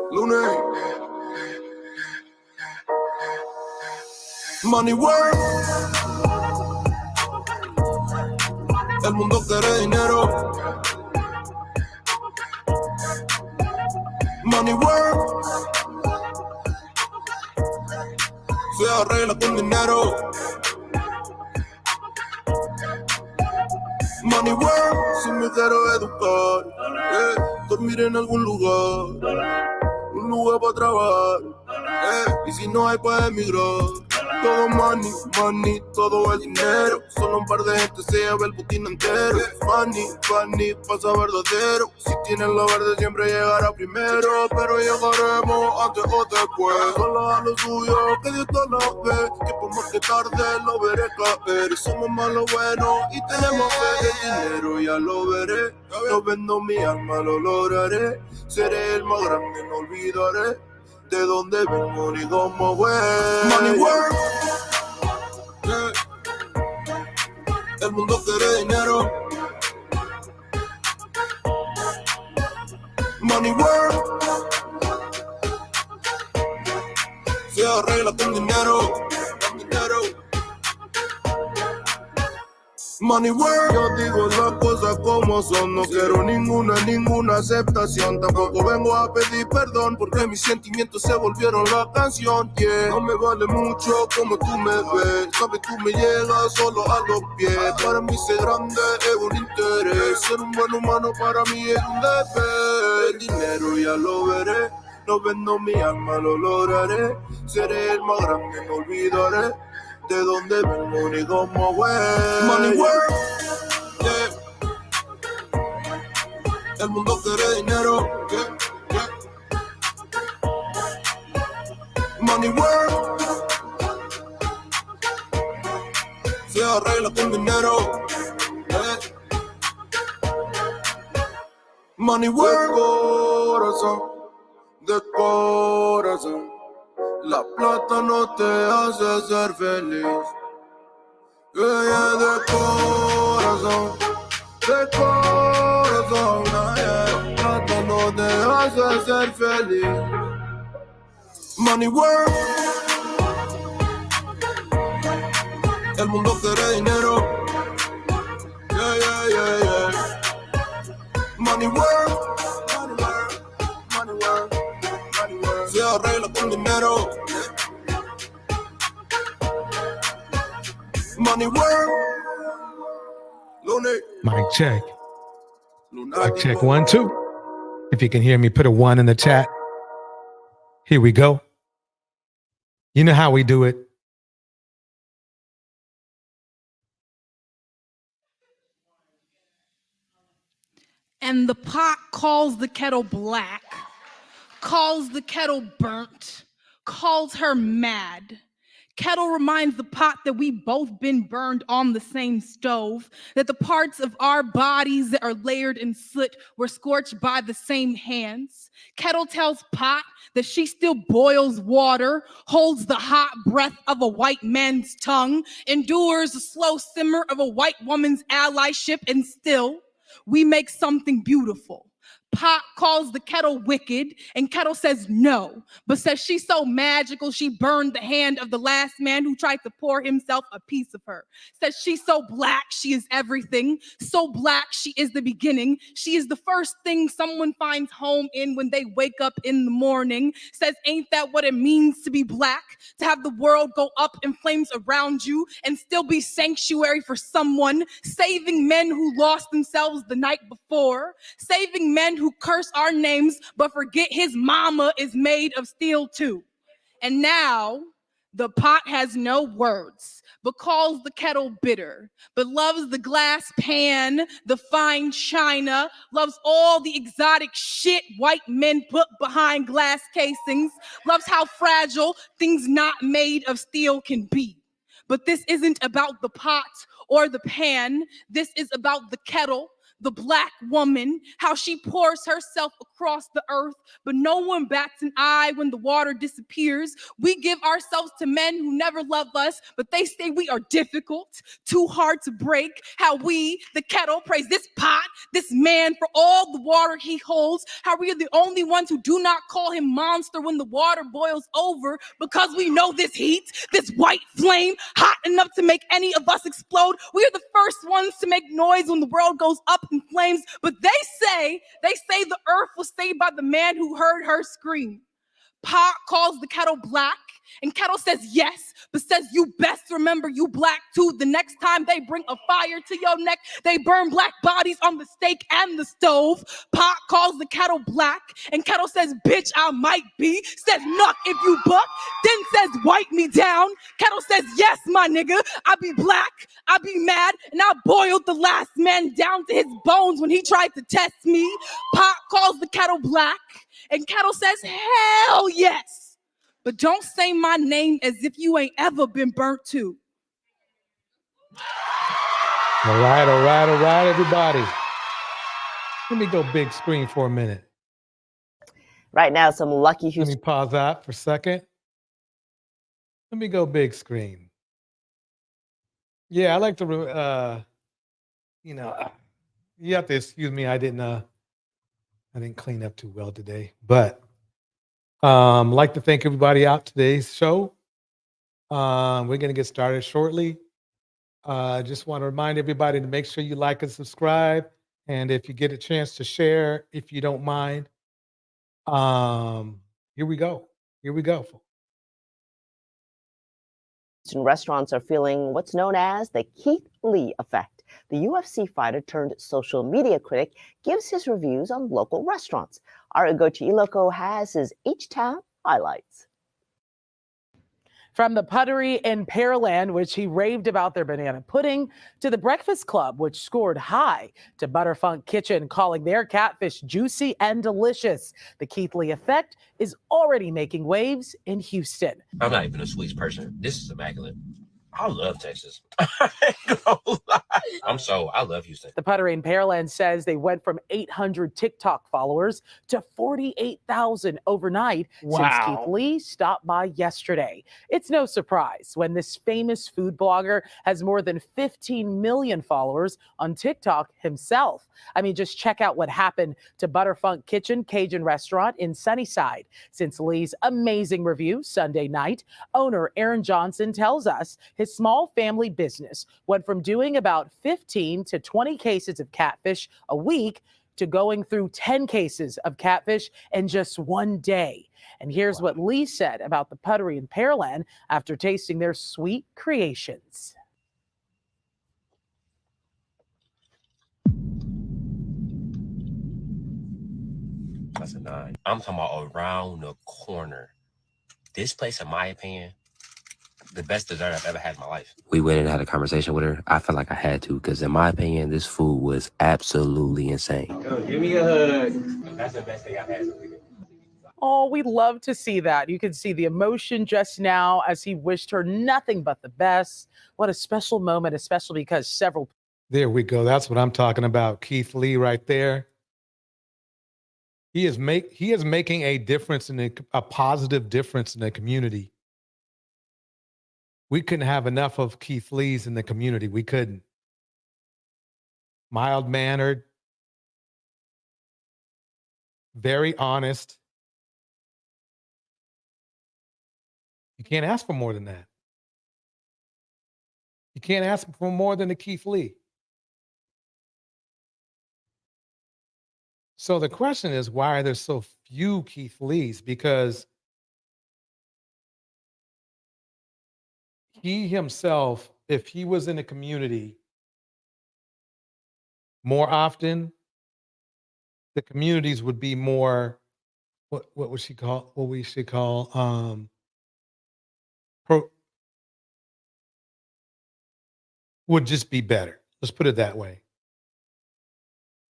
Lunes. Money work. El mundo quiere dinero. Money work. Se arregla con dinero. Money work. Si me quiero educar, dormir en algún lugar, un lugar para trabajar, y si no hay para emigrar. Todo money, money, todo el dinero. Solo un par de gente se lleva el botín entero. Money, money, pasa verdadero. Si tienes lo verde siempre llegará primero. Pero llegaremos antes o después. Solo a lo suyo, que Dios todo lo ve. Que por más que tarde lo veré caer. Somos más lo bueno y tenemos fe. El dinero ya lo veré. No vendo mi alma, lo lograré. Seré el más grande, no olvidaré de dónde vengo ni cómo voy. Money work. El mundo quiere dinero. Money work. Se arregla con dinero. Money world, yo digo las cosas como son. No quiero ninguna aceptación. Tampoco vengo a pedir perdón porque mis sentimientos se volvieron la canción. Yeah. No me vale mucho como tú me ves. Sabes, tú me llegas solo a los pies. Para mí ser grande es un interés. Ser un buen humano para mí es un deber. El dinero ya lo veré. No vendo mi alma, lo lograré. Seré el más grande, no olvidaré de dónde vengo ni cómo voy. Money world, yeah. El mundo quiere dinero, yeah, yeah. Money world, se arregla con dinero, yeah. Money world, de corazón. La plata no te hace ser feliz. Yeah, de corazón, yeah. La plata no te hace ser feliz. Money world, el mundo quiere dinero. Yeah, yeah, yeah, yeah. Money world, money world, money world. Se arregla con dinero. Money world. Mic check. Mic check 1, 2. If you can hear me, put a 1 in the chat. Here we go. You know how we do it. And the pot calls the kettle black, calls the kettle burnt, calls her mad. Kettle reminds the pot that we both been burned on the same stove, that the parts of our bodies that are layered in soot were scorched by the same hands. Kettle tells pot that she still boils water, holds the hot breath of a white man's tongue, endures the slow simmer of a white woman's allyship, and still we make something beautiful. Pot calls the kettle wicked, and kettle says no, but says she's so magical she burned the hand of the last man who tried to pour himself a piece of her. Says she's so black she is everything, so black she is the beginning. She is the first thing someone finds home in when they wake up in the morning. Says ain't that what it means to be black? To have the world go up in flames around you and still be sanctuary for someone, saving men who lost themselves the night before, saving men who curse our names but forget his mama is made of steel too. And now the pot has no words but calls the kettle bitter, but loves the glass pan, the fine china, loves all the exotic shit white men put behind glass casings, loves how fragile things not made of steel can be. But this isn't about the pot or the pan. This is about the kettle, the black woman, how she pours herself across the earth, but no one bats an eye when the water disappears. We give ourselves to men who never love us, but they say we are difficult, too hard to break. How we, the kettle, praise this pot, this man for all the water he holds. How we are the only ones who do not call him monster when the water boils over, because we know this heat, this white flame, hot enough to make any of us explode. We are the first ones to make noise when the world goes up in flames, but they say the earth was saved by the man who heard her scream. Pot calls the kettle black, and kettle says yes, but says you best remember you black too. The next time they bring a fire to your neck, they burn black bodies on the stake and the stove. Pot calls the kettle black, and kettle says bitch I might be, says nuck if you buck, then says wipe me down. Kettle says yes my nigga, I be black, I be mad, and I boiled the last man down to his bones when he tried to test me. Pot calls the kettle black, and kettle says hell yes. But don't say my name as if you ain't ever been burnt too. All right, everybody. Let me go big screen for a minute. Right now, some lucky Let me pause that for a second. Let me go big screen. Yeah, I like to, you have to excuse me. I didn't clean up too well today, but I'd like to thank everybody out today's show. We're going to get started shortly. Just want to remind everybody to make sure you like and subscribe. And if you get a chance to share, if you don't mind. Here we go. Here we go. Restaurants are feeling what's known as the Keith Lee effect. The UFC fighter turned social media critic gives his reviews on local restaurants. Our Ugochi Iloko has his H-Town highlights. From the Puttery in Pearland, which he raved about their banana pudding, to the Breakfast Club, which scored high, to Butterfunk Kitchen, calling their catfish juicy and delicious. The Keith Lee effect is already making waves in Houston. I'm not even a sweets person. This is immaculate. I love Texas. I love Houston. The Puttery in Pearland says they went from 800 TikTok followers to 48,000 overnight since Keith Lee stopped by yesterday. It's no surprise when this famous food blogger has more than 15 million followers on TikTok himself. I mean, just check out what happened to Butterfunk Kitchen Cajun restaurant in Sunnyside. Since Lee's amazing review Sunday night, owner Aaron Johnson tells us his small family business went from doing about 15 to 20 cases of catfish a week to going through 10 cases of catfish in just one day. And here's what Lee said about the Puttery in Pearland after tasting their sweet creations. That's a 9. I'm talking about around the corner. This place, in my opinion, the best dessert I've ever had in my life. We went and had a conversation with her. I felt like I had to, because in my opinion, this food was absolutely insane. Yo, give me a hug. That's the best thing I've had in a weekend. Oh, we love to see that. You can see the emotion just now as he wished her nothing but the best. What a special moment, especially because several. There we go. That's what I'm talking about. Keith Lee right there. He is making a difference a positive difference in the community. We couldn't have enough of Keith Lee's in the community. We couldn't. Mild-mannered, very honest. You can't ask for more than that. You can't ask for more than a Keith Lee. So the question is, why are there so few Keith Lees? Because he himself, if he was in a community more often, the communities would be more, what would she call, what we should call, would just be better. Let's put it that way.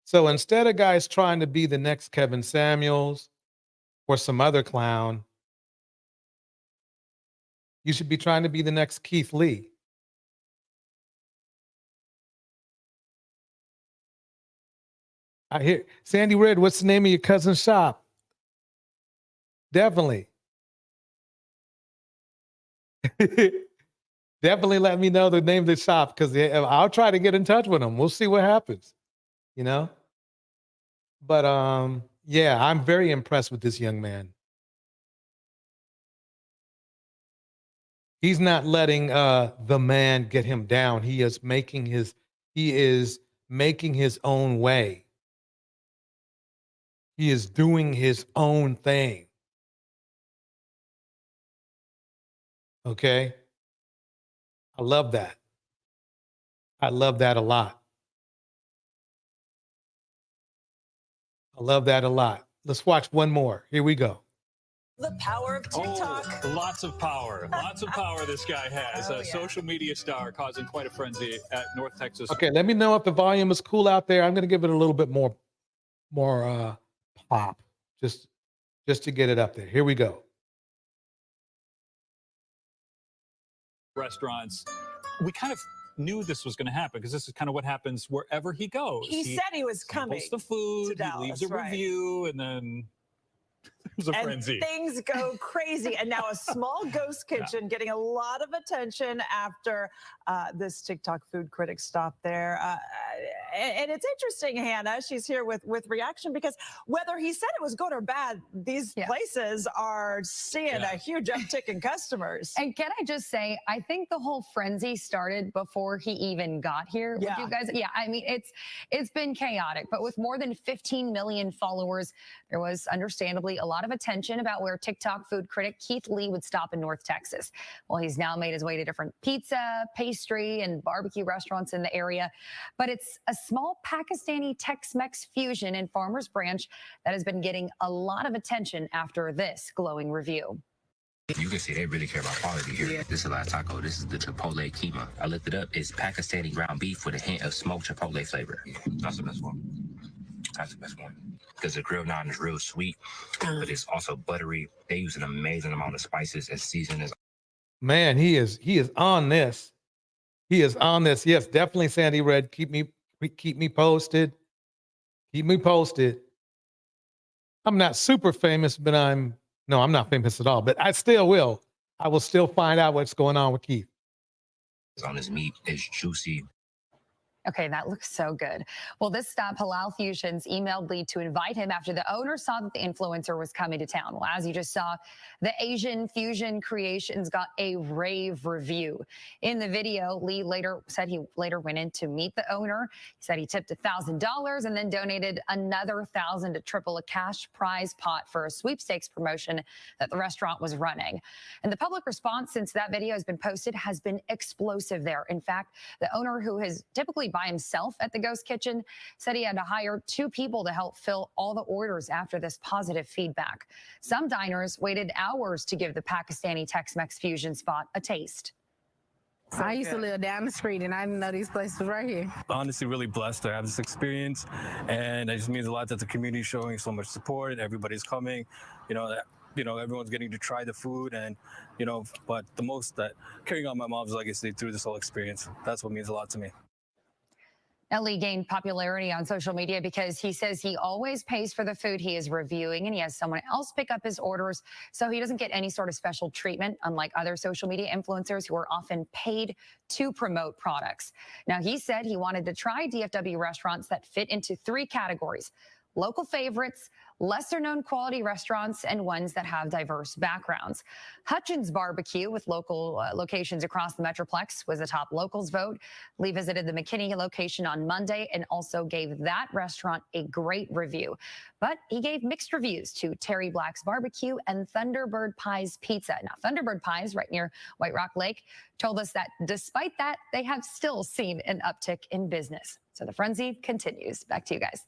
So instead of guys trying to be the next Kevin Samuels or some other clown, you should be trying to be the next Keith Lee. I hear Sandy Red, what's the name of your cousin's shop? Definitely. Definitely let me know the name of the shop, because I'll try to get in touch with them. We'll see what happens, you know? But yeah, I'm very impressed with this young man. He's not letting the man get him down. He is making his own way. He is doing his own thing. Okay? I love that. I love that a lot. I love that a lot. Let's watch one more. Here we go. The power of TikTok. Oh, lots of power. Lots of power this guy has. A social media star causing quite a frenzy at North Texas. Okay, let me know if the volume is cool out there. I'm going to give it a little bit more pop, just to get it up there. Here we go. Restaurants. We kind of knew this was going to happen because this is kind of what happens wherever he goes. He said he was coming. Posts the food, Dallas, he leaves a review, and then there's a frenzy. Things go crazy. And now a small ghost kitchen getting a lot of attention after this TikTok food critic stopped there. and it's interesting, Hannah. She's here with reaction because whether he said it was good or bad, these places are seeing a huge uptick in customers. And can I just say, I think the whole frenzy started before he even got here. With you guys. Yeah, I mean, it's been chaotic, but with more than 15 million followers, there was understandably a lot of attention about where TikTok food critic Keith Lee would stop in North Texas. Well, he's now made his way to different pizza, pastry, and barbecue restaurants in the area. But it's a small Pakistani Tex-Mex fusion in Farmers Branch that has been getting a lot of attention after this glowing review. You can see they really care about quality here. This is a lot of taco. This is the Chipotle Keema. I looked it up. It's Pakistani ground beef with a hint of smoked Chipotle flavor. That's the best one. That's the best one. Because the grilled naan is real sweet, but it's also buttery. They use an amazing amount of spices and seasonings. Man, he is on this. He is on this. Yes, definitely, Sandy Red. Keep me posted. Keep me posted. I'm not super famous, but I'm not famous at all. But I still will. I will still find out what's going on with Keith. On his meat, it's juicy. Okay, that looks so good. Well, this stop, Halal Fusions, emailed Lee to invite him after the owner saw that the influencer was coming to town. Well, as you just saw, the Asian fusion creations got a rave review. In the video, Lee later said he went in to meet the owner. He said he tipped $1,000 and then donated another $1,000 to triple a cash prize pot for a sweepstakes promotion that the restaurant was running. And the public response since that video has been posted has been explosive there. In fact, the owner, who has typically by himself at the Ghost Kitchen, said he had to hire 2 people to help fill all the orders after this positive feedback. Some diners waited hours to give the Pakistani Tex-Mex fusion spot a taste. I used to live down the street and I didn't know these places were right here. Honestly, really blessed to have this experience, and it just means a lot that the community is showing so much support. Everybody's coming, everyone's getting to try the food, and but the most that carrying on my mom's legacy through this whole experience. That's what means a lot to me. Lee gained popularity on social media because he says he always pays for the food he is reviewing, and he has someone else pick up his orders, so he doesn't get any sort of special treatment, unlike other social media influencers who are often paid to promote products. Now, he said he wanted to try DFW restaurants that fit into 3 categories: local favorites, lesser-known quality restaurants, and ones that have diverse backgrounds. Hutchins Barbecue, with local locations across the Metroplex, was a top locals vote. Lee visited the McKinney location on Monday and also gave that restaurant a great review. But he gave mixed reviews to Terry Black's Barbecue and Thunderbird Pies Pizza. Now, Thunderbird Pies, right near White Rock Lake, told us that despite that, they have still seen an uptick in business. So the frenzy continues. Back to you guys.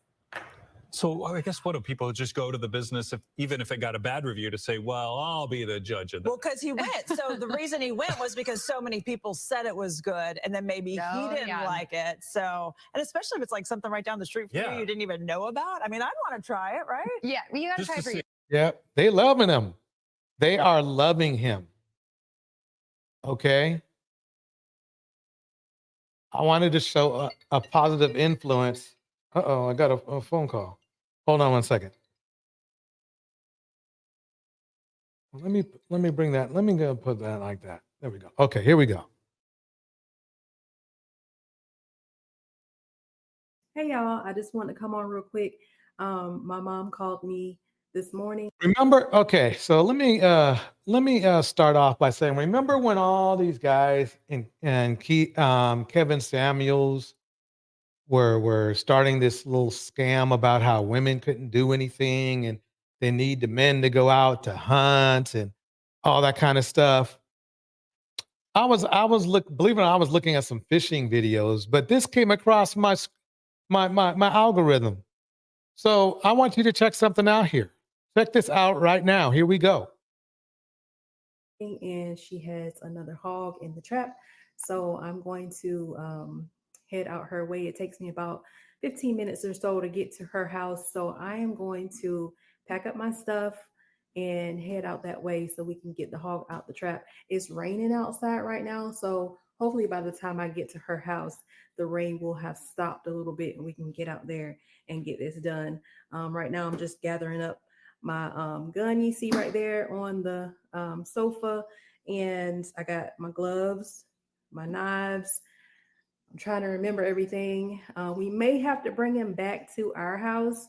So I guess what do people just go to the business, even if it got a bad review, to say, well, I'll be the judge of that? Well, because he went. So the reason he went was because so many people said it was good, and then maybe he didn't like it. So, and especially if it's like something right down the street from you didn't even know about. I mean, I'd want to try it, right? Yeah, you got to try it for you. Yeah, they loving him. They are loving him. Okay. I wanted to show a positive influence. Uh-oh, I got a phone call. Hold on one second. Let me bring that. Let me go put that like that. There we go. Okay, here we go. Hey y'all, I just want to come on real quick. My mom called me this morning. Remember? Okay, so let me start off by saying, remember when all these guys and Kevin Samuels were starting this little scam about how women couldn't do anything and they need the men to go out to hunt and all that kind of stuff. Believe it or not, I was looking at some fishing videos, but this came across my algorithm. So I want you to check something out here. Check this out right now. Here we go. And she has another hog in the trap. So I'm going to head out her way. It takes me about 15 minutes or so to get to her house. So I am going to pack up my stuff and head out that way so we can get the hog out the trap. It's raining outside right now. So hopefully by the time I get to her house, the rain will have stopped a little bit and we can get out there and get this done. Right now, I'm just gathering up my gun you see right there on the sofa. And I got my gloves, my knives, I'm trying to remember everything. We may have to bring him back to our house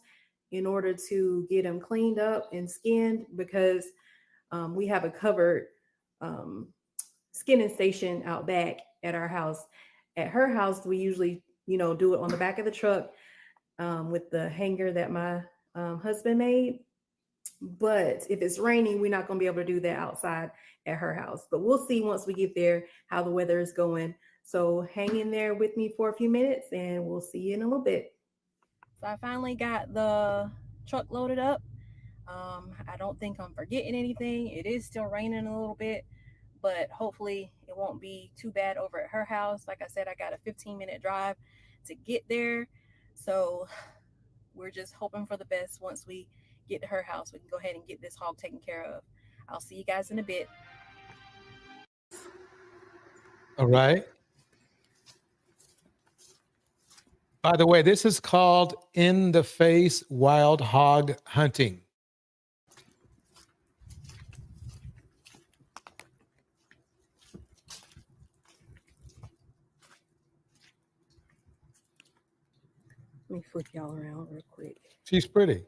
in order to get him cleaned up and skinned, because we have a covered skinning station out back at our house. At her house, we usually, do it on the back of the truck with the hanger that my husband made. But if it's raining, we're not going to be able to do that outside at her house. But we'll see once we get there how the weather is going. So hang in there with me for a few minutes and we'll see you in a little bit. So I finally got the truck loaded up. I don't think I'm forgetting anything. It is still raining a little bit, but hopefully it won't be too bad over at her house. Like I said, I got a 15-minute drive to get there. So we're just hoping for the best. Once we get to her house, we can go ahead and get this hog taken care of. I'll see you guys in a bit. All right. By the way, this is called in the face wild hog hunting. Let me flip y'all around real quick. She's pretty.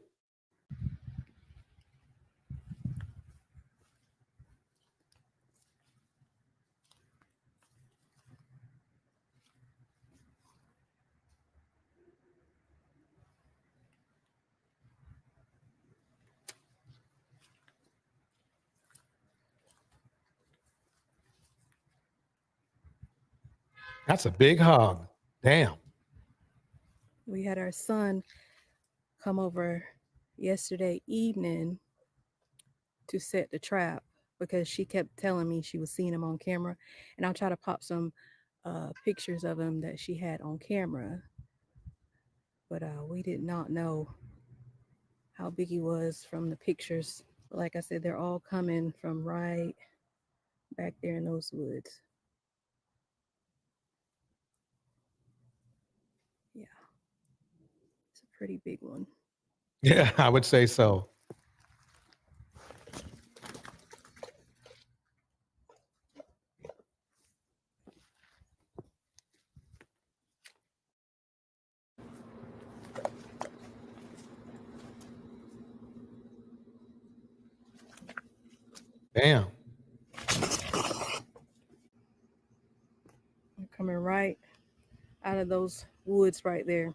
That's a big hog. Damn. We had our son come over yesterday evening to set the trap because she kept telling me she was seeing him on camera, and I'll try to pop some pictures of him that she had on camera. But we did not know how big he was from the pictures. But like I said, they're all coming from right back there in those woods. Yeah, it's a pretty big one. Yeah, I would say so. Damn. They're coming right out of those woods right there.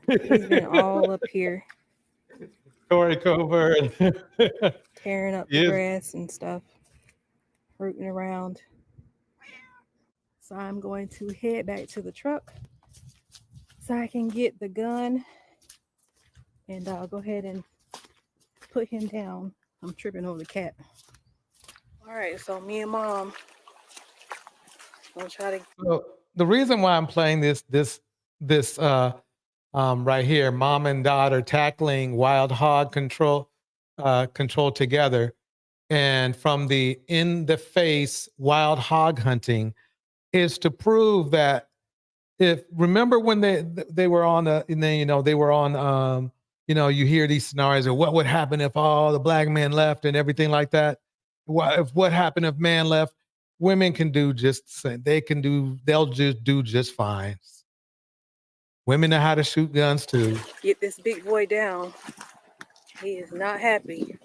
He's been all up here. Corey Covert. Tearing up the grass and stuff. Rooting around. So I'm going to head back to the truck so I can get the gun. And I'll go ahead and put him down. I'm tripping over the cat. All right, so me and Mom gonna try to. So the reason why I'm playing this right here, mom and daughter tackling wild hog control together, and from the in the face wild hog hunting, is to prove that remember when they were on and then they were on you hear these scenarios of what would happen if all the black men left and everything like that. What happened if man left? Women can do just the same. They'll just do just fine. Women know how to shoot guns too. Get this big boy down. He is not happy.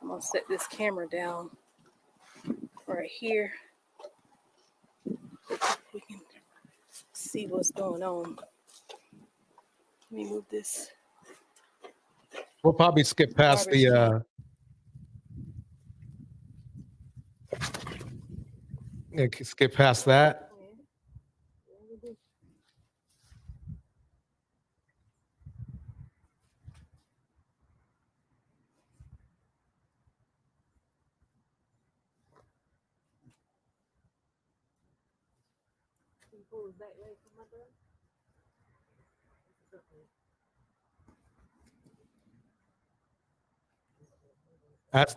I'm gonna set this camera down right here. We can see what's going on. Let me move this. We'll probably skip past the skip past that.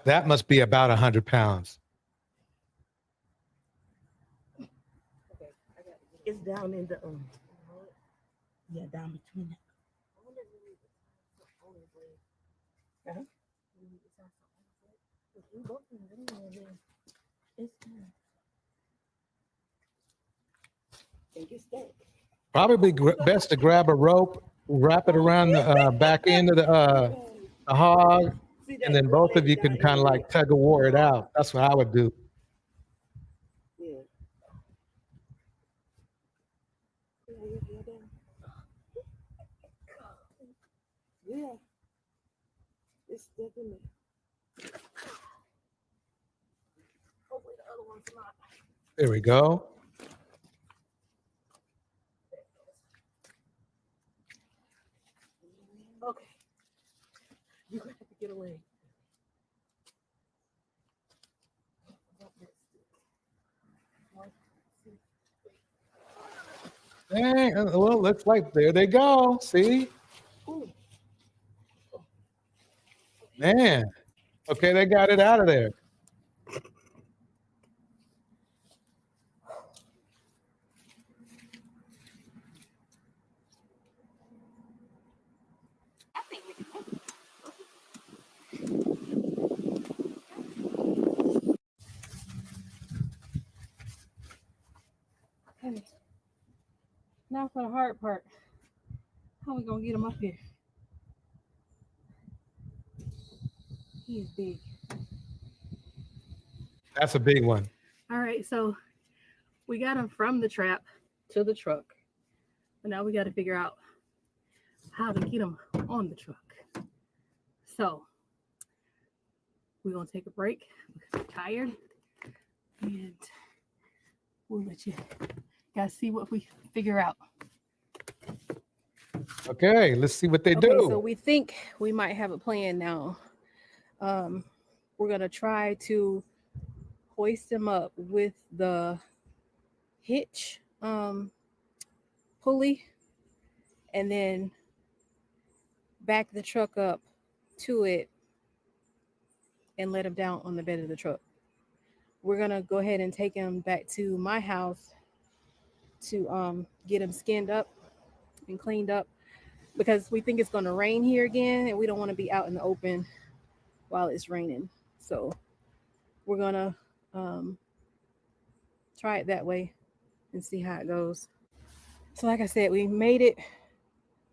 That must be about 100 pounds. It's down in the yeah, down between it. Probably best to grab a rope, wrap it around the back end of the hog, and then both of you can kind of like tug of war it out. That's what I would do. Yeah. It's definitely. Hopefully the other one's not. There we go. Okay. You have to get away. Dang, well, looks like there they go. See? Man. Okay, they got it out of there. Okay. Now for the hard part. How we gonna get him up here? He's big. That's a big one. All right, so we got him from the trap to the truck. But now we got to figure out how to get him on the truck. So we're gonna take a break. We're tired. And we'll let you guys see what we figure out. Okay, let's see what they do. So we think we might have a plan now. We're gonna try to hoist him up with the hitch pulley and then back the truck up to it and let him down on the bed of the truck. We're gonna go ahead and take him back to my house to get him skinned up and cleaned up because we think it's going to rain here again and we don't want to be out in the open while it's raining. So we're going to try it that way and see how it goes. So like I said, we made it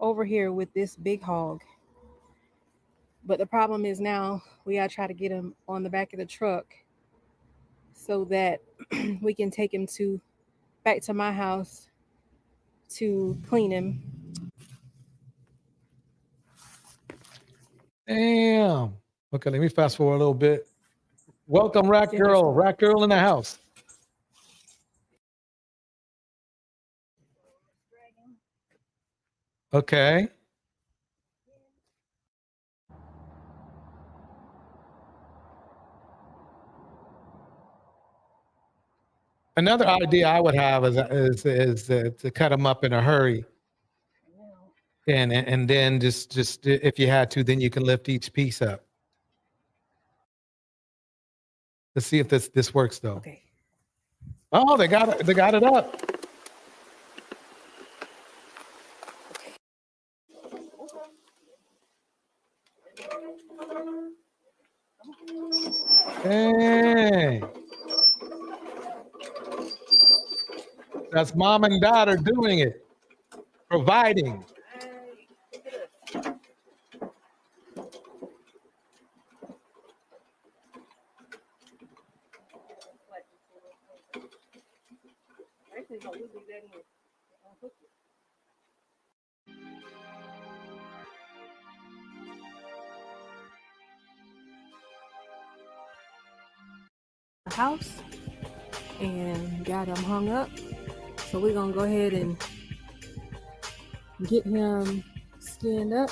over here with this big hog. But the problem is now we got to try to get him on the back of the truck so that we can take him back to my house to clean him. Damn. Okay, let me fast forward a little bit. Welcome, Rat Girl. Rat Girl in the house. Okay. Another idea I would have is to cut them up in a hurry, and then just if you had to, then you can lift each piece up. Let's see if this works though. Okay. Oh, they got it up. Hey. That's mom and daughter doing it, providing. House and got him hung up. So we're gonna go ahead and get him skinned up.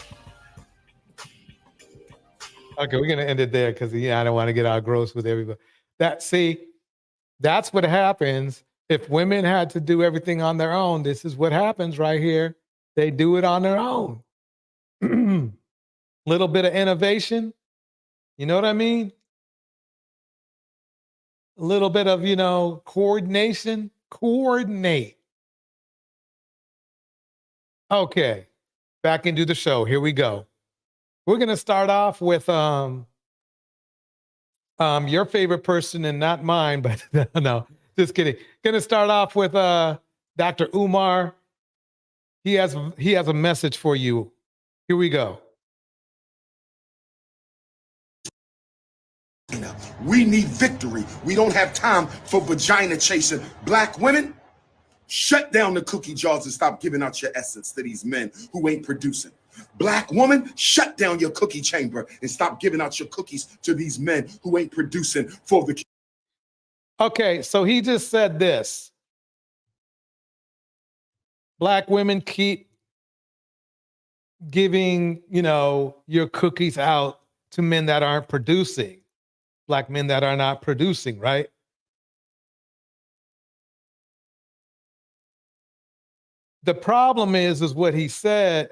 Okay, we're gonna end it there because I don't want to get all gross with everybody. That's what happens if women had to do everything on their own. This is what happens right here. They do it on their own. Little bit of innovation. You know what I mean? A little bit of, coordination. Coordinate. Okay, back into the show. Here we go. We're gonna start off with your favorite person and not mine, but no, just kidding. Gonna start off with Dr. Umar. He has a message for you. Here we go. We need victory. We don't have time for vagina chasing. Black women, shut down the cookie jars and stop giving out your essence to these men who ain't producing. Black woman, shut down your cookie chamber and stop giving out your cookies to these men who ain't producing for the. Okay, so he just said this. Black women, keep giving, your cookies out to men that aren't producing. Black men that are not producing, right? The problem is what he said.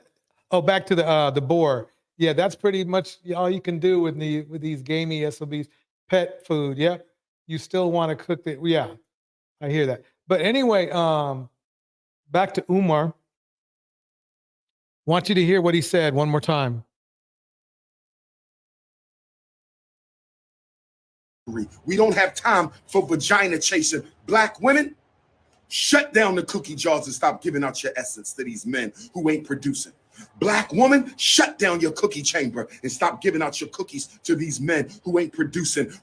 Oh, back to the boar. Yeah, that's pretty much all you can do with these gamey SOBs. Pet food. Yep. You still want to cook it. Yeah, I hear that. But anyway, back to Umar. Want you to hear what he said one more time. We don't have time for vagina chasing. Black women, shut down the cookie jars and stop giving out your essence to these men who ain't producing. Black woman, shut down your cookie chamber and stop giving out your cookies to these men who ain't producing.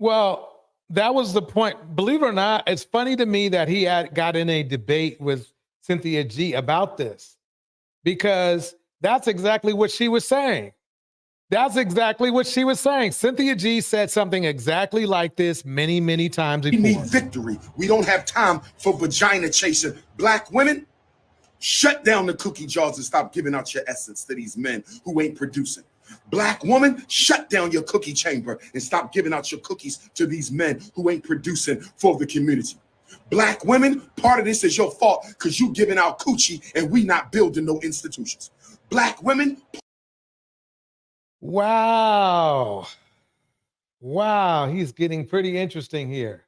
Well, that was the point. Believe it or not, it's funny to me that he got in a debate with Cynthia G about this, because that's exactly what she was saying. That's exactly what she was saying. Cynthia G said something exactly like this many, many times before. We need victory. We don't have time for vagina chasing. Black women, shut down the cookie jars and stop giving out your essence to these men who ain't producing. Black woman, shut down your cookie chamber and stop giving out your cookies to these men who ain't producing for the community. Black women, part of this is your fault because you giving out coochie and we not building no institutions. Black women. Wow. Wow, he's getting pretty interesting here.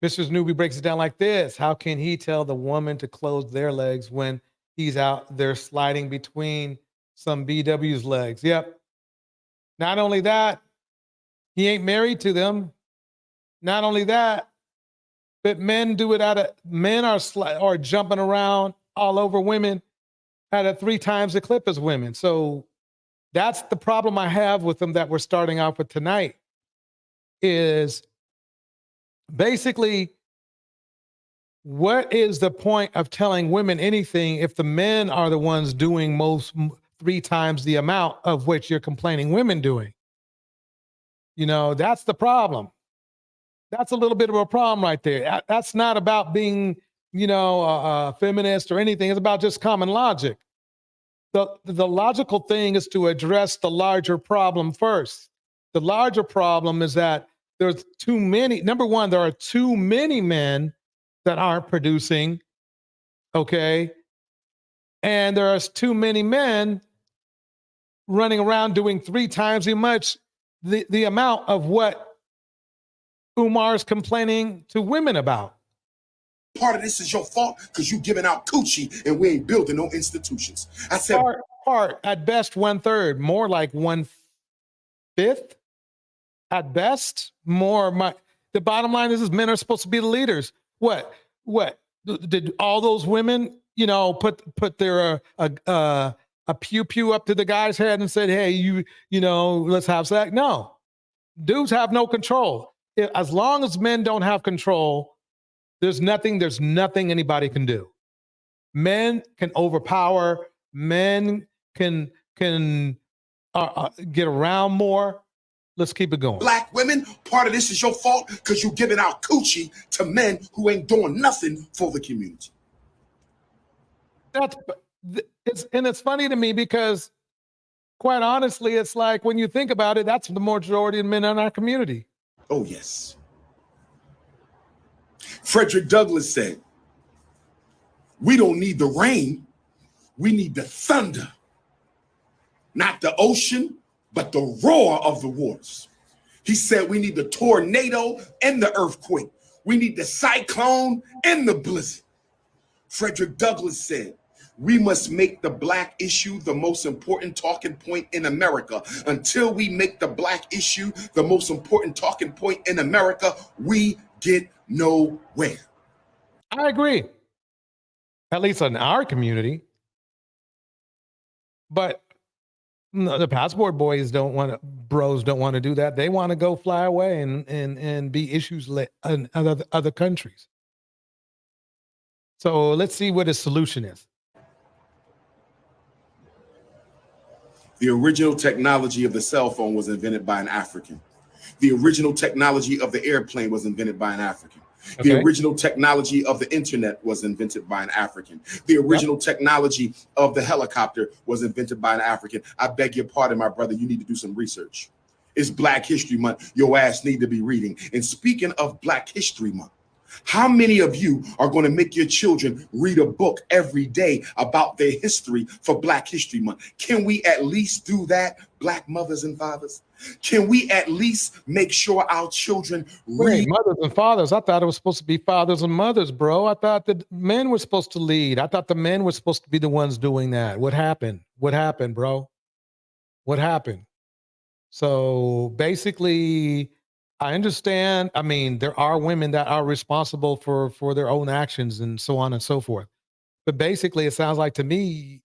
Mr. Newbie breaks it down like this. How can he tell the woman to close their legs when he's out there sliding between some BW's legs? Yep. Not only that, he ain't married to them. Not only that, but men do it men are jumping around all over women at 3 times the clip as women. So that's the problem I have with them that we're starting off with tonight, is basically, what is the point of telling women anything if the men are the ones doing 3 times the amount of which you're complaining women doing? That's the problem. That's a little bit of a problem right there. That's not about being, a feminist or anything. It's about just common logic. The logical thing is to address the larger problem first. The larger problem is that there's too many. Number one, there are too many men that aren't producing, okay? And there are too many men running around doing 3 times as much the amount of what Umar's complaining to women about. Part of this is your fault because you giving out coochie and we ain't building no institutions. I said part at best 1/3, more like 1/5 at best. The bottom line is men are supposed to be the leaders. What did all those women put their a pew up to the guy's head and said, hey, let's have sex? No, dudes have no control. As long as men don't have control, there's nothing anybody can do. Men can overpower. Men can get around more. Let's keep it going. Black women, part of this is your fault because you're giving out coochie to men who ain't doing nothing for the community. It's funny to me because, quite honestly, it's like when you think about it, that's the majority of men in our community. Oh, yes. Frederick Douglass said, we don't need the rain, we need the thunder. Not the ocean, but the roar of the waters. He said we need the tornado and the earthquake. We need the cyclone and the blizzard. Frederick Douglass said, We must make the black issue the most important talking point in America. Until we make the black issue the most important talking point in America, we get nowhere. I agree. At least in our community. But no, the passport boys bros don't want to do that. They want to go fly away and be issues in other countries. So let's see what his solution is. The original technology of the cell phone was invented by an African. The original technology of the airplane was invented by an African. Okay. The original technology of the internet was invented by an African. The original technology of the helicopter was invented by an African. I beg your pardon, my brother, you need to do some research. It's Black History Month. Your ass need to be reading. And speaking of Black History Month, how many of you are going to make your children read a book every day about their history for Black History Month? Can we at least do that, Black mothers and fathers? Can we at least make sure our children read? Wait, mothers and fathers. I thought it was supposed to be fathers and mothers, bro. I thought the men were supposed to lead. I thought the men were supposed to be the ones doing that. What happened? What happened, bro? What happened? So basically, I understand. I mean, there are women that are responsible for their own actions and so on and so forth. But basically, it sounds like to me,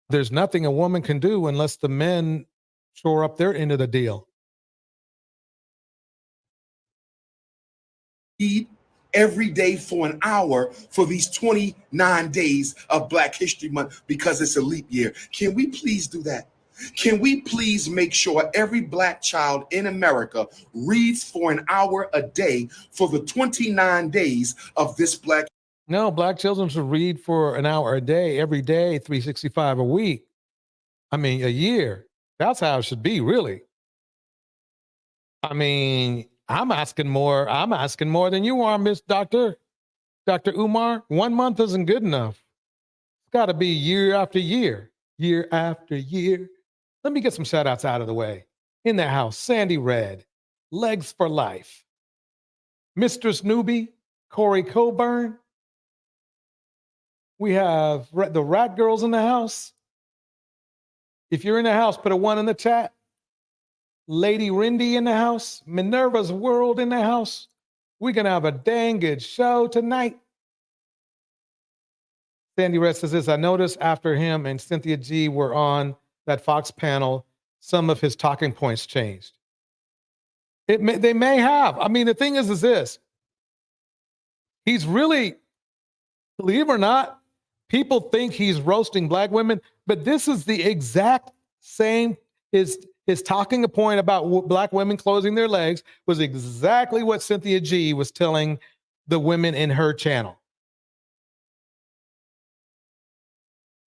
there's nothing a woman can do unless the men shore up their end of the deal. Every day for an hour for these 29 days of Black History Month because it's a leap year. Can we please do that? Can we please make sure every Black child in America reads for an hour a day for the 29 days of this Black? No, Black children should read for an hour a day, every day, 365 a week. I mean, a year. That's how it should be, really. I mean, I'm asking more than you are, Miss Dr. Umar. 1 month isn't good enough. It's got to be year after year, year after year. Let me get some shout outs out of the way. In the house, Sandy Red, Legs for Life, Mistress Newbie, Corey Coburn. We have the Rat Girls in the house. If you're in the house, put a 1 in the chat. Lady Rindy in the house. Minerva's World in the house. We're going to have a dang good show tonight. Sandy Red says this, I noticed after him and Cynthia G were on that Fox panel, some of his talking points changed. They may have. I mean, the thing is this. He's really, believe it or not, people think he's roasting Black women, but this is the exact same, his talking a point about Black women closing their legs was exactly what Cynthia G was telling the women in her channel.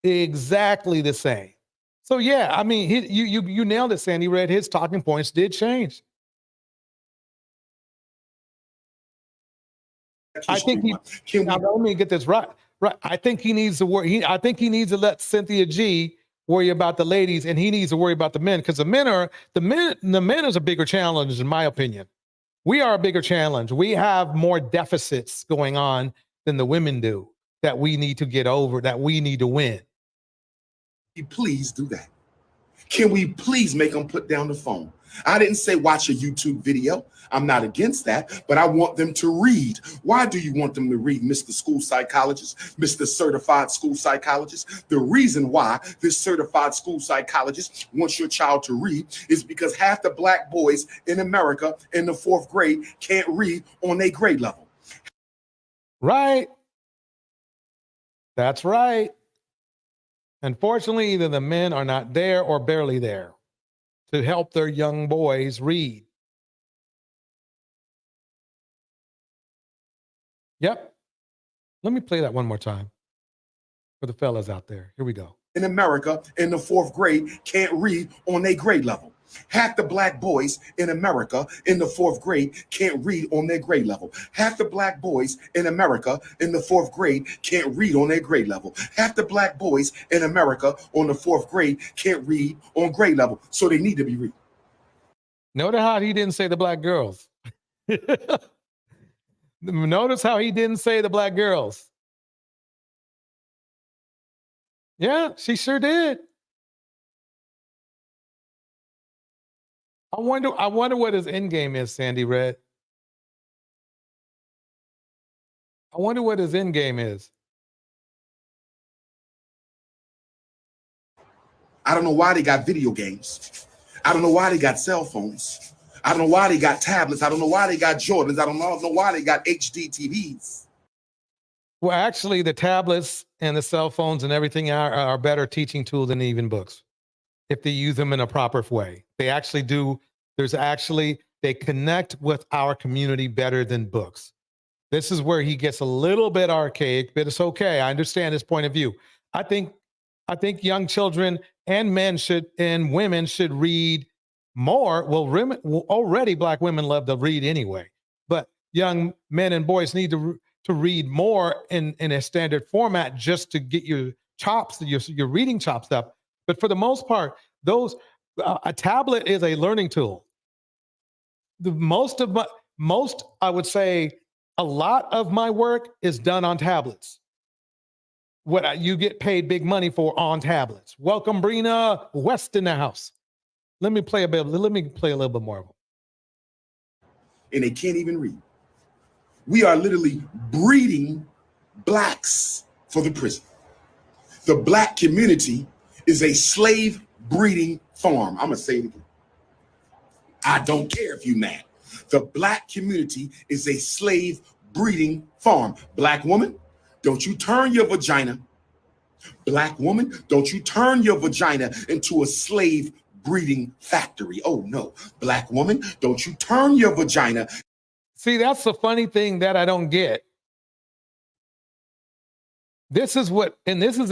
Exactly the same. So yeah, I mean, you nailed it, Sandy Red. His talking points did change. I think now let me get this right. Right. I think he needs to worry. I think he needs to let Cynthia G worry about the ladies, and he needs to worry about the men, because the men is a bigger challenge, in my opinion. We are a bigger challenge. We have more deficits going on than the women do that we need to get over, that we need to win. Please do that. Can we please make them put down the phone? I didn't say watch a YouTube video. I'm not against that, but I want them to read. Why do you want them to read, Mr. School Psychologist, Mr. Certified School Psychologist? The reason why this certified school psychologist wants your child to read is because half the Black boys in America in the 4th grade can't read on their grade level. Right. That's right. Unfortunately, either the men are not there or barely there to help their young boys read. Yep. Let me play that one more time for the fellas out there. Here we go. In America in the 4th grade can't read on their grade level. Half the Black boys in America in the 4th grade can't read on their grade level. Half the Black boys in America in the 4th grade can't read on their grade level. Half the Black boys in America on the 4th grade can't read on grade level. So they need to be reading. Notice how he didn't say the Black girls. Notice how he didn't say the Black girls. Yeah, she sure did. I wonder what his end game is, Sandy Red. I wonder what his end game is. I don't know why they got video games. I don't know why they got cell phones. I don't know why they got tablets. I don't know why they got Jordans. I don't know why they got HD TVs. Well, actually, the tablets and the cell phones and everything are better teaching tools than even books, if they use them in a proper way. They actually do. They connect with our community better than books. This is where he gets a little bit archaic, but it's okay. I understand his point of view. I think young children and women should read more. Well, already Black women love to read anyway, but young men and boys need to read more in a standard format just to get your chops, your reading chops up. But for the most part, a tablet is a learning tool. I would say a lot of my work is done on tablets. What you get paid big money for on tablets. Welcome, Brina West in the house. Let me play a little bit more of them. And they can't even read. We are literally breeding blacks for the prison. The Black community is a slave breeding farm. I'm gonna say it again. I don't care if you're mad. The Black community is a slave breeding farm. Black woman, don't you turn your vagina. Black woman, don't you turn your vagina into a slave breeding factory. Oh no. Black woman, don't you turn your vagina. See, that's the funny thing that I don't get. This is the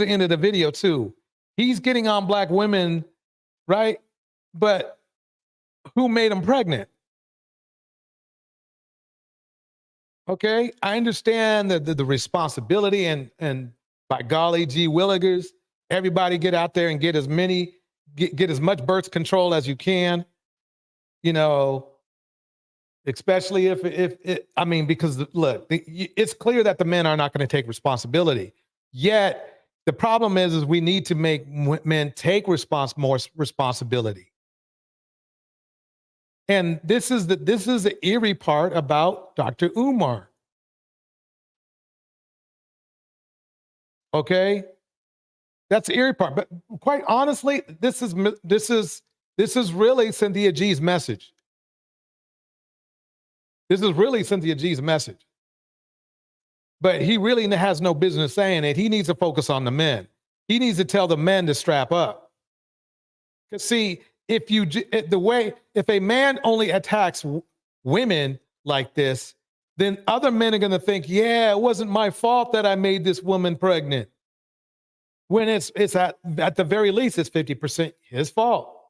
end of the video too. He's getting on Black women, right? But who made him pregnant? Okay, I understand the responsibility and by golly gee willigers, everybody get out there and get as much birth control as you can. You know, especially because look, it's clear that the men are not going to take responsibility. Yet the problem is we need to make men take more responsibility. And this is the eerie part about Dr. Umar. Okay, that's the eerie part. But quite honestly, this is really Cynthia G's message. This is really Cynthia G's message. But he really has no business saying it. He needs to focus on the men. He needs to tell the men to strap up. Because see, if a man only attacks women like this, then other men are going to think, yeah, it wasn't my fault that I made this woman pregnant. When it's at the very least, it's 50% his fault.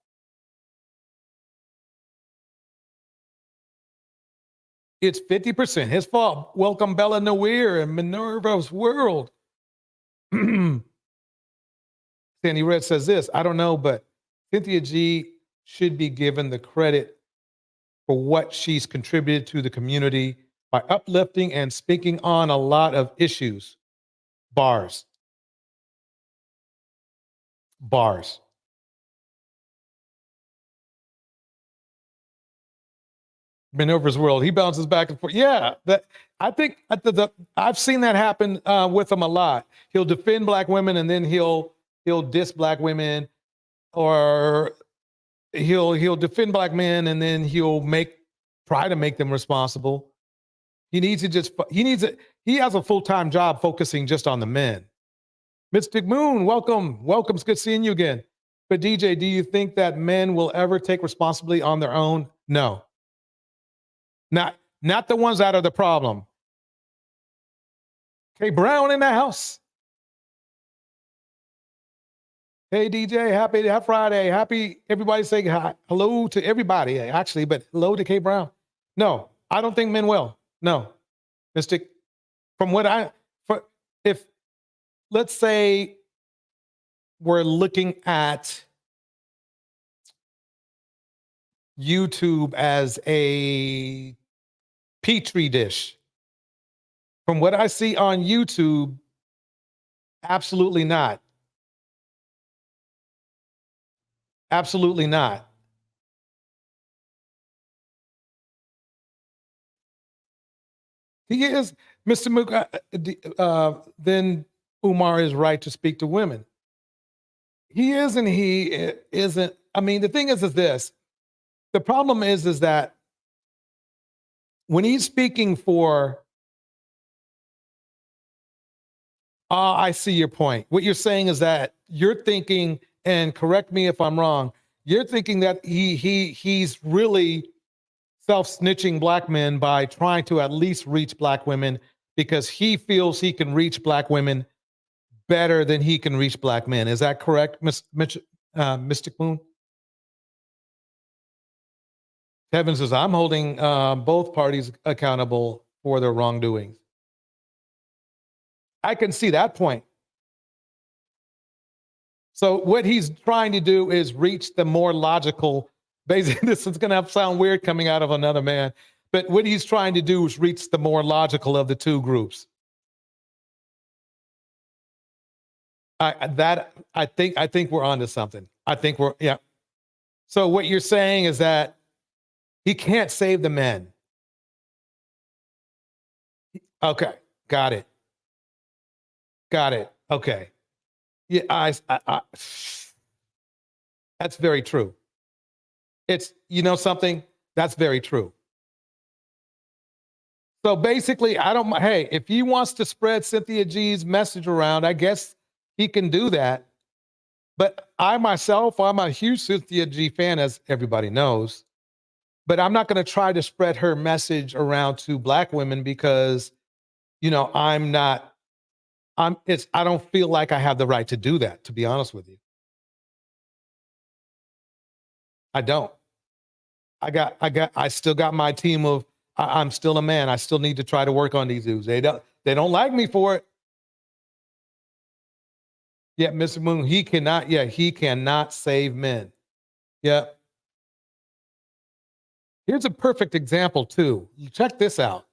It's 50% his fault. Welcome, Bella Noir and Minerva's World. Sandy Red says this, I don't know, but Cynthia G should be given the credit for what she's contributed to the community by uplifting and speaking on a lot of issues. Bars. Minerva's World. He bounces back and forth. Yeah, I think I've seen that happen with him a lot. He'll defend Black women and then he'll diss Black women, or he'll defend Black men and then he'll try to make them responsible. He has a full-time job focusing just on the men. Mystic Moon, welcome. It's good seeing you again. But DJ, do you think that men will ever take responsibility on their own? No. Not the ones that are the problem. K Brown in the house. Hey DJ, happy Friday. Happy everybody say hello to everybody actually, but hello to K Brown. No, I don't think men will. No. Mystic, if let's say we're looking at YouTube as a petri dish. From what I see on YouTube, absolutely not. Absolutely not. He is, Mr. Mook, then Umar is right to speak to women. He isn't. I mean, the thing is this. The problem is that when he's speaking for, I see your point. What you're saying is that you're thinking, and correct me if I'm wrong, you're thinking that he's really self-snitching black men by trying to at least reach black women because he feels he can reach black women better than he can reach black men. Is that correct, Mystic Moon? Kevin says, I'm holding both parties accountable for their wrongdoings. I can see that point. So what he's trying to do is reach the more logical, basically this is gonna sound weird coming out of another man, but what he's trying to do is reach the more logical of the two groups. I think we're onto something. I think we're, yeah. So what you're saying is that he can't save the men. Okay, got it. Got it. Okay. Yeah, that's very true. It's, you know something? That's very true. So basically, hey, if he wants to spread Cynthia G's message around, I guess he can do that. But I'm a huge Cynthia G fan, as everybody knows. But I'm not going to try to spread her message around to black women because, you know, I don't feel like I have the right to do that, to be honest with you. I don't. I still got my team of, I'm still a man. I still need to try to work on these dudes. They don't like me for it. Yeah, Mr. Moon, he cannot save men. Yeah. Here's a perfect example too. Check this out.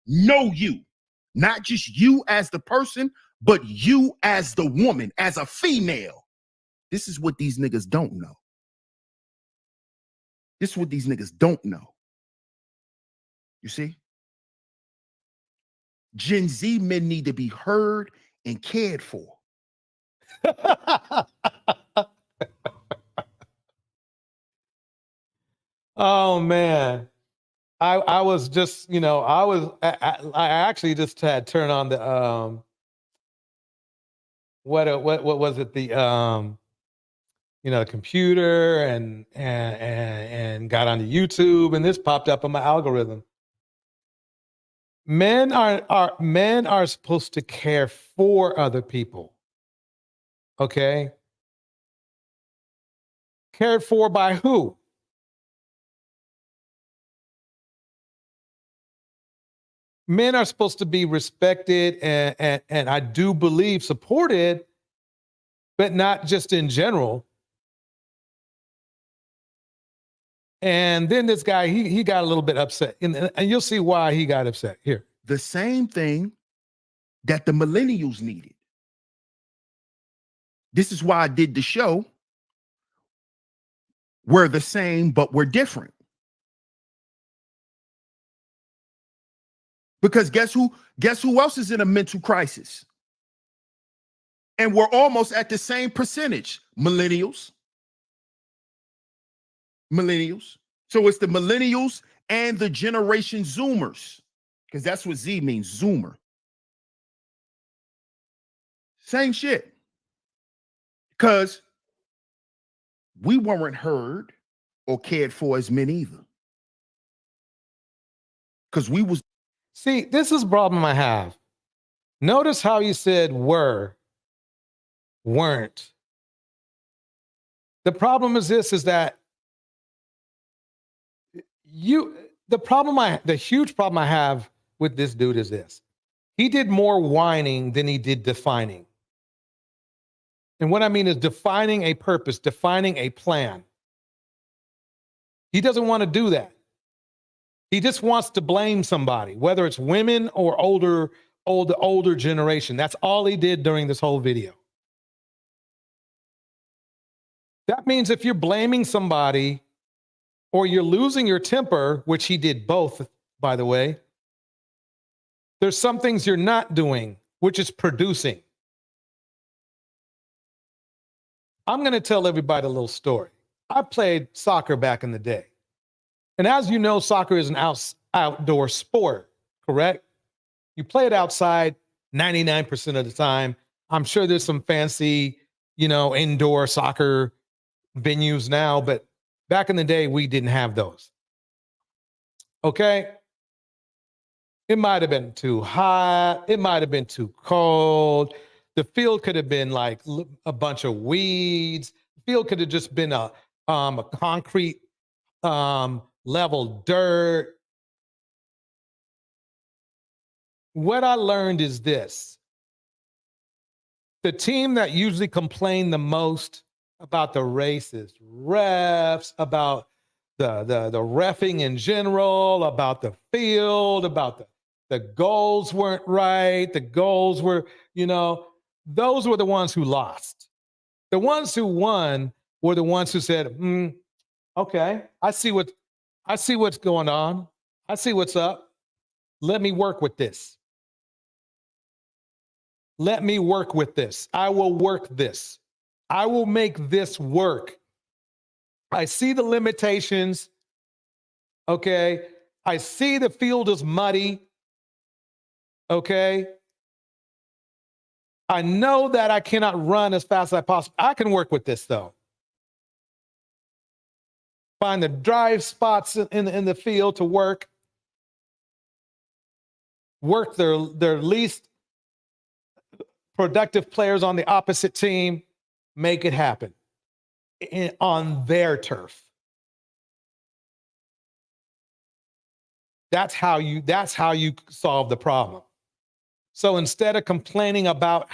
Know you, not just you as the person, but you as the woman, as a female. This is what these niggas don't know. This is what these niggas don't know. You see? Gen Z men need to be heard and cared for. Oh man. I was just, you know, I actually just had turned on the what was it, the you know, the computer and got onto YouTube, and this popped up on my algorithm. Men are supposed to care for other people. Okay? Cared for by who? Men are supposed to be respected and I do believe supported, but not just in general. And then this guy, he got a little bit upset, and you'll see why he got upset here. The same thing that the millennials needed. This is why I did the show. We're the same, but we're different. Because guess who else is in a mental crisis? And we're almost at the same percentage. Millennials. So it's the millennials and the generation Zoomers. Because that's what Z means, Zoomer. Same shit. Because we weren't heard or cared for as men either. Because we was. See, this is a problem I have. Notice how you said were, weren't. The problem is this, is that the huge problem I have with this dude is this. He did more whining than he did defining. And what I mean is defining a purpose, defining a plan. He doesn't want to do that. He just wants to blame somebody, whether it's women or older older generation. That's all he did during this whole video. That means if you're blaming somebody or you're losing your temper, which he did both, by the way, there's some things you're not doing, which is producing. I'm going to tell everybody a little story. I played soccer back in the day. And as you know, soccer is an outdoor sport, correct? You play it outside 99% of the time. I'm sure there's some fancy, indoor soccer venues now, but back in the day, we didn't have those. Okay? It might have been too hot. It might have been too cold. The field could have been like a bunch of weeds. The field could have just been a concrete level dirt. What I learned is this. The team that usually complained the most about the racist refs, about the reffing in general, about the field, about the goals weren't right, the goals were, those were the ones who lost. The ones who won were the ones who said, okay, I see what's going on. I see what's up. Let me work with this. Let me work with this. I will work this. I will make this work. I see the limitations. Okay. I see the field is muddy. Okay. I know that I cannot run as fast as I possibly. I can work with this though. Find the drive spots in the field to work. Work their least productive players on the opposite team. Make it happen on their turf. That's how you solve the problem. So instead of complaining about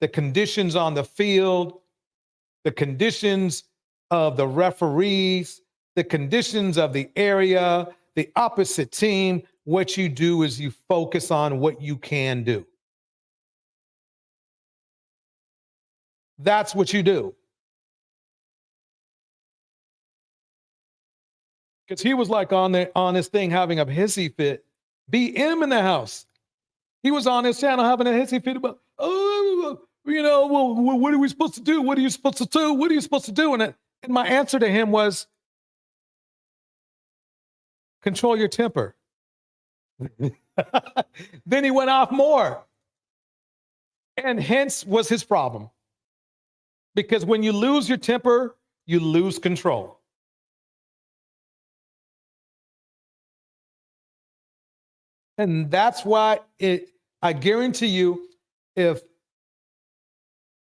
the conditions on the field, the conditions of the referees, the conditions of the area, the opposite team, what you do is you focus on what you can do. That's what you do. Because he was like on his thing having a hissy fit. BM in the house. He was on his channel having a hissy fit about, well, what are we supposed to do? What are you supposed to do? What are you supposed to do? And my answer to him was, control your temper. Then he went off more. And hence was his problem. Because when you lose your temper, you lose control. And that's why I guarantee you, if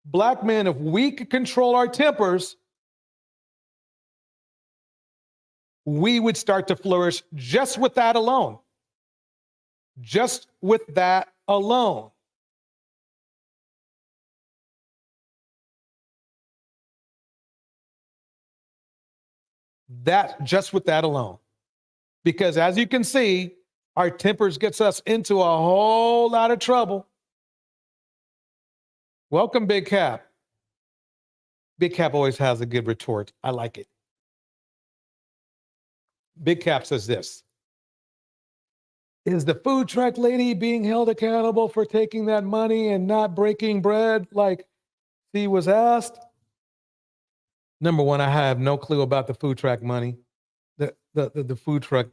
black men, if we could control our tempers, we would start to flourish just with that alone. Just with that alone. Just with that alone. Because as you can see, our tempers gets us into a whole lot of trouble. Welcome, Big Cap. Big Cap always has a good retort. I like it. Big Cap says this. Is the food truck lady being held accountable for taking that money and not breaking bread like she was asked? Number one, I have no clue about the food truck money, the food truck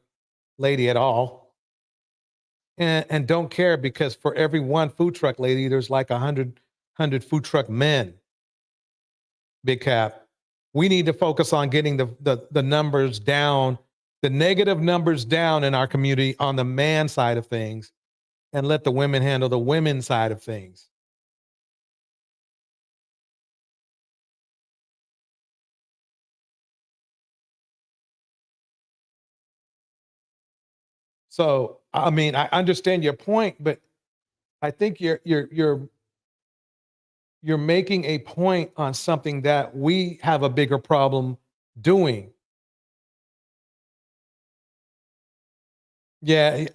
lady at all. And don't care, because for every one food truck lady, there's like 100 food truck men. Big Cap. We need to focus on getting the numbers down, the negative numbers down in our community on the man side of things, and let the women handle the women's side of things. So, I mean, I understand your point, but I think you're making a point on something that we have a bigger problem doing. Yeah.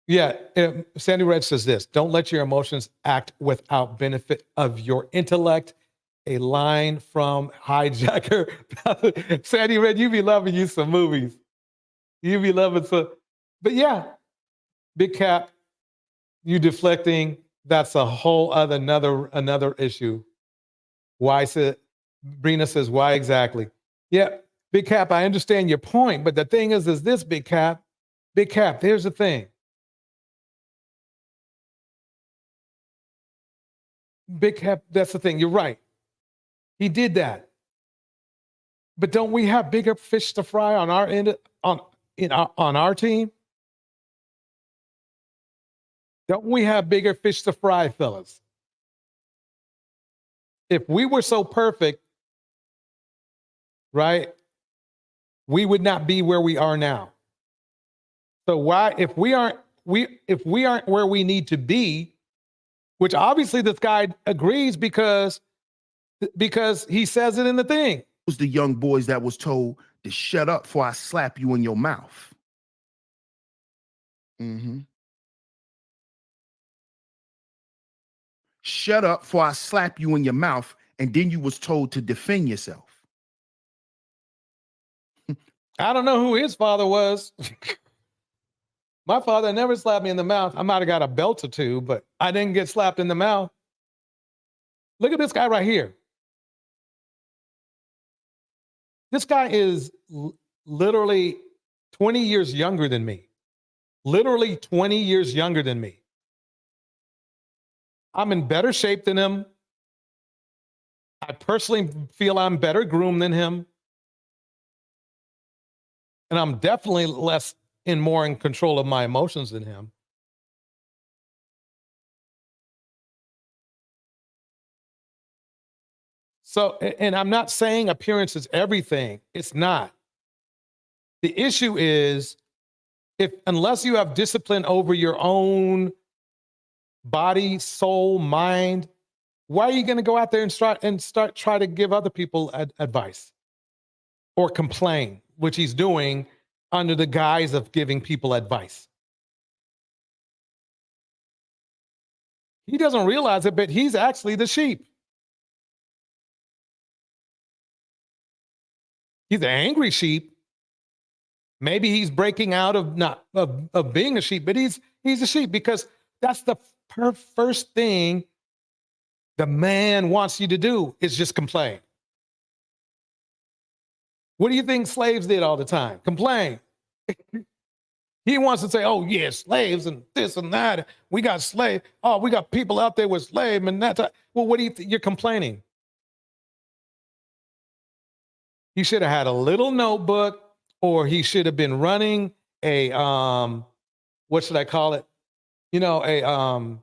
Yeah, Sandy Red says this: don't let your emotions act without benefit of your intellect. A line from Hijacker. Sandy Red, you be loving you some movies. You be loving some, but yeah, Big Cap, you deflecting. That's a whole other another issue. Why said Brina says why exactly? Yeah, Big Cap, I understand your point, but the thing is this, Big Cap, here's the thing. Big Cap, that's the thing. You're right. He did that. But don't we have bigger fish to fry on our end on our team? Don't we have bigger fish to fry, fellas? If we were so perfect, right, we would not be where we are now. So why, if we aren't where we need to be, which obviously this guy agrees because he says it in the thing. It was the young boys that was told to shut up before I slap you in your mouth. Mm-hmm. Shut up before I slap you in your mouth, and then you was told to defend yourself. I don't know who his father was. My father never slapped me in the mouth. I might have got a belt or two, but I didn't get slapped in the mouth. Look at this guy right here. This guy is literally 20 years younger than me. Literally 20 years younger than me. I'm in better shape than him. I personally feel I'm better groomed than him. And I'm definitely more in control of my emotions than him. So, and I'm not saying appearance is everything. It's not. The issue is unless you have discipline over your own body, soul, mind, why are you going to go out there and start try to give other people advice or complain, which he's doing under the guise of giving people advice? He doesn't realize it, but he's actually the sheep. He's an angry sheep. Maybe he's breaking out of being a sheep, but he's a sheep because that's the first thing the man wants you to do is just complain. What do you think slaves did all the time? Complain. He wants to say, oh, yeah, slaves and this and that. We got slaves. Oh, we got people out there with slaves and that. Well, what do you think? You're complaining. He should have had a little notebook, or he should have been running a, what should I call it? You know, a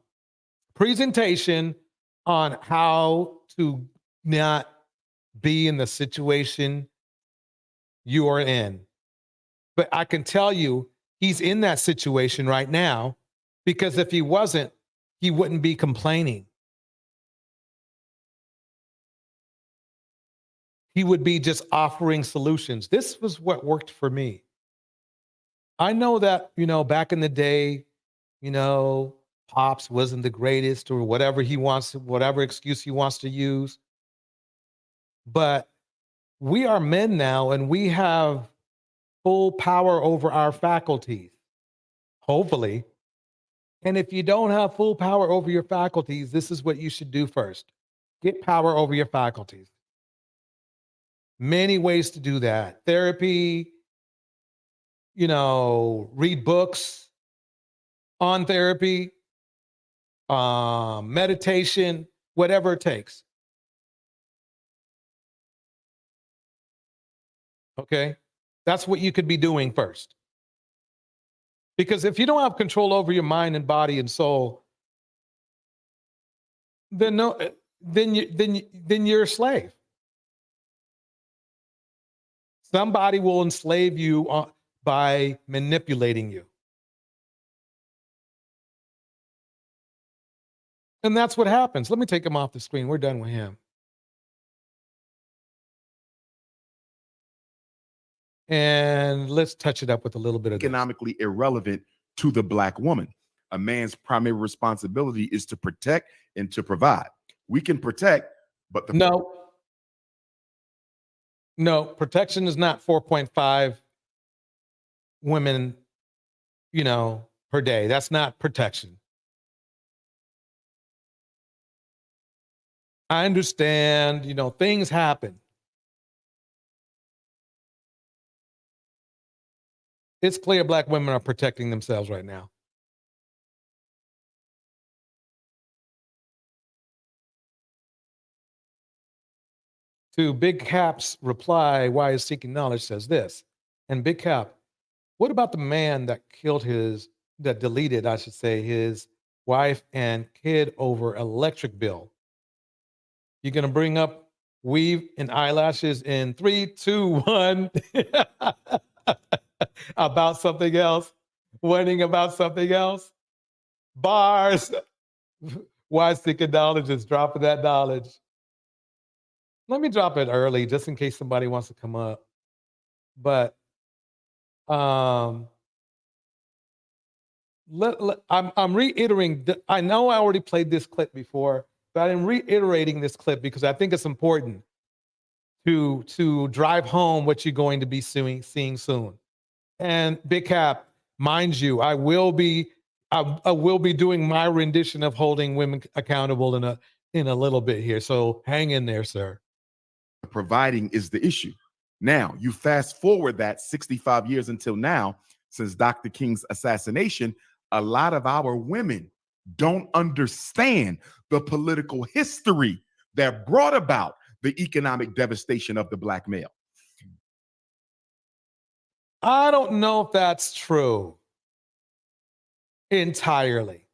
presentation on how to not be in the situation you are in. But I can tell you, he's in that situation right now, because if he wasn't, he wouldn't be complaining. He would be just offering solutions. This was what worked for me. I know that, back in the day, Pops wasn't the greatest or whatever whatever excuse he wants to use. But we are men now, and we have full power over our faculties, hopefully. And if you don't have full power over your faculties, this is what you should do first. Get power over your faculties. Many ways to do that. Therapy, read books on therapy, meditation, whatever it takes. Okay? That's what you could be doing first. Because if you don't have control over your mind and body and soul, then you're a slave. Somebody will enslave you by manipulating you. And that's what happens. Let me take him off the screen. We're done with him. And let's touch it up with a little bit of economically irrelevant to the Black woman. A man's primary responsibility is to protect and to provide. We can protect, but no, protection is not 4.5 women, per day. That's not protection. I understand, things happen. It's clear Black women are protecting themselves right now. To Big Cap's reply, why is seeking knowledge, says this. And Big Cap, what about the man that deleted, I should say, his wife and kid over electric bill? You gonna bring up weave and eyelashes in 3, 2, 1 about something else? Winning about something else? Bars. Why seeking knowledge is dropping that knowledge. Let me drop it early just in case somebody wants to come up. But I'm reiterating. I know I already played this clip before, but I'm reiterating this clip because I think it's important to drive home what you're going to be seeing soon. And Big Cap, mind you, I will be doing my rendition of holding women accountable in a little bit here. So hang in there, sir. Providing is the issue. Now, you fast forward that 65 years until now, since Dr. King's assassination, a lot of our women don't understand the political history that brought about the economic devastation of the Black male. I don't know if that's true entirely.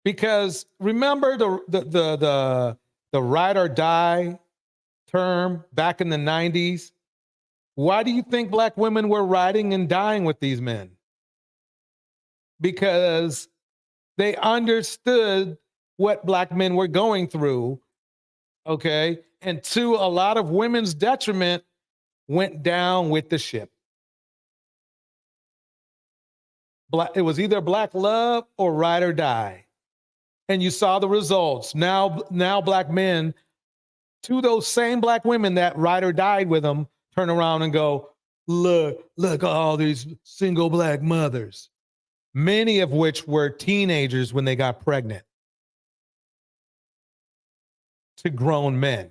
Because remember the ride or die term back in the 90s? Why do you think Black women were riding and dying with these men? Because they understood what Black men were going through, okay? And to a lot of women's detriment, went down with the ship. It was either Black love or ride or die. And you saw the results. Now Black men, to those same Black women that ride or died with them, turn around and go, look at all these single Black mothers, many of which were teenagers when they got pregnant, to grown men.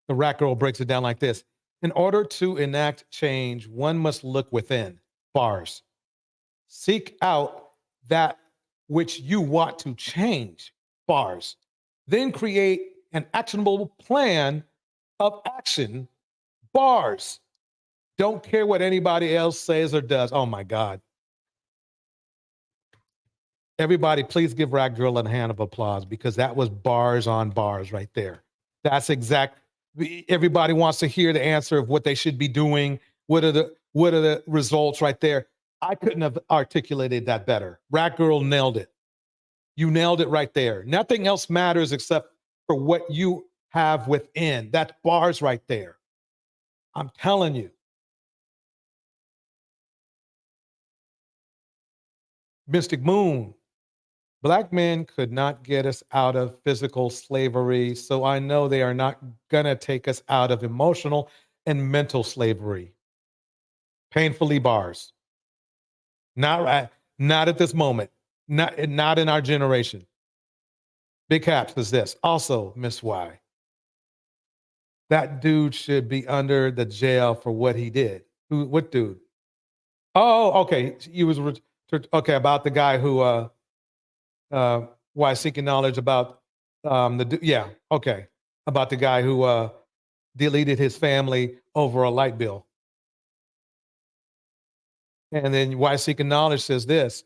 The Rat Girl breaks it down like this. In order to enact change, one must look within. Bars. Seek out that which you want to change. Bars. Then create an actionable plan of action. Bars. Don't care what anybody else says or does. Oh my God. Everybody, please give Rat Girl a hand of applause because that was bars on bars right there. That's exact. Everybody wants to hear the answer of what they should be doing. What are the results right there? I couldn't have articulated that better. Rat Girl nailed it. You nailed it right there. Nothing else matters except for what you have within. That's bars right there. I'm telling you. Mystic Moon. Black men could not get us out of physical slavery, so I know they are not gonna take us out of emotional and mental slavery. Painfully bars. Not at this moment. Not in our generation. Big Cap says this. Also, Miss Y. That dude should be under the jail for what he did. What dude? Oh, okay. He was okay about the guy who why seeking knowledge about about the guy who deleted his family over a light bill. And then why seeking knowledge says this.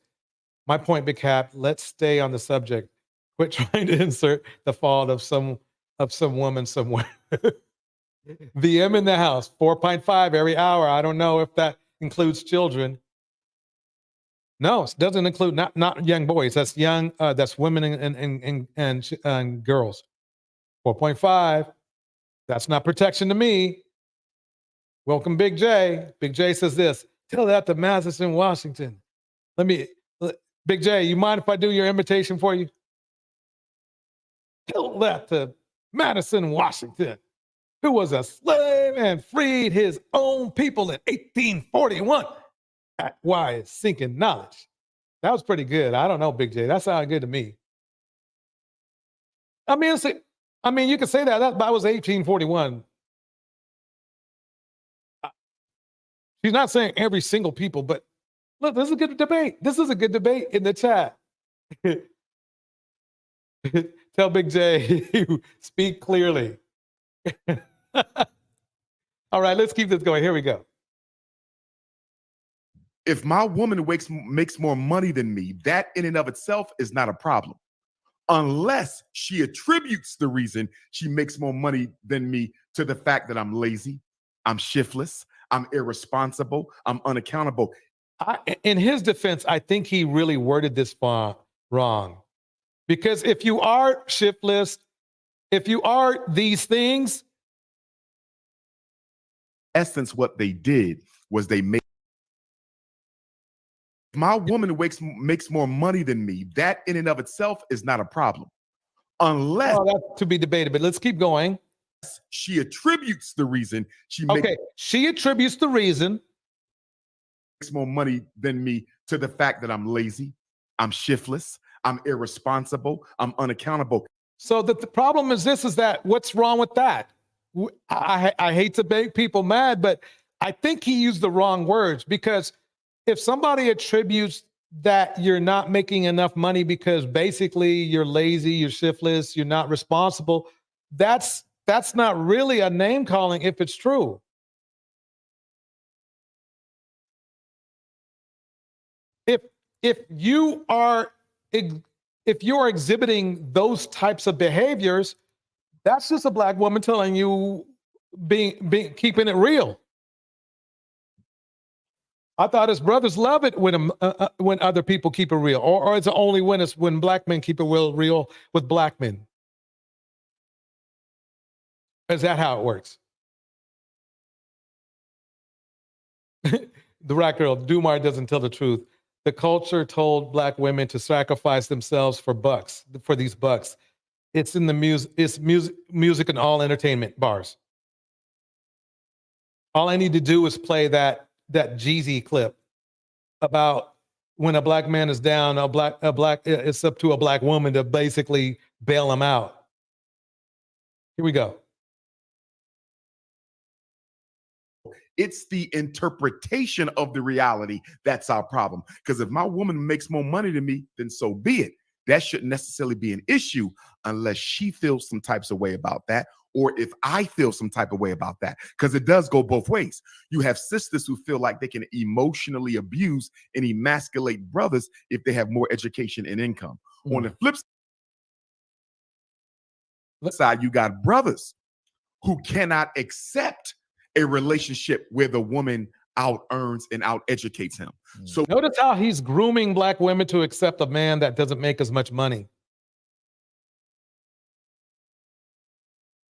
My point, Big Cap, let's stay on the subject. Quit trying to insert the fault of some woman somewhere. VM in the house, 4.5 every hour. I don't know if that includes children. No, it doesn't include not young boys. That's young. That's women and girls. 4.5. That's not protection to me. Welcome, Big J. Big J says this. Tell that to Madison, Washington. Big J, you mind if I do your invitation for you? Tell that to Madison, Washington, who was a slave and freed his own people in 1841. Why is seeking knowledge? That was pretty good. I don't know, Big J. That sounded good to me. I mean, you could say that. That was 1841. She's not saying every single people, but look, this is a good debate. This is a good debate in the chat. Tell Big J, speak clearly. All right, let's keep this going. Here we go. If my woman makes more money than me, that in and of itself is not a problem. Unless she attributes the reason she makes more money than me to the fact that I'm lazy, I'm shiftless, I'm irresponsible, I'm unaccountable. In his defense, I think he really worded this wrong. Because if you are shiftless, if you are these things, essence, what they did was they made. If my woman makes more money than me, that in and of itself is not a problem. Unless that's to be debated, but let's keep going. She attributes the reason she makes. Okay, she attributes the reason makes more money than me to the fact that I'm lazy, I'm shiftless, I'm irresponsible, I'm unaccountable. So the problem is this: is that what's wrong with that? I hate to make people mad, but I think he used the wrong words, because if somebody attributes that you're not making enough money because basically you're lazy, you're shiftless, you're not responsible, that's not really a name calling if it's true. If you are exhibiting those types of behaviors, that's just a black woman telling you being keeping it real. I thought his brothers love it when other people keep it real, or is it only when black men keep it real with black men? Is that how it works? The Rock Girl, Dumar doesn't tell the truth. The culture told black women to sacrifice themselves for these bucks. It's in the music and all entertainment bars. All I need to do is play that Jeezy clip about when a black man is down, it's up to a black woman to basically bail him out. Here we go. It's the interpretation of the reality that's our problem. Because if my woman makes more money than me, then so be it. That shouldn't necessarily be an issue unless she feels some types of way about that, or if I feel some type of way about that, because it does go both ways. You have sisters who feel like they can emotionally abuse and emasculate brothers if they have more education and income. On the flip side, you got brothers who cannot accept a relationship where the woman out earns and out educates him. So notice how he's grooming black women to accept a man that doesn't make as much money,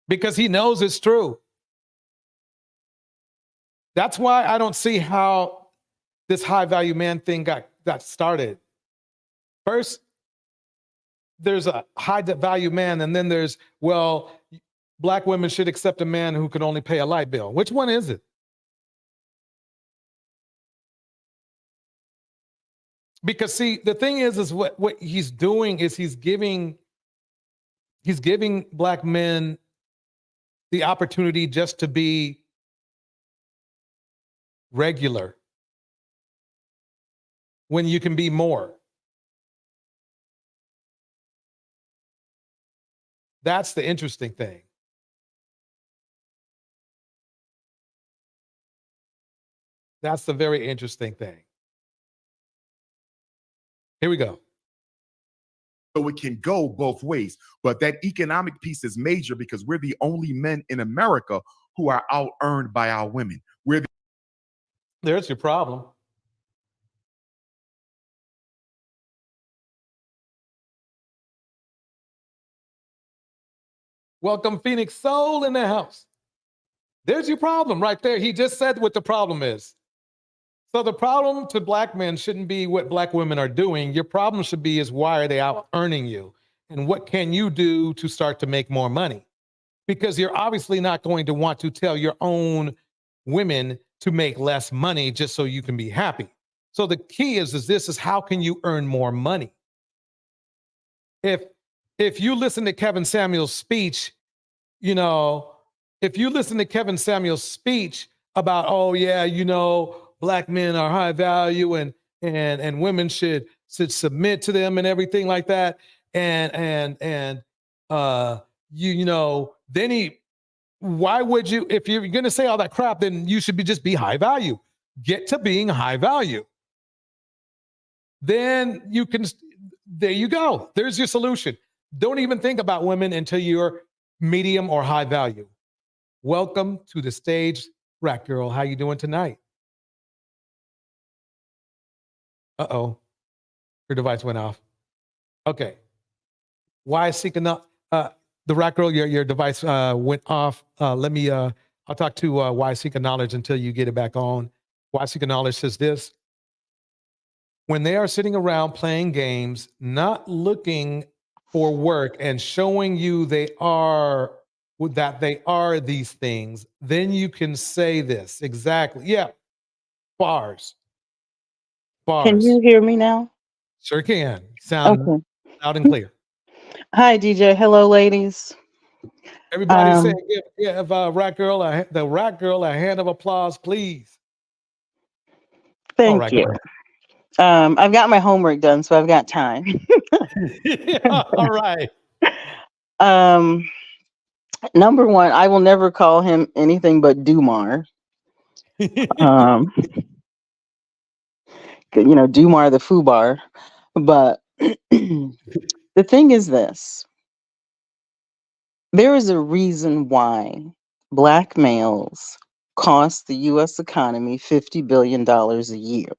because he knows it's true. That's why I don't see how this high value man thing got started. First, there's a high value man, and then there's, well, black women should accept a man who can only pay a light bill. Which one is it? Because see, the thing is what he's doing is he's giving black men the opportunity just to be regular when you can be more. That's the interesting thing. That's the very interesting thing. Here we go. So it can go both ways. But that economic piece is major because we're the only men in America who are out-earned by our women. There's your problem. Welcome, Phoenix Soul in the house. There's your problem right there. He just said what the problem is. So the problem to black men shouldn't be what black women are doing. Your problem should be is why are they out earning you? And what can you do to start to make more money? Because you're obviously not going to want to tell your own women to make less money just so you can be happy. So the key is how can you earn more money? If you listen to Kevin Samuel's speech, you know, if you listen to Kevin Samuel's speech about, oh yeah, you know, black men are high value and women should submit to them and everything like that, and you know, then why would you, if you're going to say all that crap, then you should just be high value. Get to being high value. Then you can, there you go. There's your solution. Don't even think about women until you're medium or high value. Welcome to the stage, Rat Girl. How you doing tonight? Uh-oh. Her device went off. Okay. Why seeking up? The Rat Girl, your device went off. Let me, I'll talk to Why Seeking Knowledge until you get it back on. Why Seeking Knowledge says this: when they are sitting around playing games, not looking for work and showing you that they are these things, then you can say this. Exactly. Yeah. Bars. Can you hear me now? Sure can. Sound loud and clear. Hi, DJ. Hello, ladies. Everybody say, give the Rat Girl a hand of applause, please. Thank you. I've got my homework done, so I've got time. All right. Number one, I will never call him anything but Dumar. You know, Dumar the Fubar. But the thing is this. There is a reason why black males cost the U.S. economy $50 billion a year.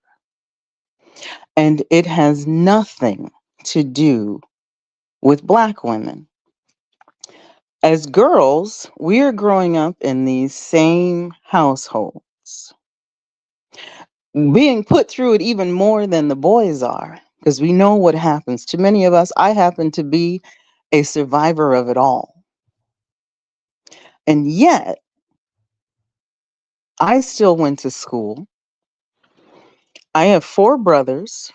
And it has nothing to do with black women. As girls, we are growing up in these same households, being put through it even more than the boys are, because we know what happens. To many of us, I happen to be a survivor of it all. And yet, I still went to school. I have 4 brothers,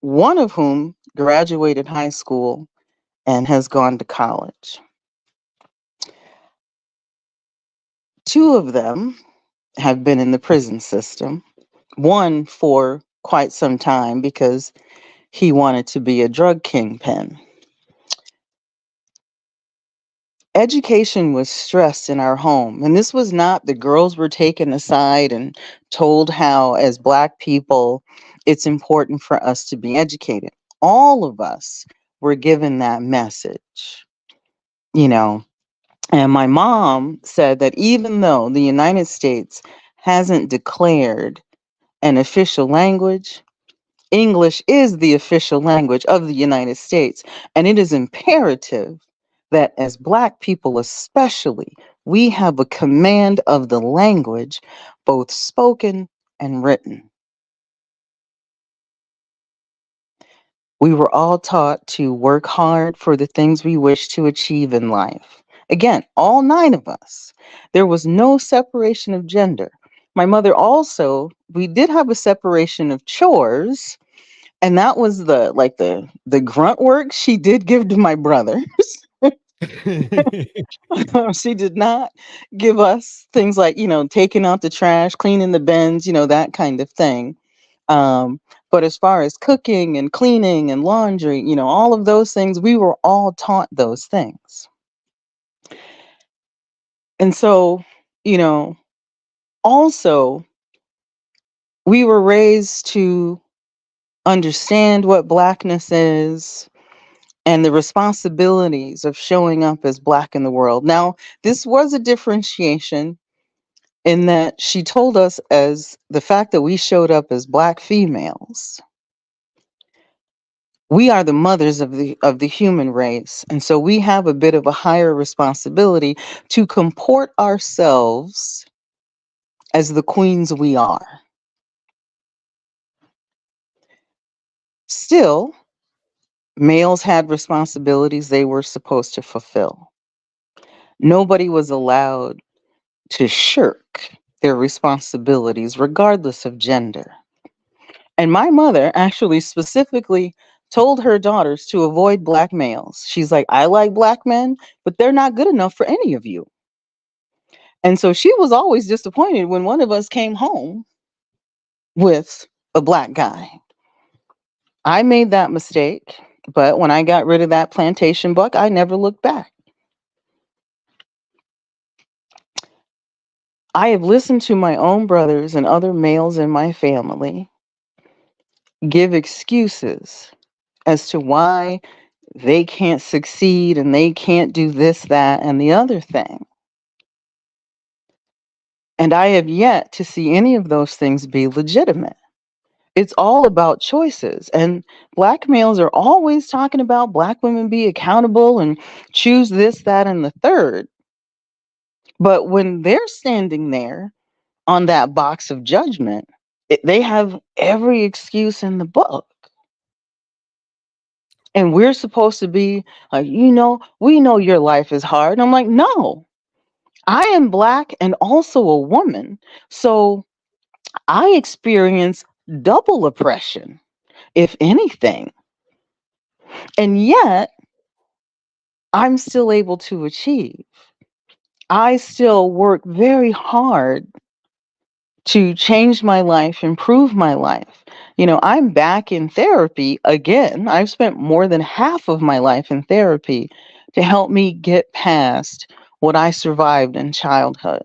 one of whom graduated high school and has gone to college. 2 of them have been in the prison system, one for quite some time because he wanted to be a drug kingpin. Education was stressed in our home, and this was not the girls were taken aside and told how, as black people, it's important for us to be educated. All of us were given that message, you know. And my mom said that even though the United States hasn't declared an official language, English is the official language of the United States. And it is imperative that as black people especially, we have a command of the language, both spoken and written. We were all taught to work hard for the things we wish to achieve in life. Again, all 9 of us. There was no separation of gender. My mother also, we did have a separation of chores, and that was the grunt work she did give to my brothers. She did not give us things like, you know, taking out the trash, cleaning the bins, you know, that kind of thing. But as far as cooking and cleaning and laundry, you know, all of those things, we were all taught those things. And so, you know, also, we were raised to understand what blackness is and the responsibilities of showing up as black in the world. Now, this was a differentiation in that she told us as the fact that we showed up as black females We are the mothers of the human race, and so we have a bit of a higher responsibility to comport ourselves as the queens we are. Still, males had responsibilities they were supposed to fulfill. Nobody was allowed to shirk their responsibilities, regardless of gender. And my mother actually specifically told her daughters to avoid black males. She's like, I like black men, but they're not good enough for any of you. And so she was always disappointed when one of us came home with a black guy. I made that mistake, but when I got rid of that plantation buck, I never looked back. I have listened to my own brothers and other males in my family give excuses as to why they can't succeed and they can't do this, that, and the other thing. And I have yet to see any of those things be legitimate. It's all about choices. And black males are always talking about black women be accountable and choose this, that, and the third. But when they're standing there on that box of judgment, they have every excuse in the book. And we're supposed to be like, we know your life is hard. And I'm like, no, I am black and also a woman. So I experience double oppression, if anything. And yet, I'm still able to achieve. I still work very hard to change my life, improve my life. I'm back in therapy again. I've spent more than half of my life in therapy to help me get past what I survived in childhood.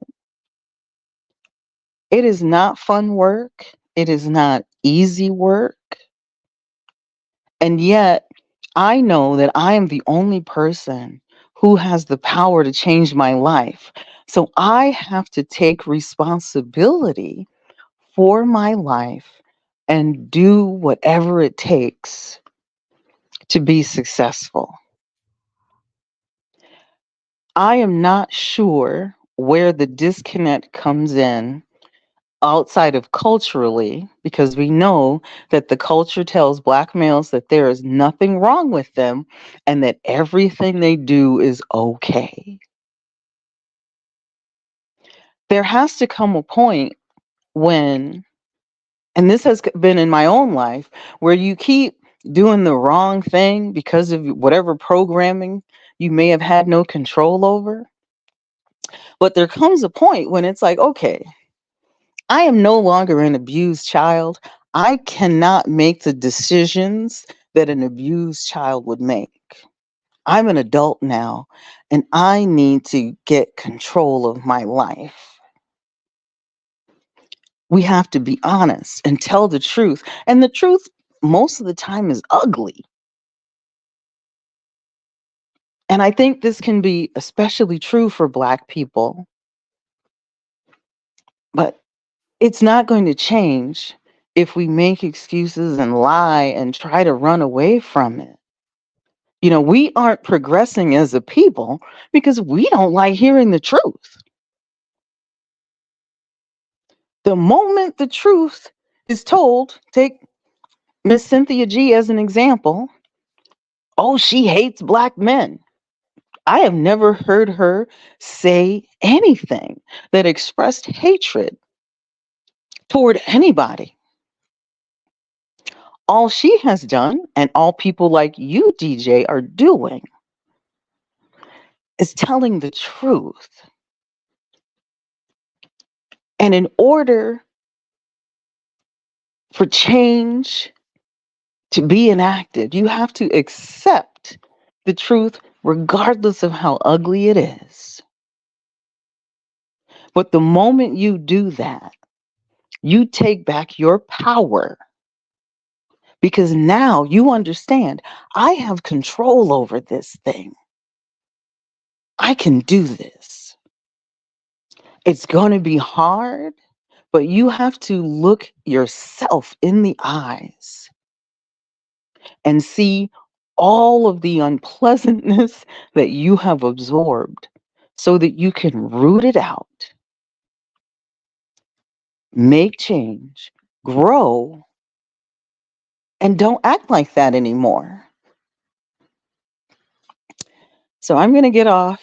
It is not fun work. It is not easy work. And yet, I know that I am the only person who has the power to change my life. So I have to take responsibility for my life and do whatever it takes to be successful. I am not sure where the disconnect comes in outside of culturally, because we know that the culture tells black males that there is nothing wrong with them and that everything they do is okay. There has to come a point when, and this has been in my own life, where you keep doing the wrong thing because of whatever programming you may have had no control over. But there comes a point when it's like, okay, I am no longer an abused child. I cannot make the decisions that an abused child would make. I'm an adult now, and I need to get control of my life. We have to be honest and tell the truth. And the truth, most of the time, is ugly. And I think this can be especially true for Black people. But it's not going to change if we make excuses and lie and try to run away from it. We aren't progressing as a people because we don't like hearing the truth. The moment the truth is told, take Miss Cynthia G as an example. Oh, she hates Black men. I have never heard her say anything that expressed hatred toward anybody. All she has done, and all people like you, DJ, are doing, is telling the truth. And in order for change to be enacted, you have to accept the truth regardless of how ugly it is. But the moment you do that, you take back your power, because now you understand, I have control over this thing. I can do this. It's going to be hard, but you have to look yourself in the eyes and see all of the unpleasantness that you have absorbed so that you can root it out, make change, grow, and don't act like that anymore. So I'm going to get off.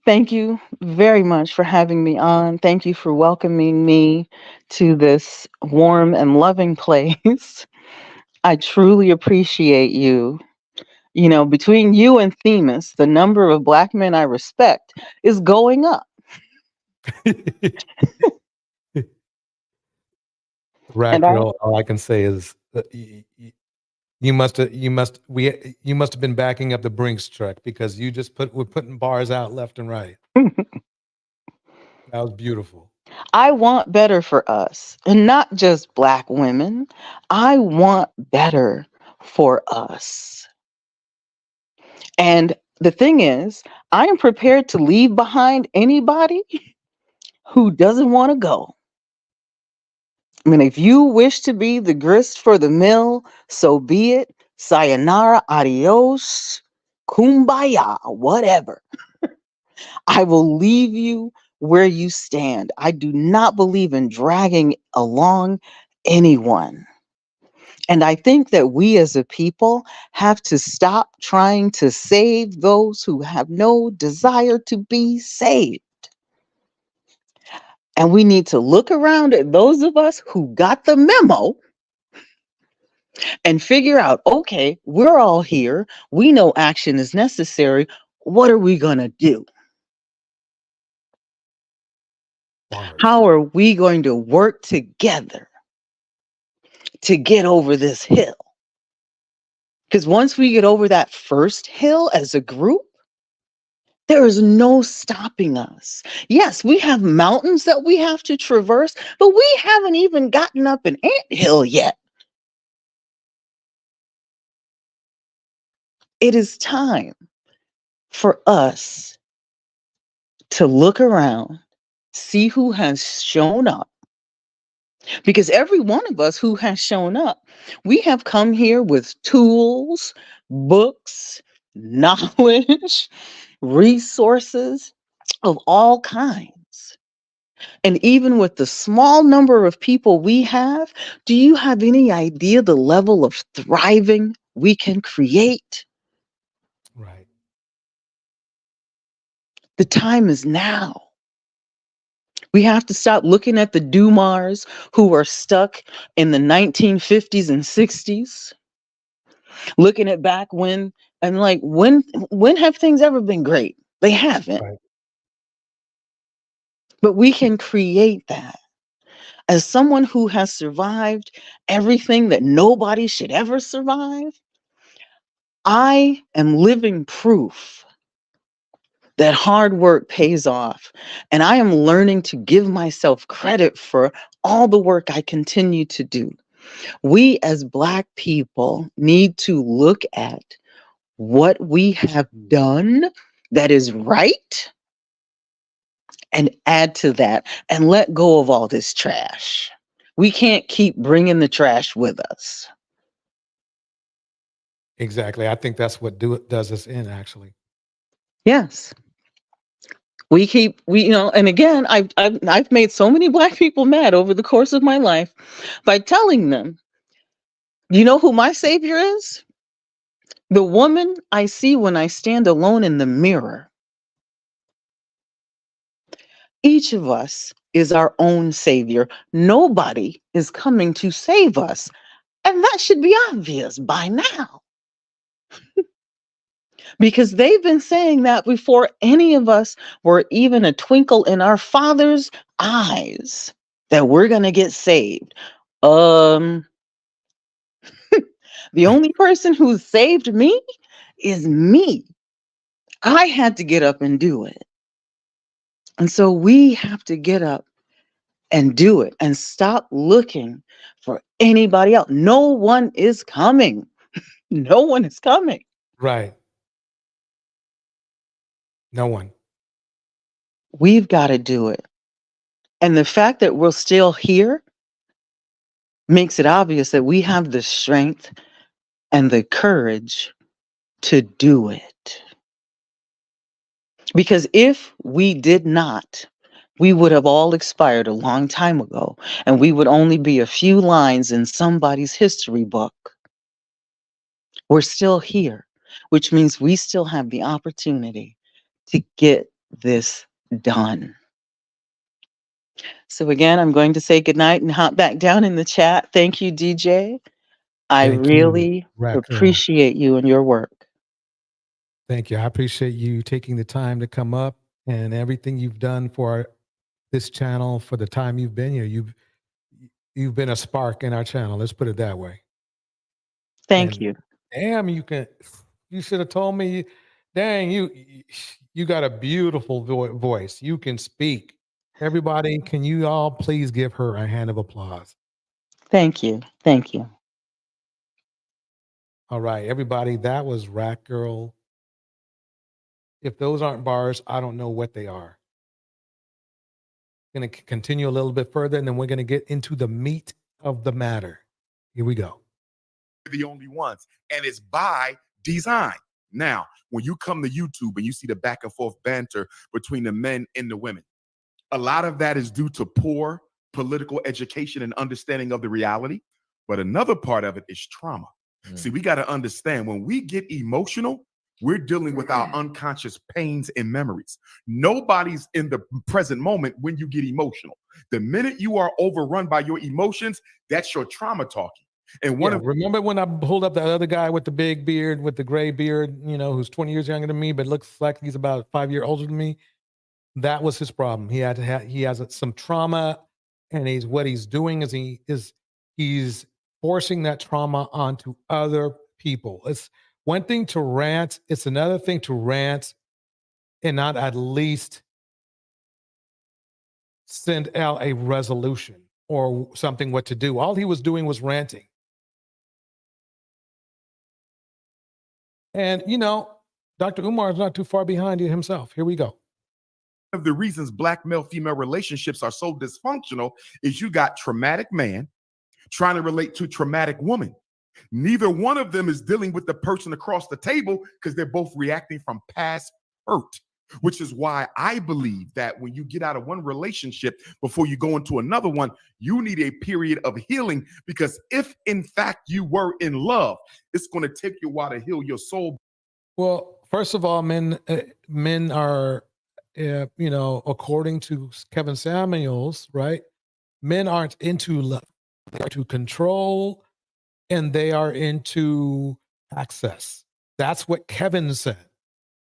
Thank you very much for having me on. Thank you for welcoming me to this warm and loving place. I truly appreciate you. You know, between you and Themis, the number of Black men I respect is going up. Rack girl, all I can say is you must have been backing up the Brinks truck, because you just we're putting bars out left and right. That was beautiful. I want better for us, and not just Black women. I want better for us. And the thing is, I am prepared to leave behind anybody who doesn't want to go. I mean, if you wish to be the grist for the mill, so be it. Sayonara, adios, kumbaya, whatever. I will leave you where you stand. I do not believe in dragging along anyone. And I think that we as a people have to stop trying to save those who have no desire to be saved. And we need to look around at those of us who got the memo and figure out, okay, we're all here. We know action is necessary. What are we going to do? How are we going to work together to get over this hill? Because once we get over that first hill as a group, there is no stopping us. Yes, we have mountains that we have to traverse, but we haven't even gotten up an anthill yet. It is time for us to look around, see who has shown up. Because every one of us who has shown up, we have come here with tools, books, knowledge, resources of all kinds. And even with the small number of people we have, do you have any idea the level of thriving we can create? Right. The time is now. We have to stop looking at the Dumars who are stuck in the 1950s and 60s. Looking at back when, and like, when have things ever been great? They haven't. Right. But we can create that. As someone who has survived everything that nobody should ever survive, I am living proof that hard work pays off. And I am learning to give myself credit for all the work I continue to do. We as Black people need to look at what we have done that is right and add to that and let go of all this trash. We can't keep bringing the trash with us. Exactly. I think that's what does us in, actually. Yes. We and again, I've made so many Black people mad over the course of my life by telling them, you know who my savior is? The woman I see when I stand alone in the mirror. Each of us is our own savior. Nobody is coming to save us. And that should be obvious by now. Because they've been saying that before any of us were even a twinkle in our Father's eyes that we're going to get saved. The only person who saved me is me. I had to get up and do it. And so we have to get up and do it and stop looking for anybody else. No one is coming. No one is coming. Right. No one. We've got to do it. And the fact that we're still here makes it obvious that we have the strength and the courage to do it. Because if we did not, we would have all expired a long time ago, and we would only be a few lines in somebody's history book. We're still here, which means we still have the opportunity to get this done. So again, I'm going to say goodnight and hop back down in the chat. Thank you, DJ. I Thank you, really Rat Girl. appreciate you and your work. Thank you. I appreciate you taking the time to come up and everything you've done for this channel for the time you've been here. You've been a spark in our channel. Let's put it that way. Thank you. Damn, you should have told me. Dang, you got a beautiful voice. You can speak. Everybody, can you all please give her a hand of applause? Thank you. Thank you. All right, everybody, that was Rat Girl. If those aren't bars, I don't know what they are. Going to continue a little bit further, and then we're going to get into the meat of the matter. Here we go. The only ones, and it's by design. Now, when you come to YouTube and you see the back and forth banter between the men and the women, a lot of that is due to poor political education and understanding of the reality. But another part of it is trauma. See, we got to understand when we get emotional, we're dealing with our unconscious pains and memories. Nobody's in the present moment when you get emotional. The minute you are overrun by your emotions, that's your trauma talking. And remember when I pulled up that other guy with the big beard, with the gray beard, who's 20 years younger than me, but looks like he's about 5 years older than me? That was his problem. He has some trauma, and what he's doing is he's forcing that trauma onto other people. It's one thing to rant. It's another thing to rant and not at least send out a resolution or something what to do. All he was doing was ranting. And, Dr. Umar is not too far behind you himself. Here we go. One of the reasons black male-female relationships are so dysfunctional is you got traumatic man trying to relate to traumatic woman. Neither one of them is dealing with the person across the table because they're both reacting from past hurt, which is why I believe that when you get out of one relationship before you go into another one, you need a period of healing, because if in fact you were in love, it's going to take you a while to heal your soul. Well, first of all, men are, according to Kevin Samuels, right? Men aren't into love. They are into control, and they are into access. That's what Kevin said,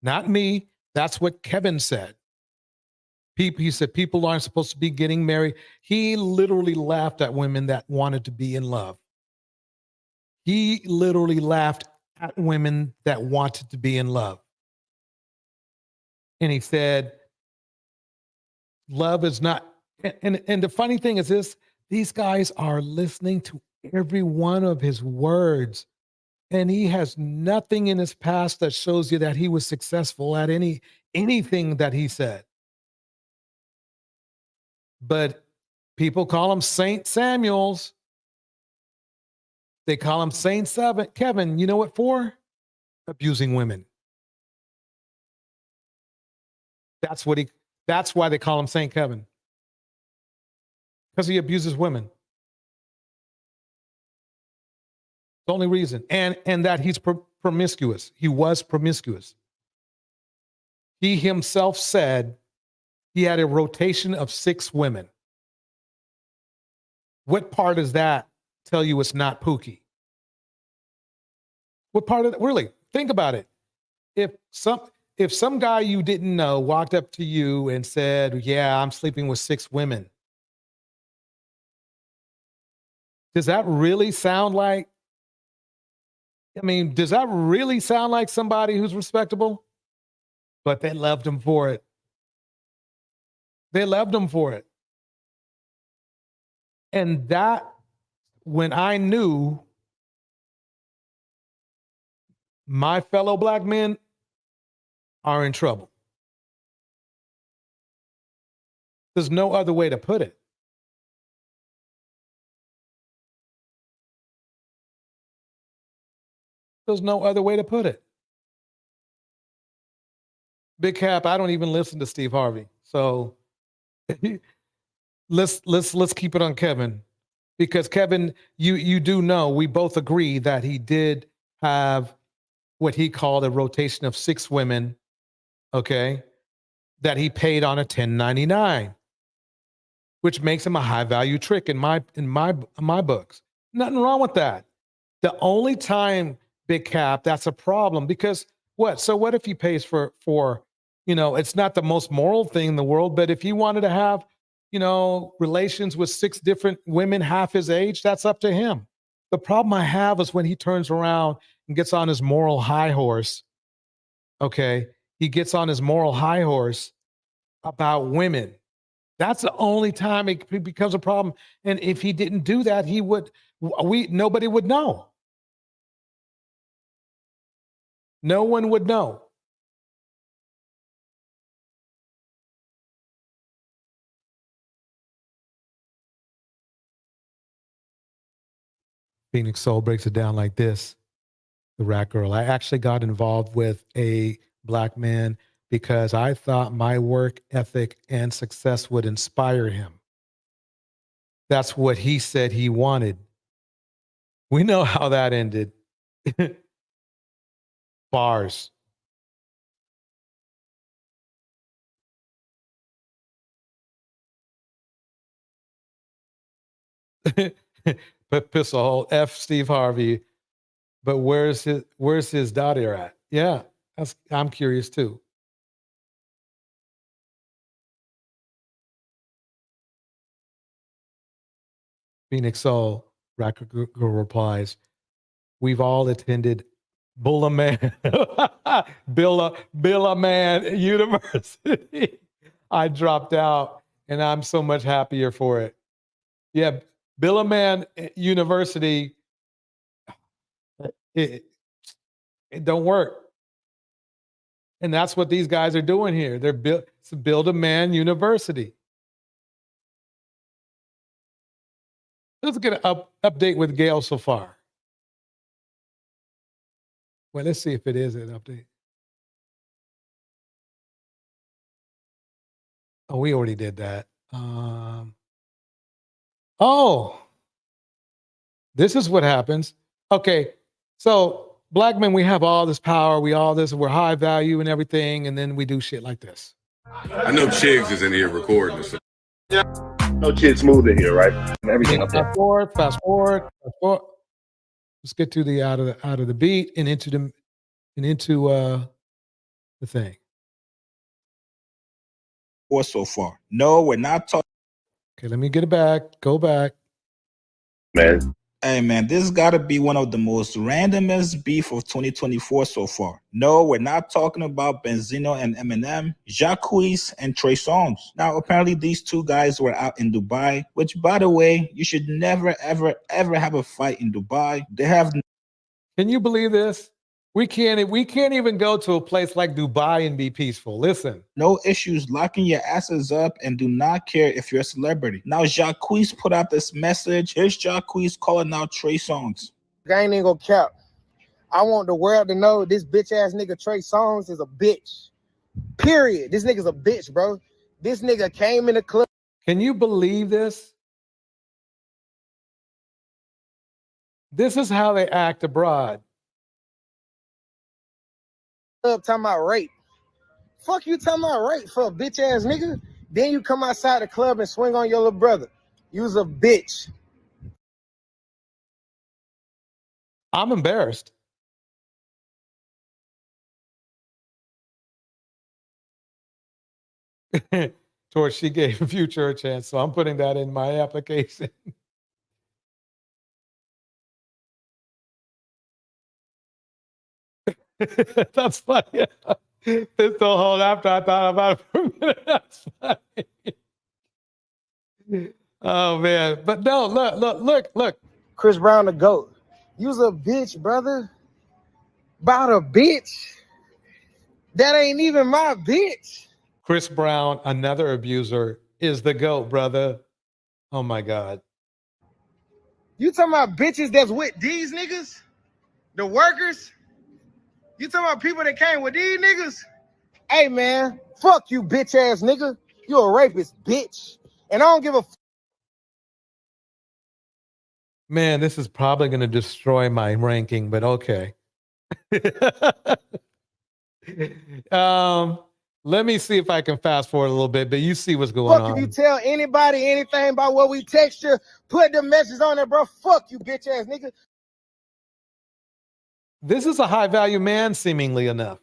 not me. That's what Kevin said. He said people aren't supposed to be getting married. He literally laughed at women that wanted to be in love. He literally laughed at women that wanted to be in love. And he said, love is not, and the funny thing is this, these guys are listening to every one of his words, and he has nothing in his past that shows you that he was successful at anything that he said. But people call him Saint Samuels. They call him Saint Kevin. You know what for? Abusing women. That's why they call him Saint Kevin. Because he abuses women. The only reason. And that he's promiscuous. He was promiscuous. He himself said he had a rotation of 6 women. What part does that tell you it's not Pookie? What part of it? Really, think about it. If some guy you didn't know walked up to you and said, yeah, I'm sleeping with 6 women, does that really sound like, does that really sound like somebody who's respectable? But they loved him for it. They loved him for it. And that, when I knew my fellow black men are in trouble. There's no other way to put it. There's no other way to put it. Big Cap, I don't even listen to Steve Harvey. So let's keep it on Kevin. Because Kevin, you do know, we both agree that he did have what he called a rotation of 6 women, okay, that he paid on a 1099, which makes him a high value trick in my books. Nothing wrong with that. The only time, Big Cap, that's a problem, because what? So what if he pays for it's not the most moral thing in the world, but if he wanted to have, relations with 6 different women half his age, that's up to him. The problem I have is when he turns around and gets on his moral high horse, okay? He gets on his moral high horse about women. That's the only time it becomes a problem. And if he didn't do that, nobody would know. No one would know. Phoenix Soul breaks it down like this. The Rat Girl. I actually got involved with a black man because I thought my work ethic and success would inspire him. That's what he said he wanted. We know how that ended. Bars. But pistol F Steve Harvey. But where's his daughter at? Yeah, I'm curious too. Phoenix Soul, Racker Girl replies, we've all attended Bullaman University. I dropped out and I'm so much happier for it. Yeah, Bullaman University, it don't work. And that's what these guys are doing here. They're build a man university. Let's get an update with Gail so far. Well, let's see if it is an update. Oh, we already did that. This is what happens. Okay, so black men, we have all this power, we're high value and everything, and then we do shit like this. I know Chigs is in here recording this. Yeah. No Chigs smooth in here, right? Everything up there. Fast forward. Let's get to the out of the beat and into the thing. Or so far. No, we're not talking. Okay, let me get it back. Go back. Man. Hey, man, this got to be one of the most randomest beef of 2024 so far. No, we're not talking about Benzino and Eminem, Jacquees and Trey Songz. Now, apparently these 2 guys were out in Dubai, which, by the way, you should never, ever, ever have a fight in Dubai. They have... Can you believe this? We can't even go to a place like Dubai and be peaceful. Listen. No issues locking your asses up and do not care if you're a celebrity. Now, Jacquees put out this message. Here's Jacquees calling out Trey Songz. I ain't even gonna cap. I want the world to know this bitch ass nigga Trey Songz is a bitch. Period. This nigga's a bitch, bro. This nigga came in the club. Can you believe this? This is how they act abroad. Talking about rape. Fuck you talking about rape for a bitch ass nigga? Then you come outside the club and swing on your little brother. You's a bitch. I'm embarrassed. Towards she gave Future a chance, so I'm putting that in my application. That's funny. It's the whole after I thought about it for a minute. That's funny. Oh man. But no, look. Chris Brown the GOAT. You's a bitch, brother. About a bitch. That ain't even my bitch. Chris Brown, another abuser, is the GOAT, brother. Oh my God. You talking about bitches that's with these niggas? The workers? You talking about people that came with these niggas? Hey, man, fuck you, bitch ass nigga. You a rapist, bitch. And I don't give a Man, this is probably going to destroy my ranking, but okay. Let me see if I can fast forward a little bit, but you see what's going fuck if you on. tell anybody anything about what we text you. Put the message on there, bro. Fuck you, bitch ass nigga. This is a high value man, seemingly enough,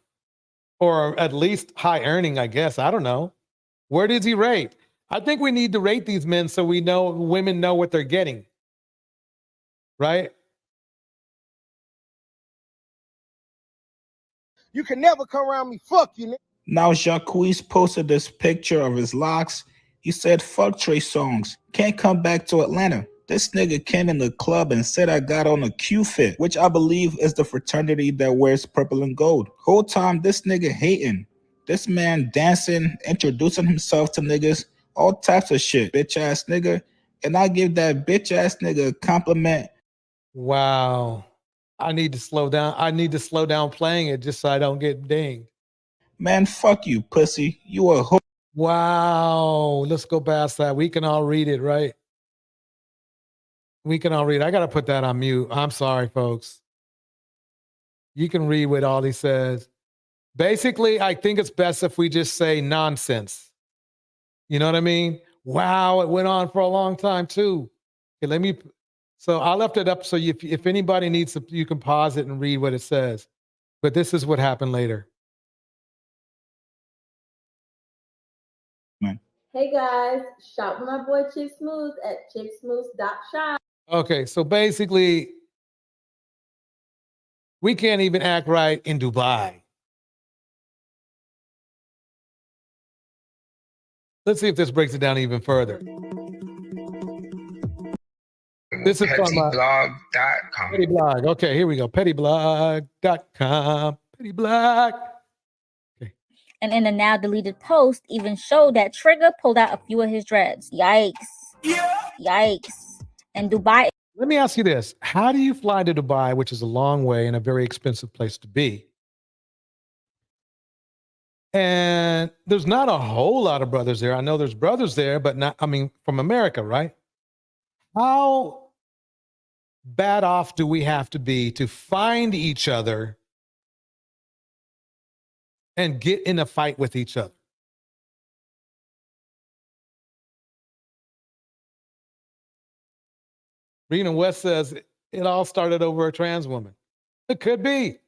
or at least high earning, I guess. I don't know. Where does he rate? I think we need to rate these men so we know women know what they're getting. Right? You can never come around me. Fuck you, nigga. Now Jacquees posted this picture of his locks. He said, fuck Trey Songz. Can't come back to Atlanta. This nigga came in the club and said I got on a Q-Fit, which I believe is the fraternity that wears purple and gold. Whole time this nigga hating. This man dancing, introducing himself to niggas, all types of shit, bitch ass nigga. And I give that bitch ass nigga a compliment. Wow. I need to slow down. I need to slow down playing it just so I don't get dinged. Man, fuck you, pussy. You a hoe. Wow. Let's go past that. We can all read it, right? We can all read. I got to put that on mute. I'm sorry, folks. You can read what all he says. Basically, I think it's best if we just say nonsense. You know what I mean? Wow, it went on for a long time too. Okay, so I left it up so if anybody needs to, you can pause it and read what it says. But this is what happened later. Hey guys, shop with my boy Chick Smooth at chicksmooth.shop. Okay, so basically, we can't even act right in Dubai. Let's see if this breaks it down even further. This is from pettyblog.com. Petty Blog. Okay, here we go. Pettyblog.com. Petty Blog. And in a now deleted post, even showed that Trigger pulled out a few of his dreads. Yikes. Yikes. And Dubai. Let me ask you this. How do you fly to Dubai, which is a long way and a very expensive place to be? And there's not a whole lot of brothers there. I know there's brothers there, but not, I mean, from America, right? How bad off do we have to be to find each other and get in a fight with each other? Rena West says it all started over a trans woman. It could be.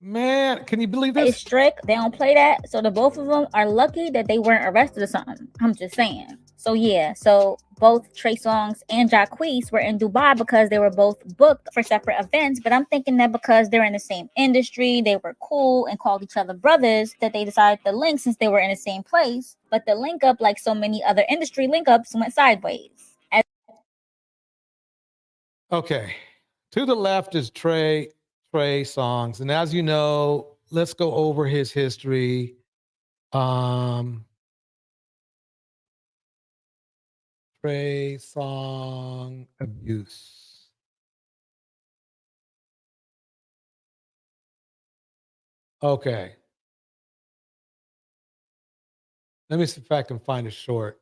Man, can you believe this? It's strict. They don't play that. So the both of them are lucky that they weren't arrested or something. I'm just saying. So yeah, so both Trey Songz and Jacquees were in Dubai because they were both booked for separate events. But I'm thinking that because they're in the same industry, they were cool and called each other brothers, that they decided to link since they were in the same place. But the link up, like so many other industry link ups, went sideways. Okay. To the left is Trey Songz. And as you know, let's go over his history. Trey Songz abuse. Okay. Let me see if I can find a short.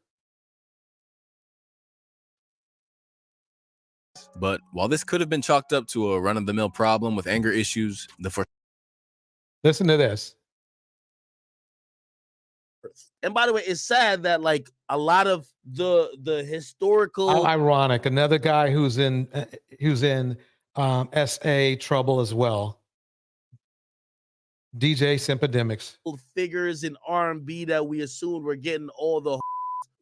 But while this could have been chalked up to a run-of-the-mill problem with anger issues, Listen to this. And by the way, it's sad that like a lot of the historical Ironic. Another guy who's in SA trouble as well. DJ Sympedemics. figures in R&B that we assumed were getting all the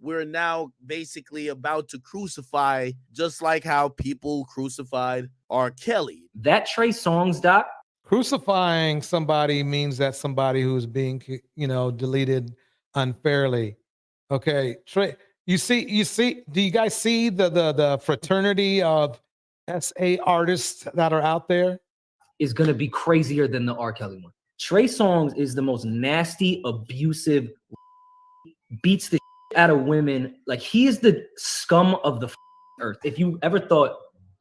we're now basically about to crucify, just like how people crucified R. Kelly. That Trey Songz doc. Crucifying somebody means that somebody who's being, deleted unfairly. Okay, Trey. You see. Do you guys see the fraternity of SA artists that are out there? Is going to be crazier than the R. Kelly one. Trey Songz is the most nasty, abusive, beats the out of women. Like, he is the scum of the earth. If you ever thought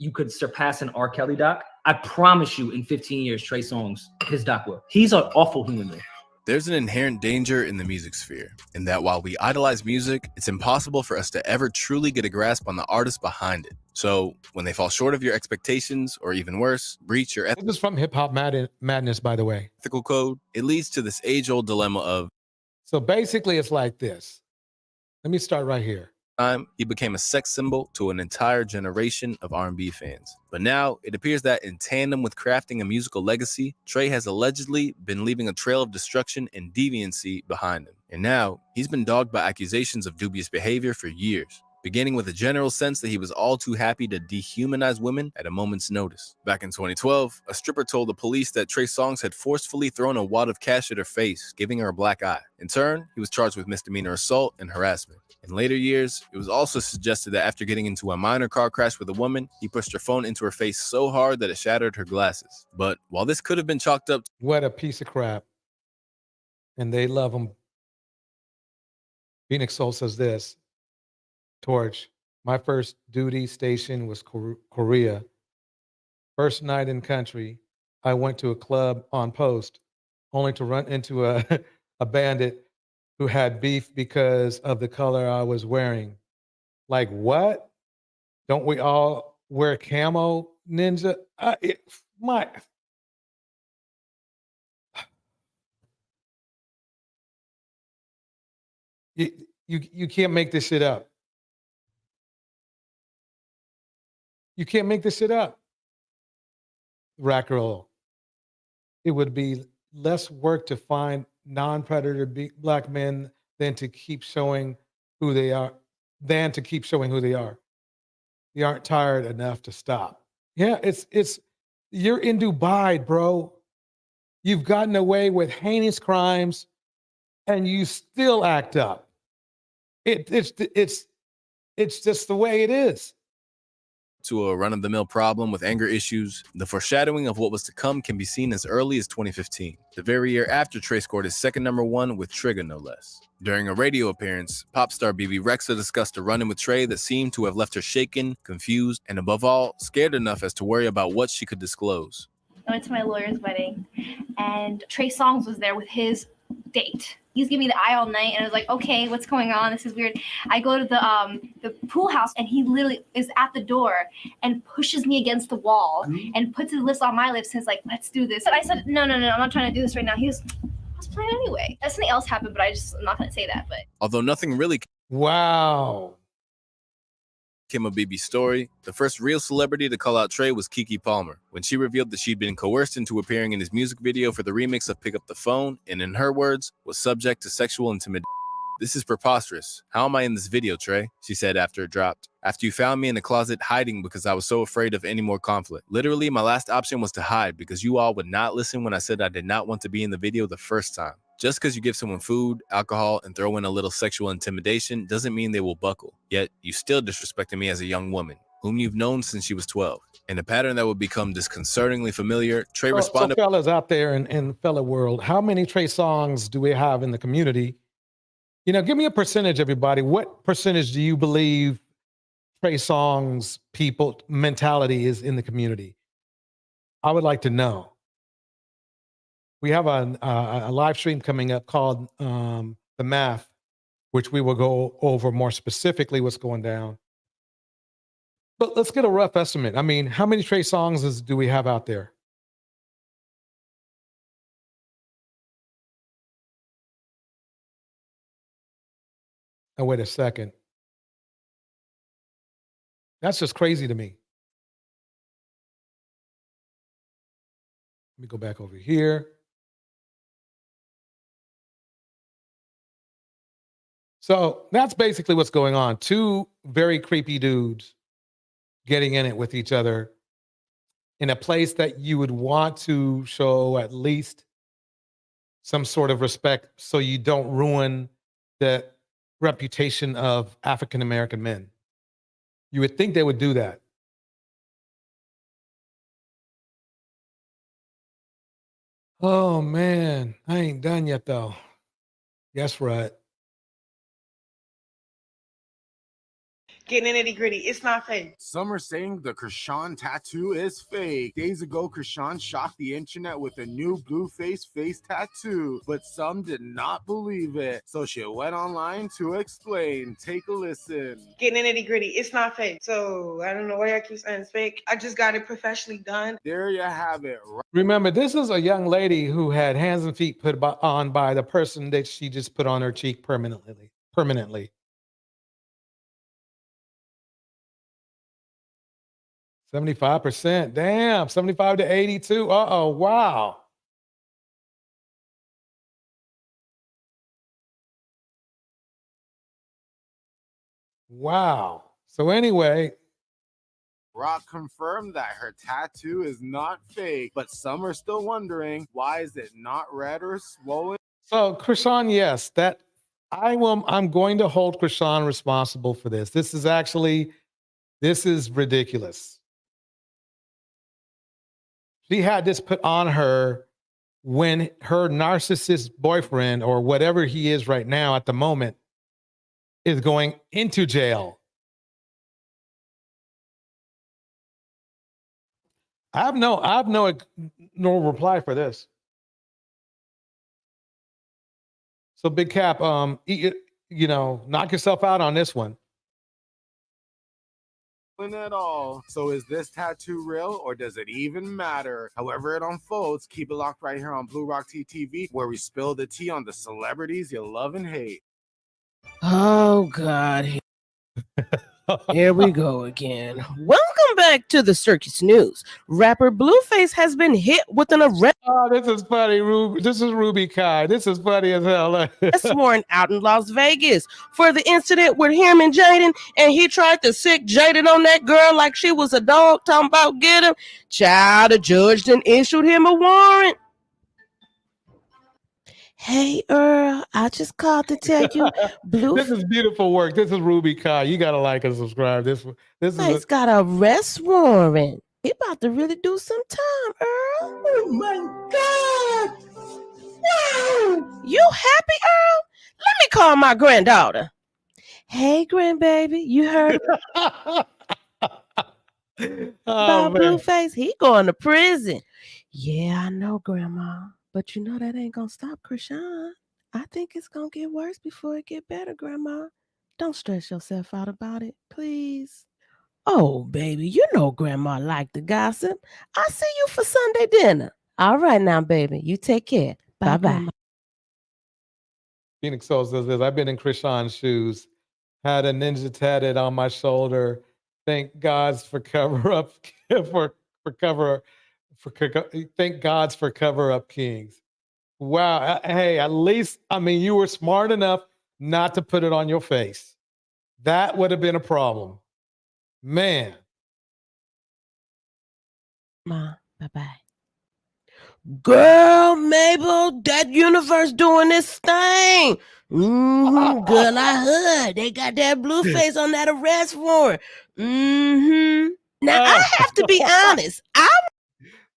you could surpass an R. Kelly doc, I promise you in 15 years, Trey Songz, his doc will. He's an awful human being. There's an inherent danger in the music sphere, in that while we idolize music, it's impossible for us to ever truly get a grasp on the artist behind it. So when they fall short of your expectations, or even worse, breach your This is from Hip Hop Madness, by the way. ethical code, it leads to this age-old dilemma of, So basically, it's like this. Let me start right here. he became a sex symbol to an entire generation of R&B fans. But now, it appears that in tandem with crafting a musical legacy, Trey has allegedly been leaving a trail of destruction and deviancy behind him. And now, he's been dogged by accusations of dubious behavior for years, beginning with a general sense that he was all too happy to dehumanize women at a moment's notice. Back in 2012, a stripper told the police that Trey Songz had forcefully thrown a wad of cash at her face, giving her a black eye. In turn, he was charged with misdemeanor assault and harassment. In later years, it was also suggested that after getting into a minor car crash with a woman, he pushed her phone into her face so hard that it shattered her glasses. But while this could have been chalked up, What a piece of crap. And they love him. Phoenix Soul says this. Torch, my first duty station was Korea. First night in country, I went to a club on post, only to run into a bandit who had beef because of the color I was wearing. Like, what? Don't we all wear camo, ninja? You can't make this shit up. You can't make this shit up. Rack roll. It would be less work to find non-predator black men than to keep showing who they are. They aren't tired enough to stop. Yeah, it's you're in Dubai, bro. You've gotten away with heinous crimes, and you still act up. It's just the way it is. to a run-of-the-mill problem with anger issues, the foreshadowing of what was to come can be seen as early as 2015, the very year after Trey scored his second #1 with Trigger, no less. During a radio appearance, pop star BB Rexa discussed a run-in with Trey that seemed to have left her shaken, confused, and above all, scared enough as to worry about what she could disclose. I went to my lawyer's wedding, and Trey Songz was there with his date. He's giving me the eye all night, and I was like, okay, what's going on? This is weird. I go to the pool house, and he literally is at the door and pushes me against the wall and puts his lips on my lips and is like, let's do this. And I said, no, I'm not trying to do this right now. He was, I was playing anyway. Something else happened, but I'm not going to say that. But Although nothing really came of BB's story, the first real celebrity to call out Trey was Keke Palmer, when she revealed that she'd been coerced into appearing in his music video for the remix of Pick Up the Phone, and in her words, was subject to sexual intimidation. This is preposterous. How am I in this video, Trey? She said after it dropped. After you found me in the closet hiding because I was so afraid of any more conflict. Literally, my last option was to hide because you all would not listen when I said I did not want to be in the video the first time. Just because you give someone food, alcohol, and throw in a little sexual intimidation doesn't mean they will buckle. Yet, you still disrespected me as a young woman, whom you've known since she was 12. In a pattern that would become disconcertingly familiar, Trey responded— So fellas out there in fella world, how many Trey songs do we have in the community? You know, give me a percentage, everybody. What percentage do you believe Trey Songz people mentality is in the community? I would like to know. We have a live stream coming up called The Math, which we will go over more specifically what's going down. But let's get a rough estimate. I mean, how many Trey Songz do we have out there? Oh, wait a second. That's just crazy to me. Let me go back over here. So that's basically what's going on. Two very creepy dudes getting in it with each other in a place that you would want to show at least some sort of respect so you don't ruin the reputation of African-American men. You would think they would do that. Oh, man. I ain't done yet, though. That's right. Getting nitty gritty. It's not fake. Some are saying the Krishan tattoo is fake. Days ago, Krishan shocked the internet with a new Blueface face tattoo, but some did not believe it. So she went online to explain. Take a listen. Getting nitty gritty. It's not fake. So I don't know why I keep saying it's fake. I just got it professionally done. There you have it. Remember, this is a young lady who had hands and feet put on by the person that she just put on her cheek permanently. 75%. Damn, 75 to 82. Uh-oh, wow. Wow. So anyway, Rock confirmed that her tattoo is not fake, but some are still wondering, why is it not red or swollen? so Krishan, yes, that I'm going to hold Krishan responsible for this. This is ridiculous. She had this put on her when her narcissist boyfriend, or whatever he is right now at the moment, is going into jail. I have no reply for this. So Big Cap, knock yourself out on this one. At all. So is this tattoo real, or does it even matter? However it unfolds, keep it locked right here on Blue Rock TV, where we spill the tea on the celebrities you love and hate. Oh God. Here we go again. Welcome back to the Circus News. Rapper Blueface has been hit with an arrest. Oh, this is funny, Ruby. This is Ruby Kai. This is funny as hell. Warrant out in Las Vegas for the incident with him and Jaden, and he tried to sick Jaden on that girl like she was a dog, talking about get him. Child, the judge then issued him a warrant. Hey, Earl, I just called to tell you, This is beautiful work. This is Ruby Kai. You gotta like and subscribe. This Blueface got an arrest warrant. He about to really do some time, Earl. Oh my God! Wow! You happy, Earl? Let me call my granddaughter. Hey, grandbaby, you heard about Blueface? He going to prison. Yeah, I know, Grandma. But you know that ain't gonna stop Krishan. I think it's gonna get worse before it get better, Grandma. Don't stress yourself out about it, please. Oh, baby, you know Grandma like to gossip. I'll see you for Sunday dinner. All right now, baby. You take care. Bye-bye. Phoenix Soul says this. I've been in Krishan's shoes, had a ninja tatted on my shoulder. Thank God's for cover up thank God's for cover up kings. Wow. Hey, at least, you were smart enough not to put it on your face. That would have been a problem. Man. Ma, bye-bye. Girl, Mabel, that universe doing this thing. Girl, I heard they got that Blueface on that arrest warrant. Now, I have to be honest.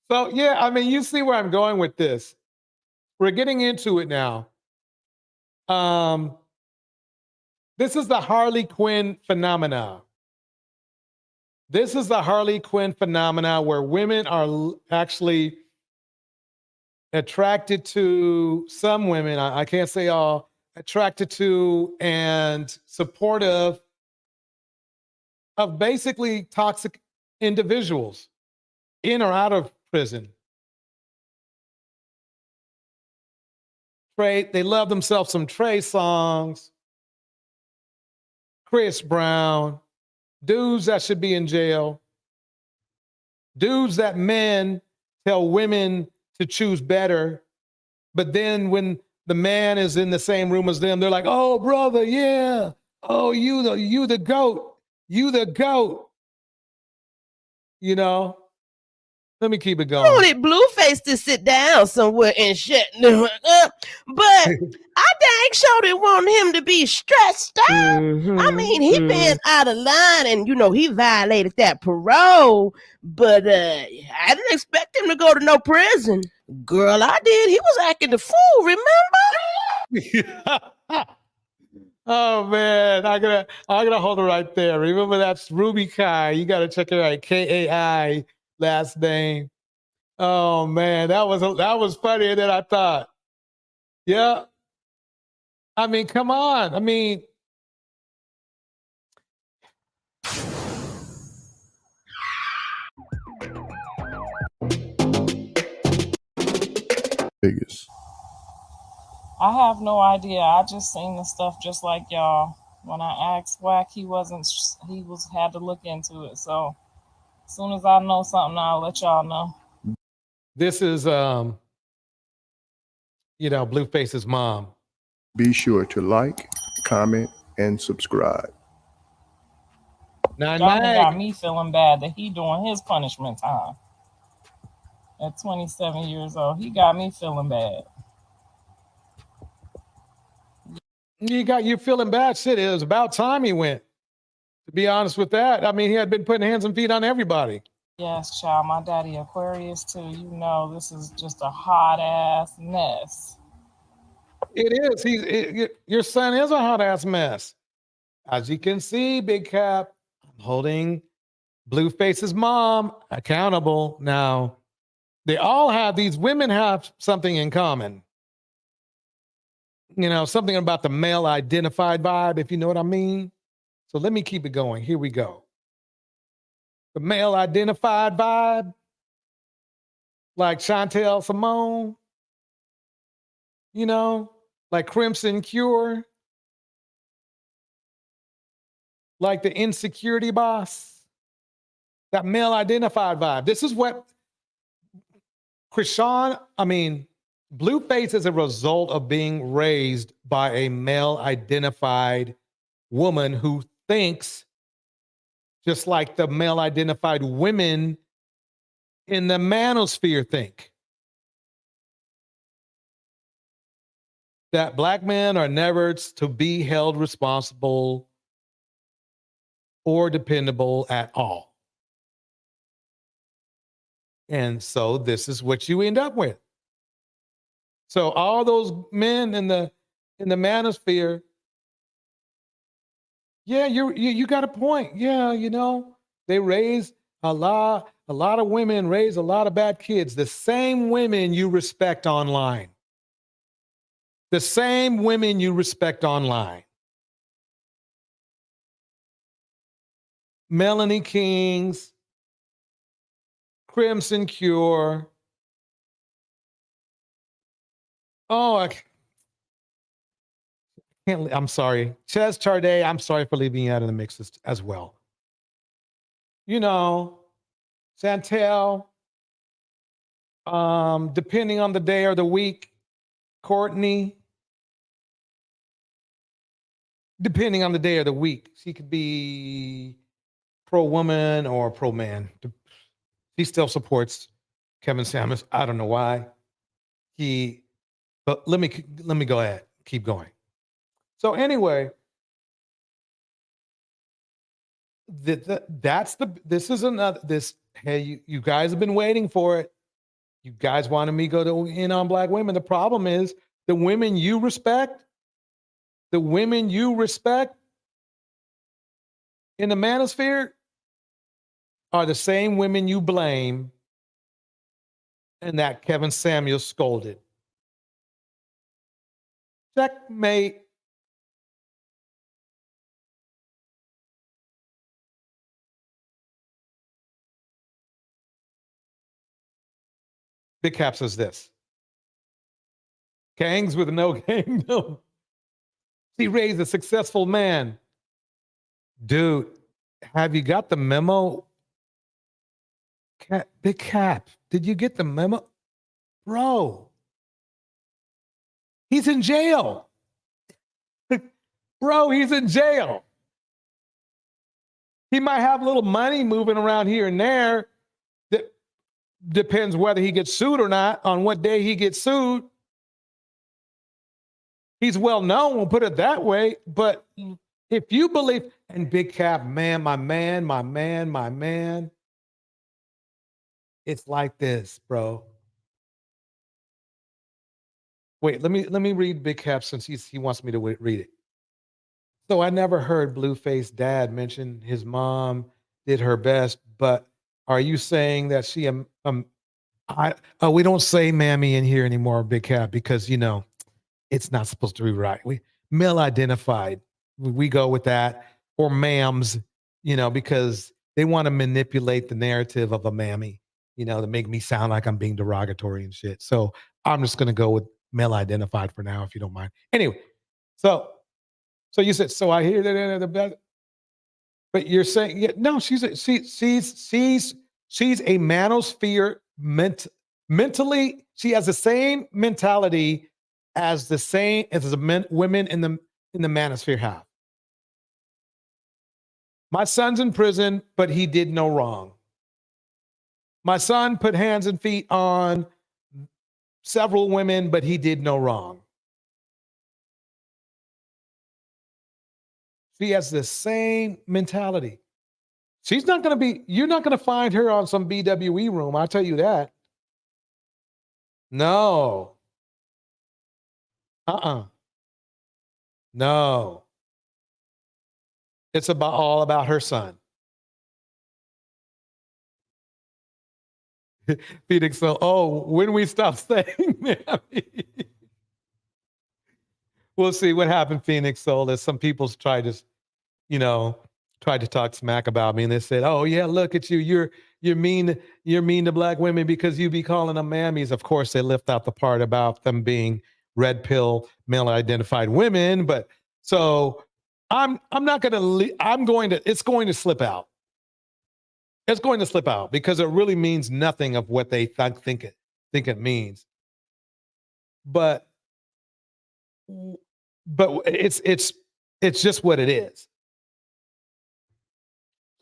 So, yeah, you see where I'm going with this. We're getting into it now. This is the Harley Quinn phenomena. This is the Harley Quinn phenomena where women are actually attracted to, some women, I can't say all, attracted to and supportive of basically toxic individuals in or out of prison. They love themselves some Trey songs, Chris Brown, dudes that should be in jail, dudes that men tell women to choose better, but then when the man is in the same room as them, they're like, oh, brother, yeah. Oh, you the GOAT. You the GOAT. Let me keep it going. I wanted Blueface to sit down somewhere and shut up, but I dang sure didn't want him to be stressed out. He been out of line and, he violated that parole, but I didn't expect him to go to no prison. Girl, I did. He was acting the fool, remember? Oh man, I'm gonna hold it right there. Remember that's Ruby Kai. You gotta check it out. Kai last name. Oh man, that was funnier than I thought. Yeah. I mean, come on. I mean, Vegas. I have no idea. I just seen the stuff just like y'all. When I asked Wack, he had to look into it. So as soon as I know something, I'll let y'all know. this is Blueface's mom. Be sure to like, comment, and subscribe. Nine Johnny Mag. got me feeling bad that he doing his punishment time. At 27 years old, he got me feeling bad. You feeling bad? Shit, it was about time he went. To be honest with that, I mean, he had been putting hands and feet on everybody. Yes, child, my daddy Aquarius too. You know, this is just a hot ass mess. It is. Your son is a hot ass mess. As you can see, Big Cap, I'm holding Blueface's mom accountable. Now, these women have something in common. Something about the male identified vibe, if you know what I mean. So let me keep it going. Here we go. The male identified vibe, like Chantel Simone, like Crimson Cure, like the insecurity boss, that male identified vibe. This is what Blueface is a result of being raised by a male identified woman who thinks just like the male identified women in the manosphere think. That black men are never to be held responsible or dependable at all. And so this is what you end up with. So all those men in the manosphere, yeah, you got a point. Yeah, they raise a lot of women raise a lot of bad kids. The same women you respect online. The same women you respect online. Melanie Kings, Crimson Cure. Oh, I can't. I'm sorry. Ches Charday, I'm sorry for leaving you out of the mix as well. Chantel, depending on the day or the week, Courtney, depending on the day or the week, she could be pro-woman or pro-man. He still supports Kevin Samuels. I don't know why. But let me go ahead. Keep going. So anyway, hey, you guys have been waiting for it. You guys wanted me to go in on black women. The problem is the women you respect in the manosphere are the same women you blame and that Kevin Samuels scolded. Checkmate. Big Cap says this. Gangs with no gang, no. He raised a successful man. Dude, have you got the memo? Big Cap, did you get the memo? Bro, he's in jail. Bro, he's in jail. He might have a little money moving around here and there. That depends whether he gets sued or not, on what day he gets sued. He's well known, we'll put it that way. But if you believe, and Big Cap, man, my man, it's like this, bro. Wait, let me read Big Cap since he wants me to read it. So I never heard Blueface dad mention his mom did her best, but are you saying that she we don't say mammy in here anymore, Big Cat, because it's not supposed to be right. We male identified. We go with that, or mams, because they want to manipulate the narrative of a mammy, to make me sound like I'm being derogatory and shit. So I'm just gonna go with male identified for now, if you don't mind. Anyway, so you said, so I hear that the best, but you're saying, yeah, no, she's a manosphere mentally. She has the same mentality as the women in the manosphere have. My son's in prison, but he did no wrong. My son put hands and feet on several women, but he did no wrong. She has the same mentality. She's not going to be, you're not going to find her on some BWE room. I'll tell you that. No. No. It's all about her son. Phoenix, so, when we stop saying mammy. We'll see what happened, Phoenix. So there's some people tried to talk smack about me, and they said, "Oh yeah, look at you. You're mean to black women because you be calling them mammies." Of course, they left out the part about them being red pill male identified women. But so I'm not going to. It's going to slip out. It's going to slip out because it really means nothing of what they think it means. But it's just what it is.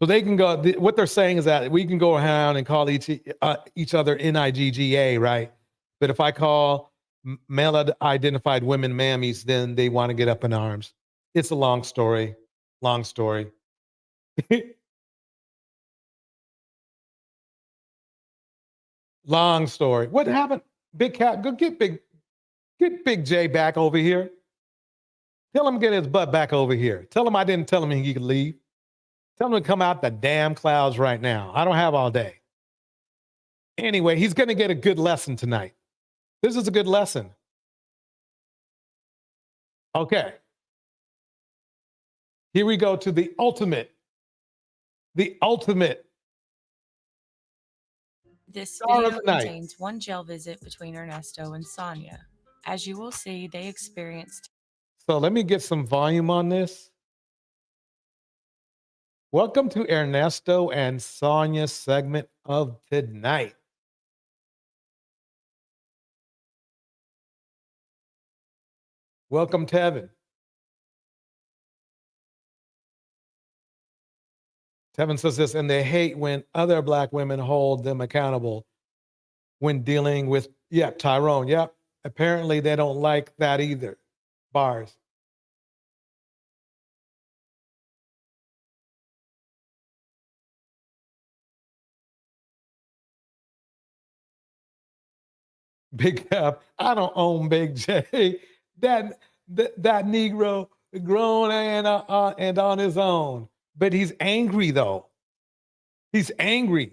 So they can go. What they're saying is that we can go around and call each other NIGGA, right? But if I call male identified women mammies, then they want to get up in arms. It's a long story. Long story. Long story. What happened? Big Cat, go get Big J back over here. Tell him to get his butt back over here. Tell him I didn't tell him he could leave. Tell him to come out the damn clouds right now. I don't have all day. Anyway, he's going to get a good lesson tonight. This is a good lesson. Okay. Here we go to the ultimate. This video contains one jail visit between Ernesto and Sonia. As you will see, they experienced. So let me get some volume on this. Welcome to Ernesto and Sonia's segment of tonight. Welcome, Tevin. Tevin says this, and they hate when other black women hold them accountable when dealing with, Tyrone, apparently they don't like that either. Bars. Big Cap, I don't own Big J. That Negro grown and on his own. But he's angry though. He's angry.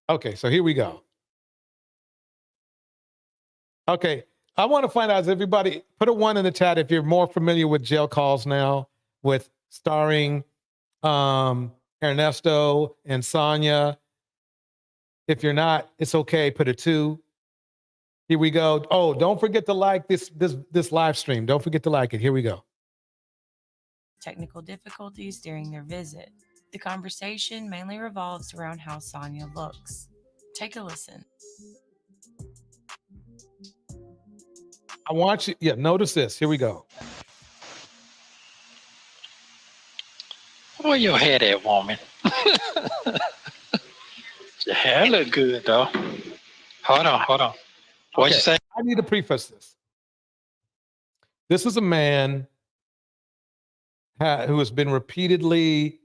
Okay, so here we go. Okay, I want to find out, is everybody, put a 1 in the chat if you're more familiar with jail calls now, with starring Ernesto and Sonia. If you're not, it's okay, put a 2. Here we go. Oh, don't forget to like this live stream. Don't forget to like it. Here we go. Technical difficulties during their visit. The conversation mainly revolves around how Sonia looks. Take a listen. I want you, notice this. Here we go. Where your head at, woman? Your hair look good, though. Hold on. What'd you say? I need to preface this. This is a man who has been repeatedly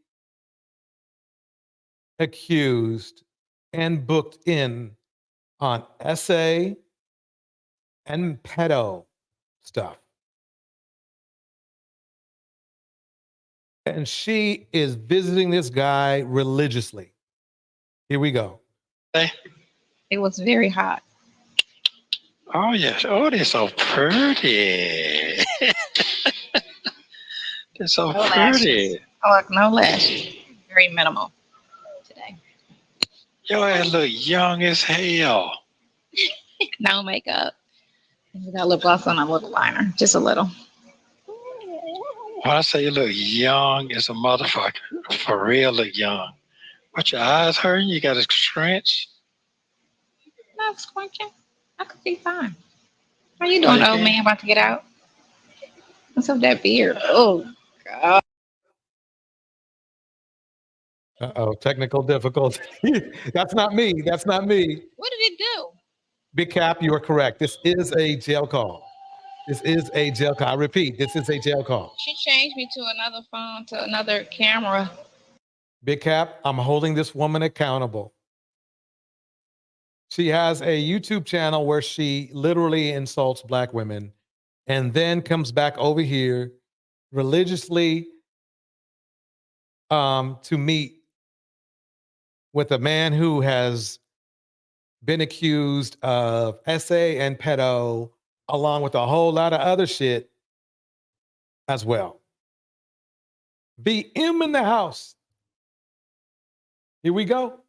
accused and booked in on essay and pedo stuff. And she is visiting this guy religiously. Here we go. It was very hot. Oh yes. Oh, they're so pretty. They're so No pretty. lashes. Oh, look, no lashes. Very minimal today. Your ass look young as hell. No makeup. We got lip gloss on, a little liner, just a little. When I say you look young as a motherfucker, for real look young. What, your eyes hurting? You got a stretch? No squinching. I could be fine. How you doing, old man? About to get out? What's up with that beard? Oh God. Uh-oh, technical difficulty. That's not me. That's not me. What did it do? Big Cap, you are correct. This is a jail call. This is a jail call. I repeat, this is a jail call. She changed me to another phone, to another camera. Big Cap, I'm holding this woman accountable. She has a YouTube channel where she literally insults Black women and then comes back over here religiously to meet with a man who has been accused of SA and pedo, along with a whole lot of other shit as well. BM in the house. Here we go.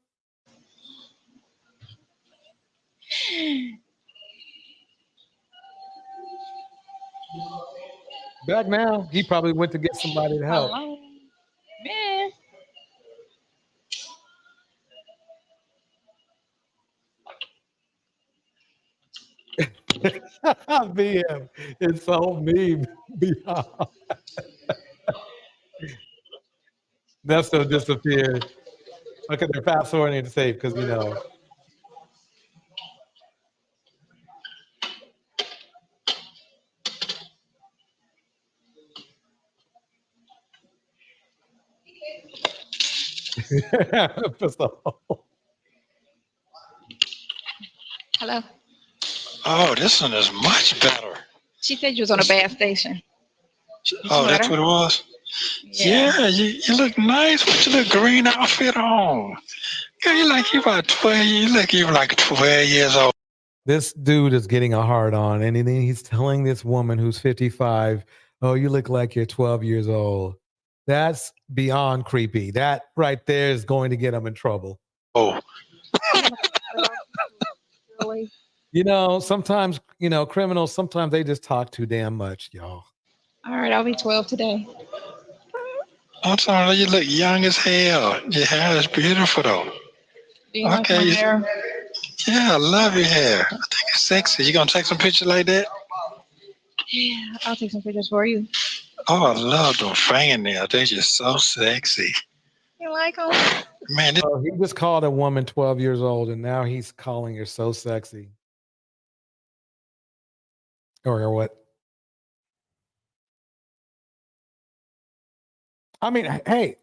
Back now, he probably went to get somebody to help. Hello, man. BM, it's so mean. That's so disappeared. Okay, they're fast forwarding to save because you know. Hello. Oh, this one is much better. She said you was on a bad station. Oh, that's what it was? Yeah, you look nice with your little green outfit on. Yeah, you like you about 12, you look you like 12 years old. This dude is getting a hard on, and then he's telling this woman who's 55, "Oh, you look like you're 12 years old." That's beyond creepy. That right there is going to get him in trouble. Oh. You know, sometimes, you know, criminals, sometimes they just talk too damn much, y'all. All right, I'll be 12 today. I'm sorry, you look young as hell. Your hair is beautiful though. Do you like my hair? Yeah, I love your hair. I think it's sexy. You gonna take some pictures like that? Yeah, I'll take some pictures for you. Oh, I love those fingernails. They're just so sexy. You like them? Man, He just called a woman 12 years old, and now he's calling her so sexy. Or what? I mean, hey,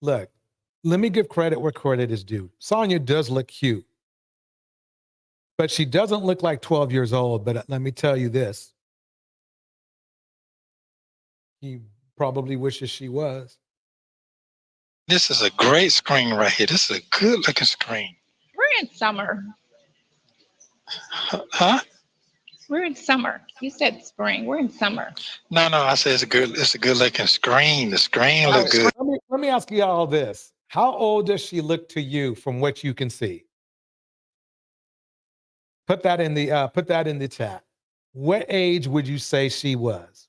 look, let me give credit where credit is due. Sonya does look cute, but she doesn't look like 12 years old. But let me tell you this. He probably wishes she was. this is a great screen right here. This is a good looking screen. We're in summer. Huh? We're in summer. You said spring. We're in summer. No, I said it's a good looking screen. The screen look good. Let me ask you all this. How old does she look to you from what you can see? Put that in the chat. What age would you say she was?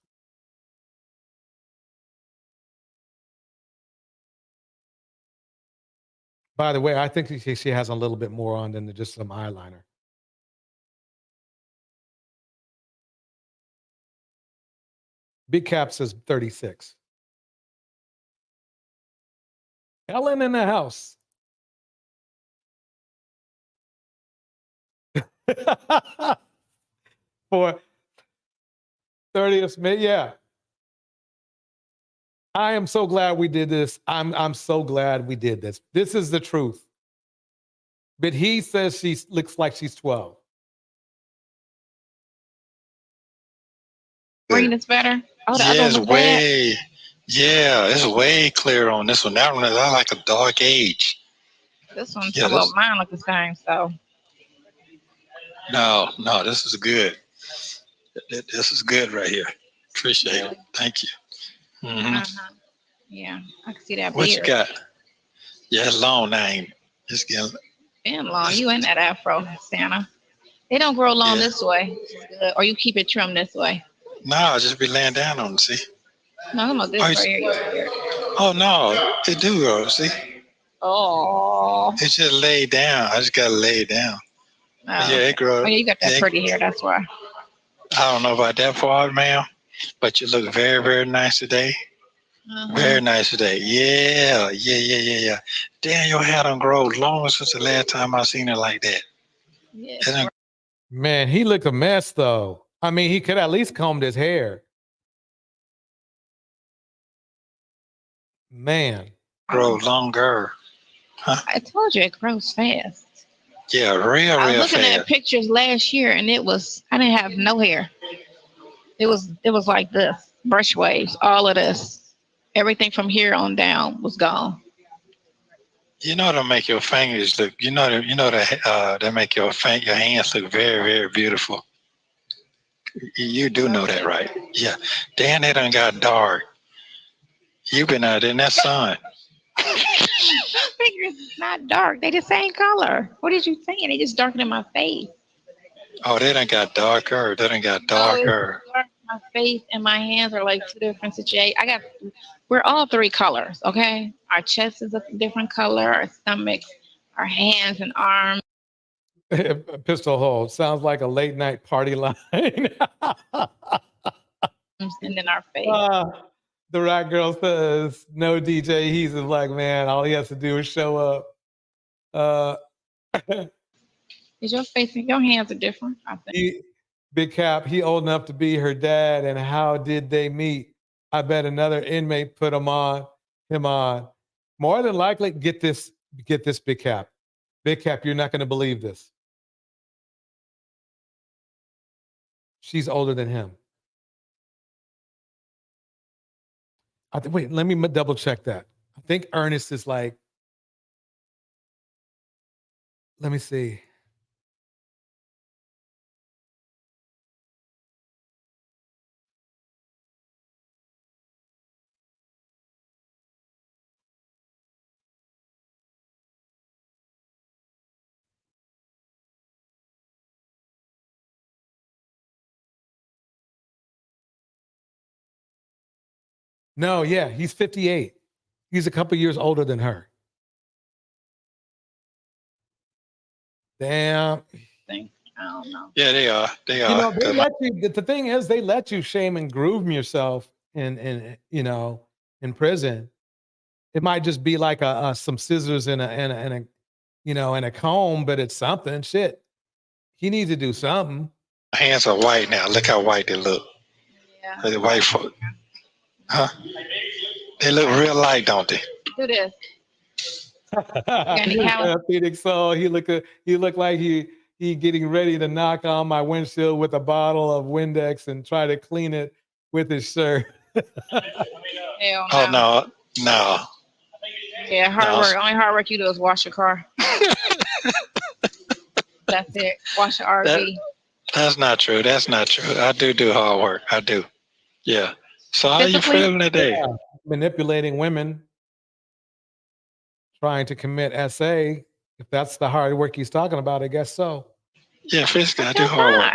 By the way, I think she has a little bit more on than just some eyeliner. Big Cap says 36. Ellen in the house. For 30th May, yeah. I am so glad we did this. I'm so glad we did this. This is the truth. But he says she looks like she's 12. Green is better. Oh, the Yes, other one was bad. Yeah, it's way clearer on this one. That one is I like a dark age. This one, Yeah, some of mine look the same. So no, this is good. This is good right here. Appreciate it. Thank you. yeah, I can see that What you beard. got? Yeah, it's long now, ain't it? It's getting Damn long. You in that afro, Santa? They don't grow long Yeah. this way, good. Or you keep it trimmed this way. No, I'll just be laying down on it, see? No, I'm about this right here. Your beard. Oh no, it do grow, see? Oh. It just lay down. I just gotta lay down. Oh, Yeah, it grows. Oh, yeah, you got that Yeah, pretty hair. That's why. I don't know about that part, ma'am, but you look very, very nice today. Very nice today. Yeah. Damn, your hair done grow long since the last time I seen it like that. Yeah. It done Man, he looked a mess though. I mean, he could at least combed his hair. Man. grow longer. I told you it grows fast. Yeah, real I was looking fast. at pictures last year, and I didn't have no hair. It was like this, brush waves, all of this, everything from here on down was gone. You know to make your fingers look. You know that make your hands look very, very beautiful. You do know that, right? Yeah. Damn, they done got dark. You been out in that sun. Fingers is not dark; they the same color. What did you saying? They just darkened my face. Oh, they done got darker. They done got darker. No, my face and my hands are like two different situations. We're all three colors, okay? Our chest is a different color, our stomach, our hands and arms. Pistol hold. Sounds like a late night party line. And then our face. The Rock Girl says, no DJ. He's a black man. All he has to do is show up. Is your face and your hands are different? I think. Big Cap, he old enough to be her dad. And how did they meet? I bet another inmate put him on. More than likely, get this, Big Cap. Big Cap, you're not going to believe this. She's older than him. Wait, let me double check that. I think Ernest is like, let me see. No, yeah, he's 58. He's a couple years older than her. Damn. I don't know. Yeah, they are. They are. You know, they let you, the thing is, they let you shame and groove yourself in prison. It might just be like some scissors and a comb, but it's something. Shit, he needs to do something. Hands are white now. Look how white they look. Yeah. The white folk. Huh? They look real light, don't they? Do this. Phoenix Soul, he look like he getting ready to knock on my windshield with a bottle of Windex and try to clean it with his shirt. Hell Oh no. Yeah, hard work. Only hard work you do is wash your car. That's it. Wash your RV. That's not true. I do hard work. I do. Yeah. So how you feeling today? Yeah. Manipulating women, trying to commit SA. If that's the hard work he's talking about, I guess so. Yeah, physically, I do hard work.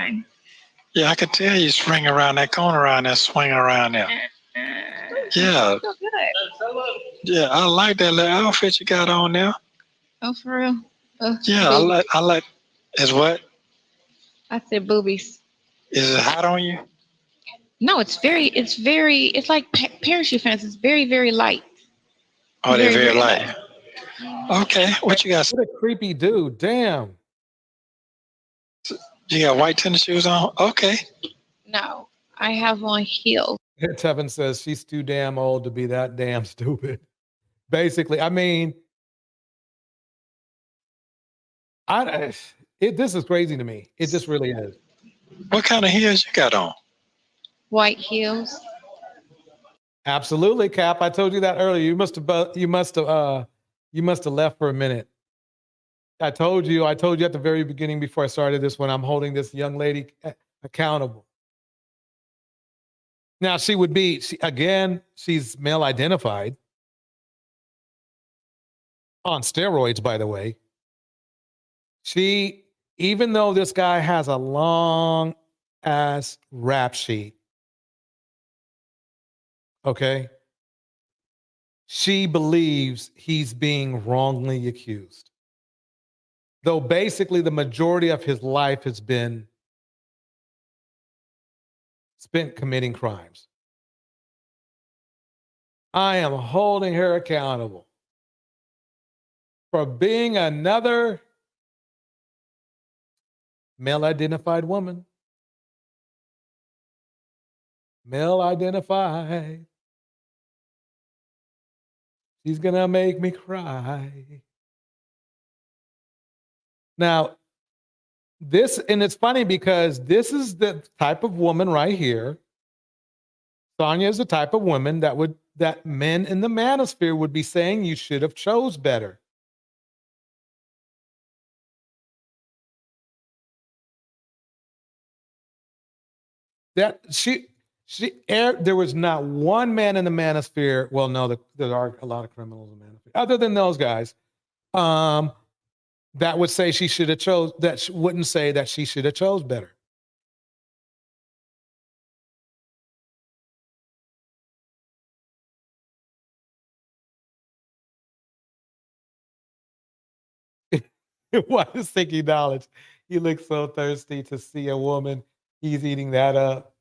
Yeah, I can tell you swing around that corner around there, swing around there. Yeah. So good. Yeah, I like that little outfit you got on there. Oh, for real? Yeah, I like. Is what? I said boobies. Is it hot on you? No, it's like parachute fence. It's very, very light. Oh, they're very light. Okay, what you got? What a creepy dude. Damn. You got white tennis shoes on? Okay. No, I have on heels. Tevin says she's too damn old to be that damn stupid. Basically, I mean, this is crazy to me. It just really is. What kind of heels you got on? White heels. Absolutely, Cap. I told you that earlier. You must have left for a minute. I told you at the very beginning before I started this when I'm holding this young lady accountable. Now she would be, she's male identified on steroids, by the way. Even though this guy has a long ass rap sheet, okay, she believes he's being wrongly accused. Though basically the majority of his life has been spent committing crimes. I am holding her accountable for being another male-identified woman. Male-identified. She's gonna make me cry. Now, and it's funny because this is the type of woman right here. Sonya is the type of woman that men in the manosphere would be saying you should have chose better. That there was not one man in the manosphere. Well, no, there are a lot of criminals in the manosphere. Other than those guys, that would say she should have chose. That wouldn't say that she should have chose better. Why is seeking knowledge? He looks so thirsty to see a woman. He's eating that up.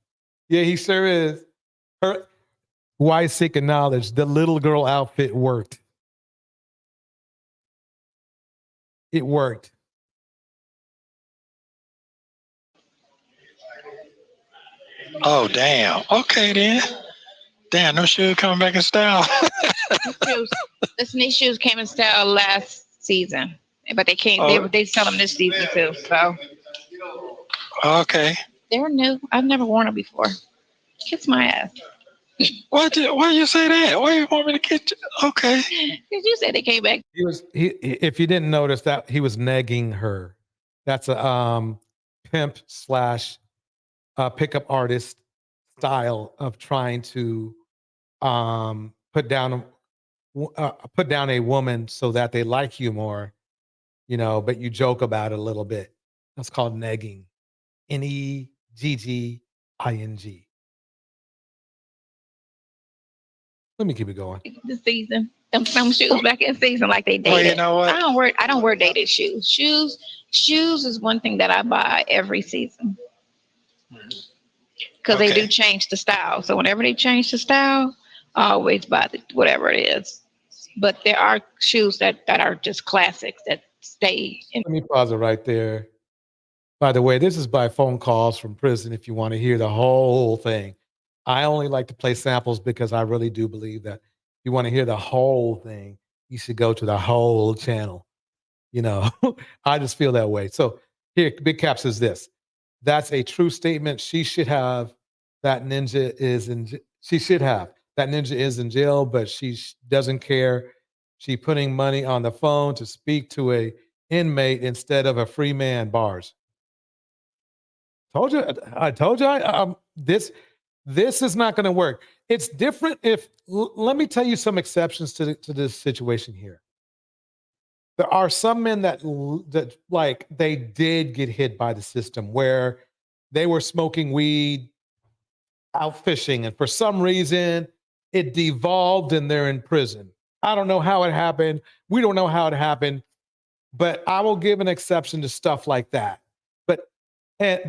Yeah, he sure is. Why seeking knowledge? The little girl outfit worked. It worked. Oh, damn. Okay, then. Damn, no shoes coming back in style. These shoes came in style last season, but they can't. They sell them this season too. So. Okay. They're new. I've never worn them before. Kiss my ass. Why you say that? Why you want me to get you? Okay. Because you said they came back. If you didn't notice that, he was negging her. That's a pimp / pickup artist style of trying to put down a woman so that they like you more, but you joke about it a little bit. That's called negging. Negging. Let me keep it going. The season, them shoes back in season like they dated. Well, you know what? I don't wear dated shoes. Shoes is one thing that I buy every season because they do change the style. So whenever they change the style, I always buy whatever it is. But there are shoes that are just classics that stay. Let me pause it right there. By the way, this is by phone calls from prison if you want to hear the whole thing. I only like to play samples because I really do believe that if you want to hear the whole thing, you should go to the whole channel. I just feel that way. So here, Big Cap says this. That's a true statement. She should have. That ninja is in jail, but she doesn't care. She putting money on the phone to speak to a inmate instead of a free man. Bars. I told you. This is not going to work. It's different let me tell you some exceptions to this situation here. There are some men that like they did get hit by the system where they were smoking weed, out fishing, and for some reason it devolved and they're in prison. I don't know how it happened. We don't know how it happened, but I will give an exception to stuff like that.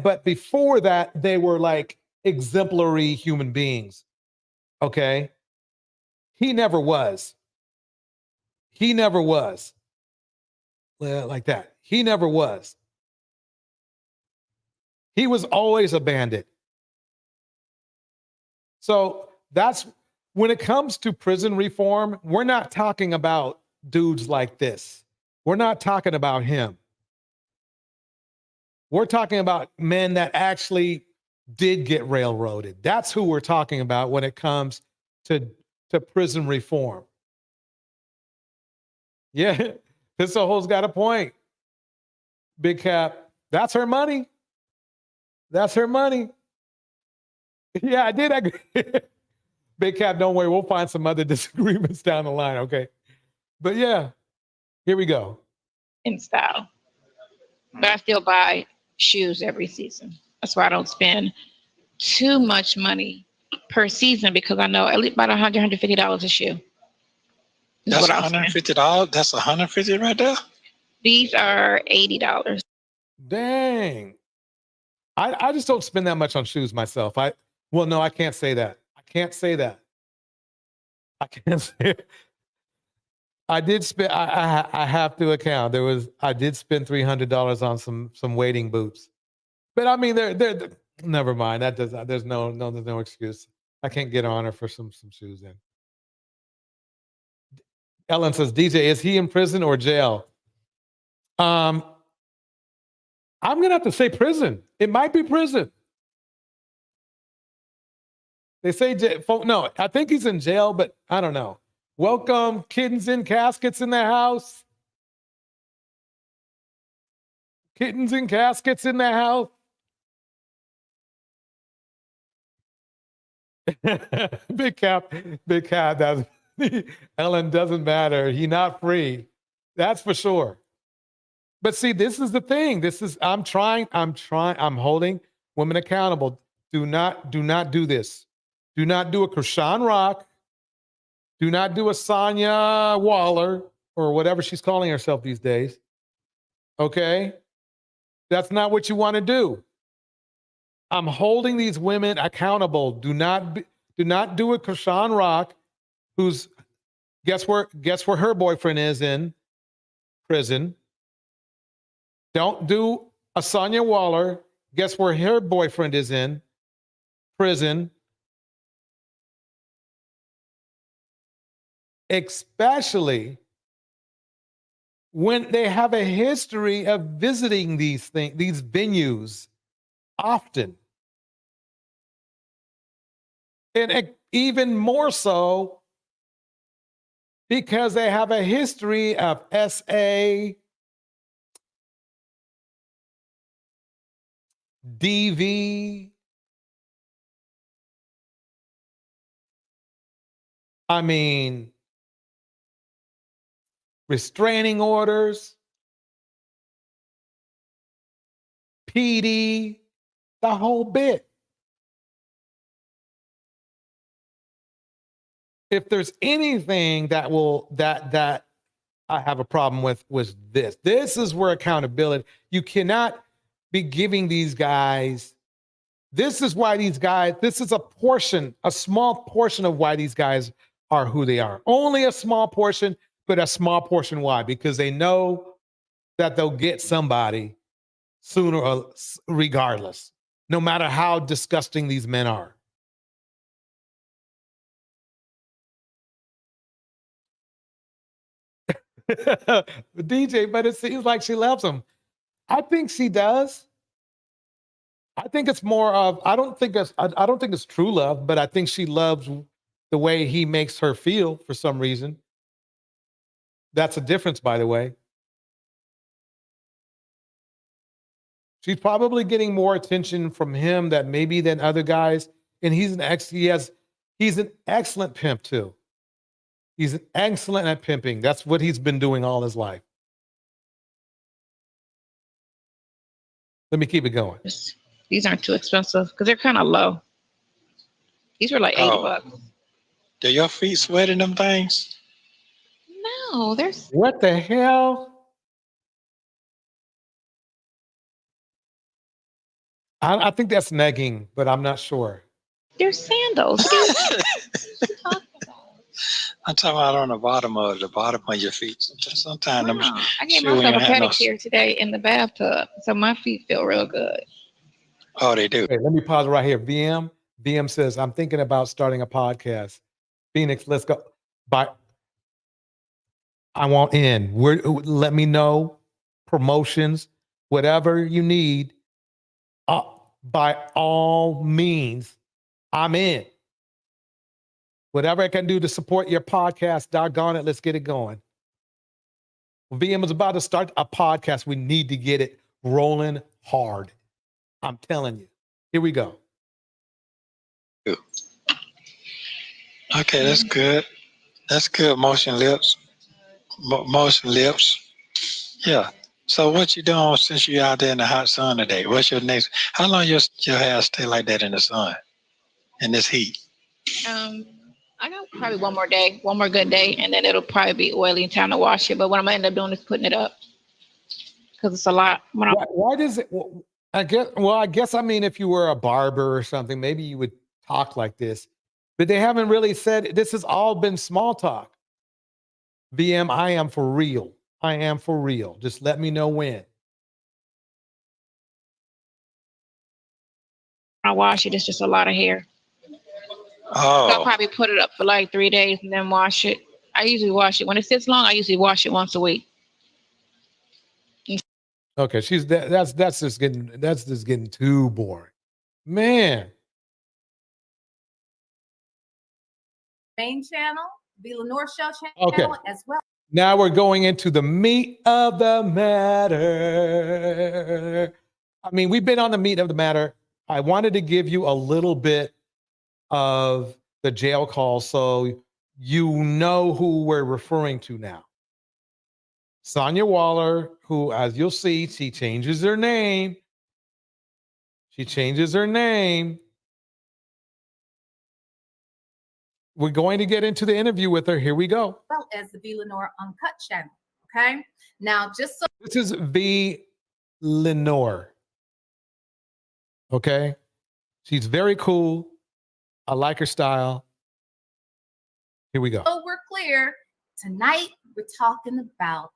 But before that, they were like exemplary human beings. Okay. He never was. Like that. He never was. He was always a bandit. So that's when it comes to prison reform, we're not talking about dudes like this. We're not talking about him. We're talking about men that actually did get railroaded. That's who we're talking about when it comes to prison reform. Yeah, this hoe's got a point. Big Cap, that's her money. That's her money. Yeah, I did agree. Big Cap, don't worry, we'll find some other disagreements down the line, okay? But yeah, here we go. In style. But I still buy shoes every season. That's why I don't spend too much money per season, because I know at least about $100, $150 a shoe. That's $150. That's $150 right there. These are $80. Dang. I just don't spend that much on shoes myself. Well, no, I can't say that. I can't say that. I can't say it. I did spend. I have to account. I did spend $300 on some wading boots, but I mean, they're never mind. That does. There's no excuse. I can't get on her for some shoes in. Ellen says, DJ, is he in prison or jail? I'm gonna have to say prison. It might be prison. They say no. I think he's in jail, but I don't know. Welcome, kittens in caskets in the house. Kittens in caskets in the house. Big Cap. That's, Ellen, doesn't matter. He not free. That's for sure. But see, this is the thing. I'm holding women accountable. Do not do this. Do not do a Krishan Rock. Do not do a Sonya Waller or whatever she's calling herself these days. Okay? That's not what you want to do. I'm holding these women accountable. Do not do a Krishan Rock, who's guess where her boyfriend is in prison. Don't do a Sonya Waller. Guess where her boyfriend is in prison. Especially when they have a history of visiting these venues often. And even more so because they have a history of SA, DV, I mean, restraining orders, PD, the whole bit. If there's anything that I have a problem with was this. This is where accountability. You cannot be giving these guys. This is why these guys. This is a small portion of why these guys are who they are. Only a small portion, but a small portion. Why? Because they know that they'll get somebody sooner or regardless, no matter how disgusting these men are. DJ, but it seems like she loves him. I think she does. I think it's more of, I don't think it's true love, but I think she loves the way he makes her feel for some reason. That's a difference, by the way. She's probably getting more attention from him than other guys. And he's an excellent pimp too. He's an excellent at pimping. That's what he's been doing all his life. Let me keep it going. These aren't too expensive because they're kind of low. These were like $80. Do your feet sweat in them things? No, they're. What the hell? I think that's negging, but I'm not sure. They're sandals. I'm talking about on the bottom of your feet. Sometimes I gave myself a pedicure today in the bathtub, so my feet feel real good. Oh, they do. Wait, let me pause right here. VM says, I'm thinking about starting a podcast. Phoenix, let's go. I want in. Let me know. Promotions, whatever you need. By all means, I'm in. Whatever I can do to support your podcast, doggone it, let's get it going. VM is about to start a podcast. We need to get it rolling hard. I'm telling you. Here we go. Okay, that's good. That's good. Motion lips. Motion lips. Yeah. So what you doing since you out there in the hot sun today? What's your next? How long your hair stay like that in the sun, in this heat? I got probably one more good day, and then it'll probably be oily and time to wash it. But what I'm gonna end up doing is putting it up because it's a lot. Why does it? I guess I mean, if you were a barber or something, maybe you would talk like this. But they haven't really said. This has all been small talk. VM, I am for real. I am for real. Just let me know when. I wash it. It's just a lot of hair. Oh. So I'll probably put it up for like 3 days and then wash it. I usually wash it when it sits long. I usually wash it once a week. Okay, that's just getting too boring, man. Main channel, the Lenore Show channel as well. Now we're going into the meat of the matter. I mean, we've been on the meat of the matter. I wanted to give you a little bit of the jail call so you know who we're referring to now. Sonya Waller, who, as you'll see, she changes her name. She changes her name. We're going to get into the interview with her. Here we go. Well, as the V. Lenore Uncut channel. Okay. Now, just so This is V. Lenore. Okay. She's very cool. I like her style. Here we go. we're clear, tonight we're talking about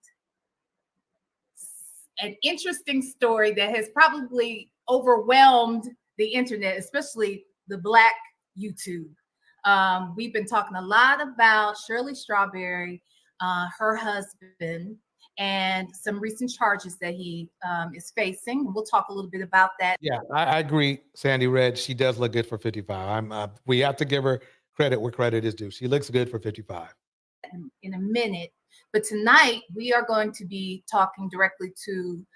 an interesting story that has probably overwhelmed the internet, especially the Black YouTube. We've been talking a lot about Shirley Strawberry, her husband, and some recent charges that he is facing. We'll talk a little bit about that. Yeah, I agree, Sandy Red. She does look good for 55. We have to give her credit where credit is due. She looks good for 55. In a minute. But tonight, we are going to be talking directly to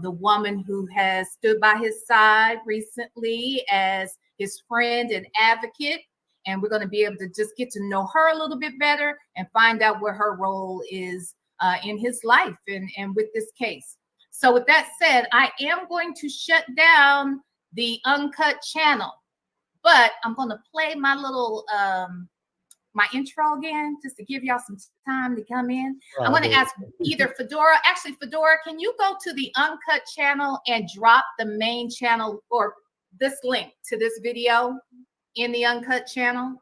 the woman who has stood by his side recently as his friend and advocate. And we're going to be able to just get to know her a little bit better and find out where her role is in his life and with this case. So with that said, I am going to shut down the Uncut channel, but I'm going to play my little my intro again, just to give y'all some time to come in. I'm going to ask either Fedora, can you go to the Uncut channel and drop the main channel or this link to this video in the Uncut channel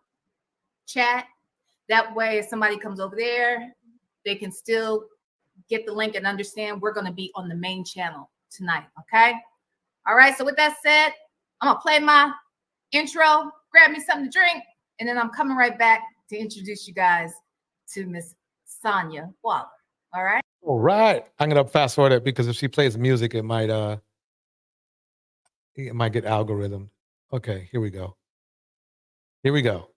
chat? That way, if somebody comes over there, they can still get the link and understand we're going to be on the main channel tonight, okay? All right, so with that said, I'm going to play my intro, grab me something to drink, and then I'm coming right back to introduce you guys to Miss Sonya Waller. All right. All right. I'm gonna fast forward it because if she plays music, it might get algorithm. Okay, here we go. Here we go.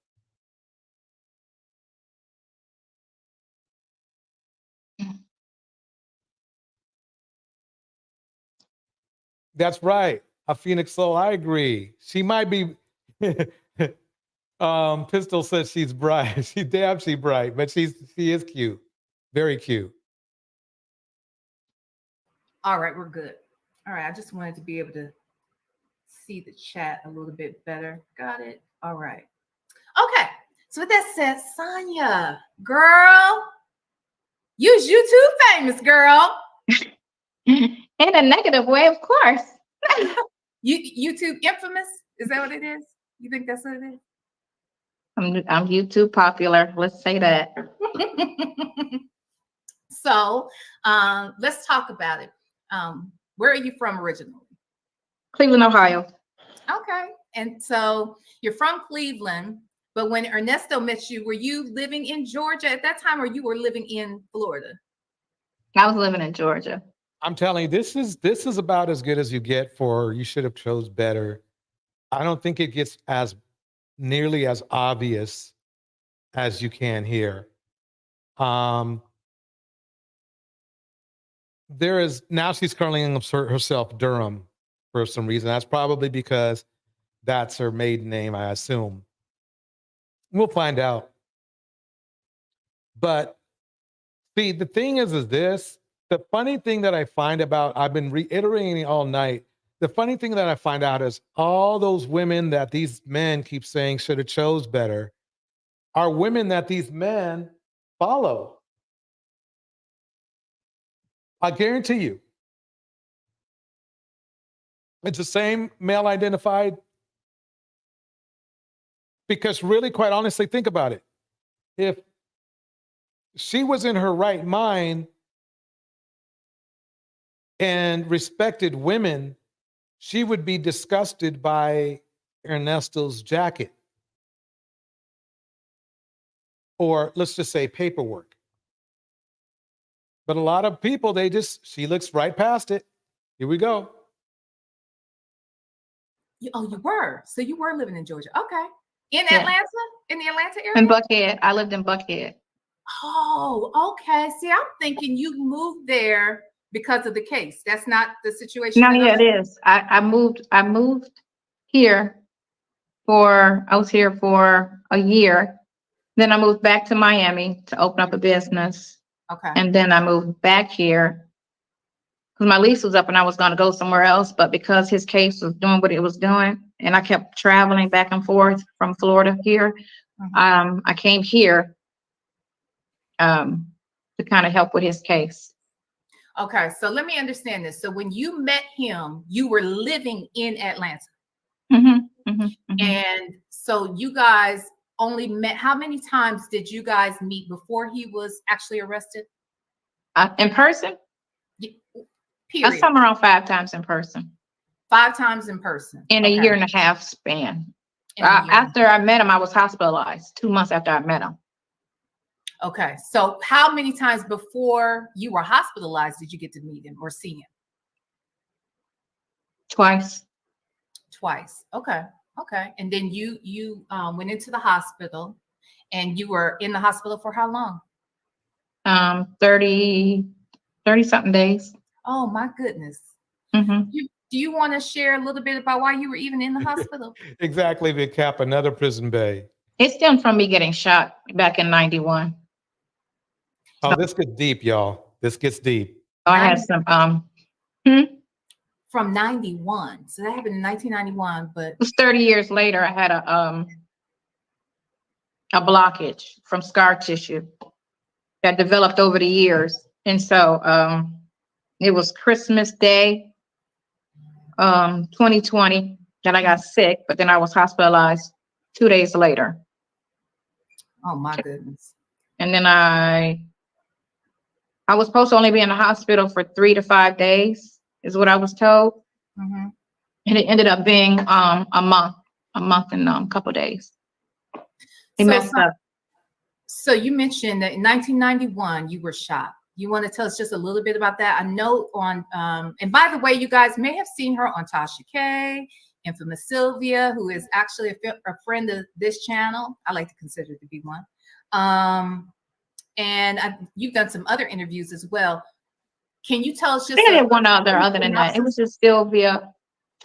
That's right. A Phoenix Soul. I agree. She might be Pistol says she's bright. She bright, but she is cute. Very cute. All right, we're good. All right, I just wanted to be able to see the chat a little bit better. Got it. All right. Okay. So with that said, Sonya, girl, you's YouTube famous, girl. In a negative way, of course. YouTube infamous? Is that what it is? You think that's what it is? I'm YouTube popular. Let's say that. So let's talk about it. Where are you from originally? Cleveland, Ohio. Okay. And so you're from Cleveland, but when Ernesto met you, were you living in Georgia at that time or you were living in Florida? I was living in Georgia. I'm telling you, this is about as good as you get for You Should Have Chose Better. I don't think it gets as nearly as obvious as you can here. There is now she's calling herself Durham for some reason. That's probably because that's her maiden name, I assume. We'll find out. But see, the thing is this. The funny thing that I find about, I've been reiterating all night. The funny thing that I find out is all those women that these men keep saying should have chose better are women that these men follow. I guarantee you. It's the same male identified. Because really, quite honestly, think about it. If she was in her right mind and respected women, she would be disgusted by Ernesto's jacket. Or let's just say paperwork. But a lot of people, she looks right past it. Here we go. You were. So you were living in Georgia. Okay. In Atlanta? In the Atlanta area? In Buckhead. I lived in Buckhead. Oh, okay. See, I'm thinking you moved there because of the case. That's not the situation. No, yeah, it is. I moved here I was here for a year. Then I moved back to Miami to open up a business. Okay. And then I moved back here because my lease was up and I was going to go somewhere else. But because his case was doing what it was doing and I kept traveling back and forth from Florida here, I came here to kind of help with his case. Okay. So let me understand this. So when you met him, you were living in Atlanta. And so you guys only met, how many times did you guys meet before he was actually arrested? In person? Period. Somewhere around 5 times in person. 5 times in person. In a year and a half span. After I met him, I was hospitalized 2 months after I met him. Okay. So how many times before you were hospitalized did you get to meet him or see him? Twice. Okay. Okay. And then you went into the hospital and you were in the hospital for how long? 30 something days. Oh my goodness. Do you want to share a little bit about why you were even in the hospital? Exactly, Big Cap, another prison bay. It stemmed from me getting shot back in 91. Oh, this gets deep, y'all. This gets deep. I had some From 91. So that happened in 1991, but it was 30 years later. I had a blockage from scar tissue that developed over the years. And so it was Christmas Day, 2020, that I got sick, but then I was hospitalized 2 days later. Oh my goodness. And then I was supposed to only be in the hospital for 3 to 5 days, is what I was told. And it ended up being a month and a couple of days. He messed up. So you mentioned that in 1991 you were shot. You want to tell us just a little bit about that? I know on and by the way, you guys may have seen her on Tasha K, Infamous Sylvia, who is actually a friend of this channel. I like to consider to be one. And you've done some other interviews as well. Can you tell us just? I did one other than that. It was just Sylvia,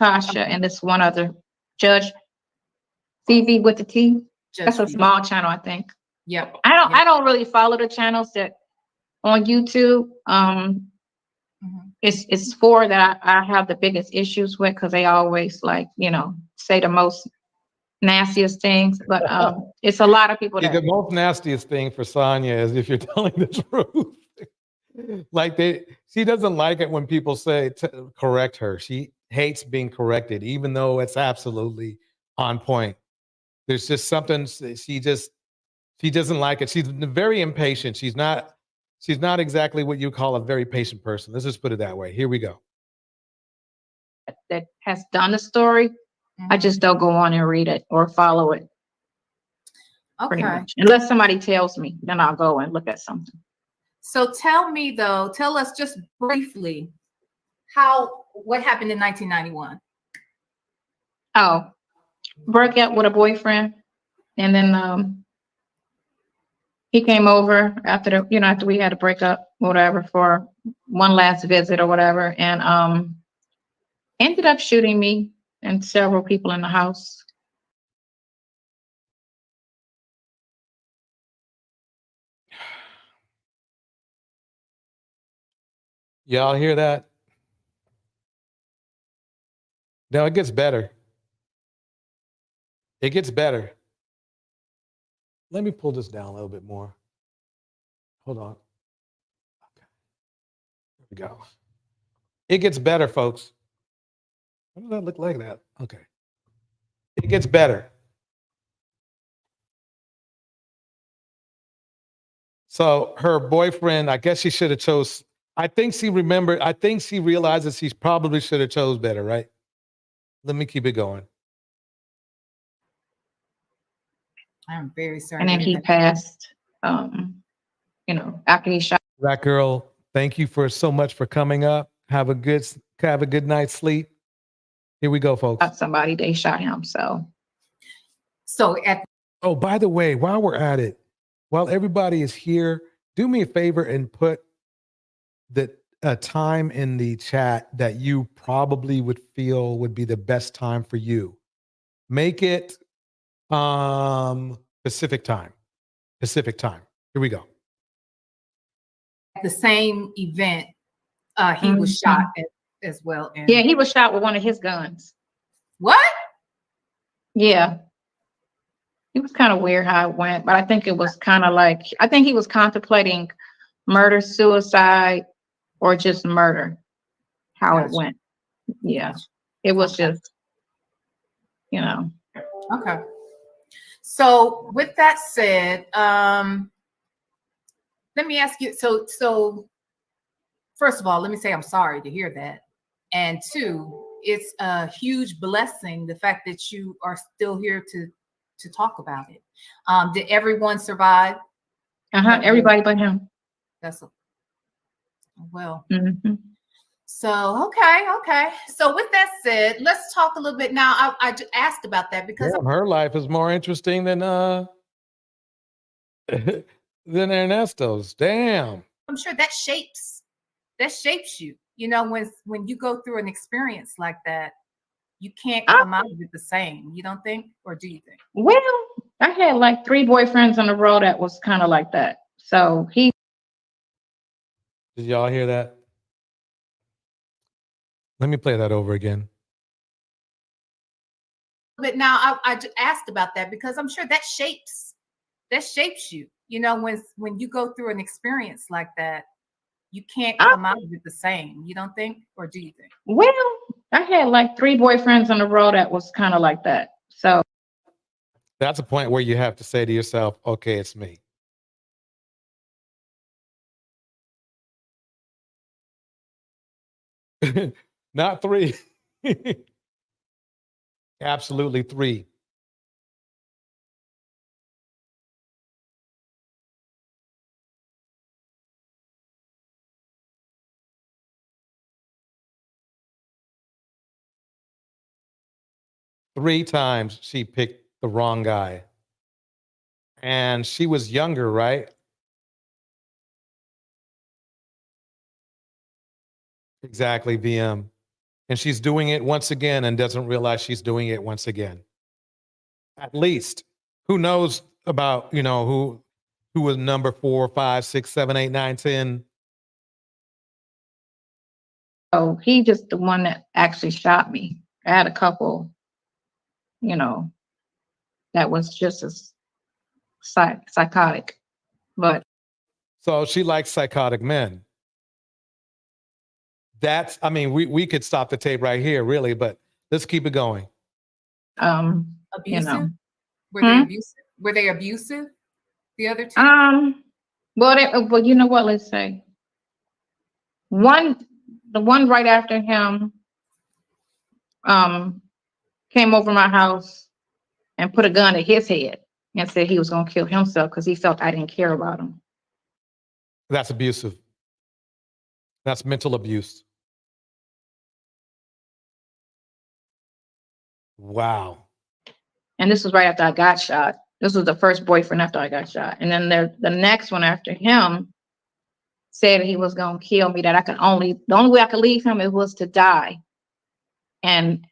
Tasha, and this one other Judge TV with the T. That's a small channel, I think. Yep. I don't really follow the channels that on YouTube. It's 4 that I have the biggest issues with because they always say the most nastiest things. But it's a lot of people that the most nastiest thing for Sonya is if you're telling the truth. She doesn't like it when people say to correct her. She hates being corrected, even though it's absolutely on point. There's just something she doesn't like it. She's very impatient. She's not exactly what you call a very patient person. Let's just put it that way. Here we go. That has done the story. I just don't go on and read it or follow it. Okay. Unless somebody tells me, then I'll go and look at something. So tell us just briefly what happened in 1991. Oh, broke up with a boyfriend, and then he came over after after we had to break up, whatever, for one last visit or whatever, and ended up shooting me and several people in the house. Y'all hear that? No, it gets better. It gets better. Let me pull this down a little bit more. Hold on. Okay. There we go. It gets better, folks. Why does that look like that? Okay. It gets better. So her boyfriend, I guess she should have chose. I think she realizes she probably should have chose better, right? Let me keep it going. I'm very sorry. And then he passed, after he shot. That girl, thank you so much for coming up. Have a good night's sleep. Here we go, folks. Somebody, they shot him. Oh, by the way, while we're at it, while everybody is here, do me a favor and put the time in the chat that you probably would feel would be the best time for you. Make it Pacific time. Pacific time. Here we go. At the same event, he was shot as well. And Yeah, he was shot with one of his guns. What? Yeah. It was kind of weird how it went, but I think it was kind of like, I think he was contemplating murder, suicide, or just murder, how it went. Yeah. It was just, Okay. So with that said, let me ask you, so first of all, let me say I'm sorry to hear that. And two, it's a huge blessing, the fact that you are still here to talk about it. Did everyone survive? Everybody but him. That's well. Mm-hmm. So okay. So with that said, let's talk a little bit now. I just asked about that because Damn, her life is more interesting than than Ernesto's. Damn. I'm sure that shapes you. When you go through an experience like that, you can't come out of it the same. You don't think, or do you think? Well, I had like 3 boyfriends in a row that was kind of like that. So he. Did y'all hear that? Let me play that over again. But now I just asked about that because I'm sure that shapes you. When you go through an experience like that, you can't come out of it the same. You don't think, or do you think? Well, I had like 3 boyfriends in a row that was kind of like that. So that's a point where you have to say to yourself, okay, it's me. Not 3. Absolutely 3. Three times she picked the wrong guy. And she was younger, right? Exactly, VM. And she's doing it once again and doesn't realize she's doing it once again. At least. Who knows about, who was number 4, 5, 6, 7, 8, 9, 10. Oh, he just the one that actually shot me. I had a couple, that was just as psychotic. But so she likes psychotic men. We could stop the tape right here, really, but let's keep it going. Abusive? Were they abusive? Were they abusive? The other 2? Well, you know what? Let's say the one right after him, came over my house and put a gun at his head and said he was going to kill himself because he felt I didn't care about him. That's abusive. That's mental abuse. Wow. And this was right after I got shot. This was the first boyfriend after I got shot. And then the next one after him said he was gonna kill me, that the only way I could leave him it was to die. And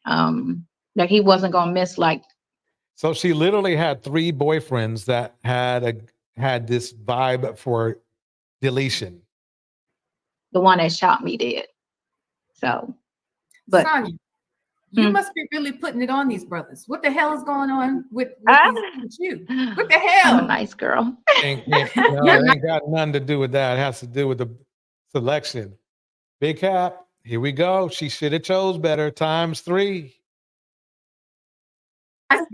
that he wasn't gonna miss like. So she literally had 3 boyfriends that had this vibe for deletion. The one that shot me did. So, but Sonya, you must be really putting it on these brothers. What the hell is going on with you? What the hell? I'm a nice girl. No, it ain't got nothing to do with that. It has to do with the selection. Big Cap, here we go. She should have chose better ×3.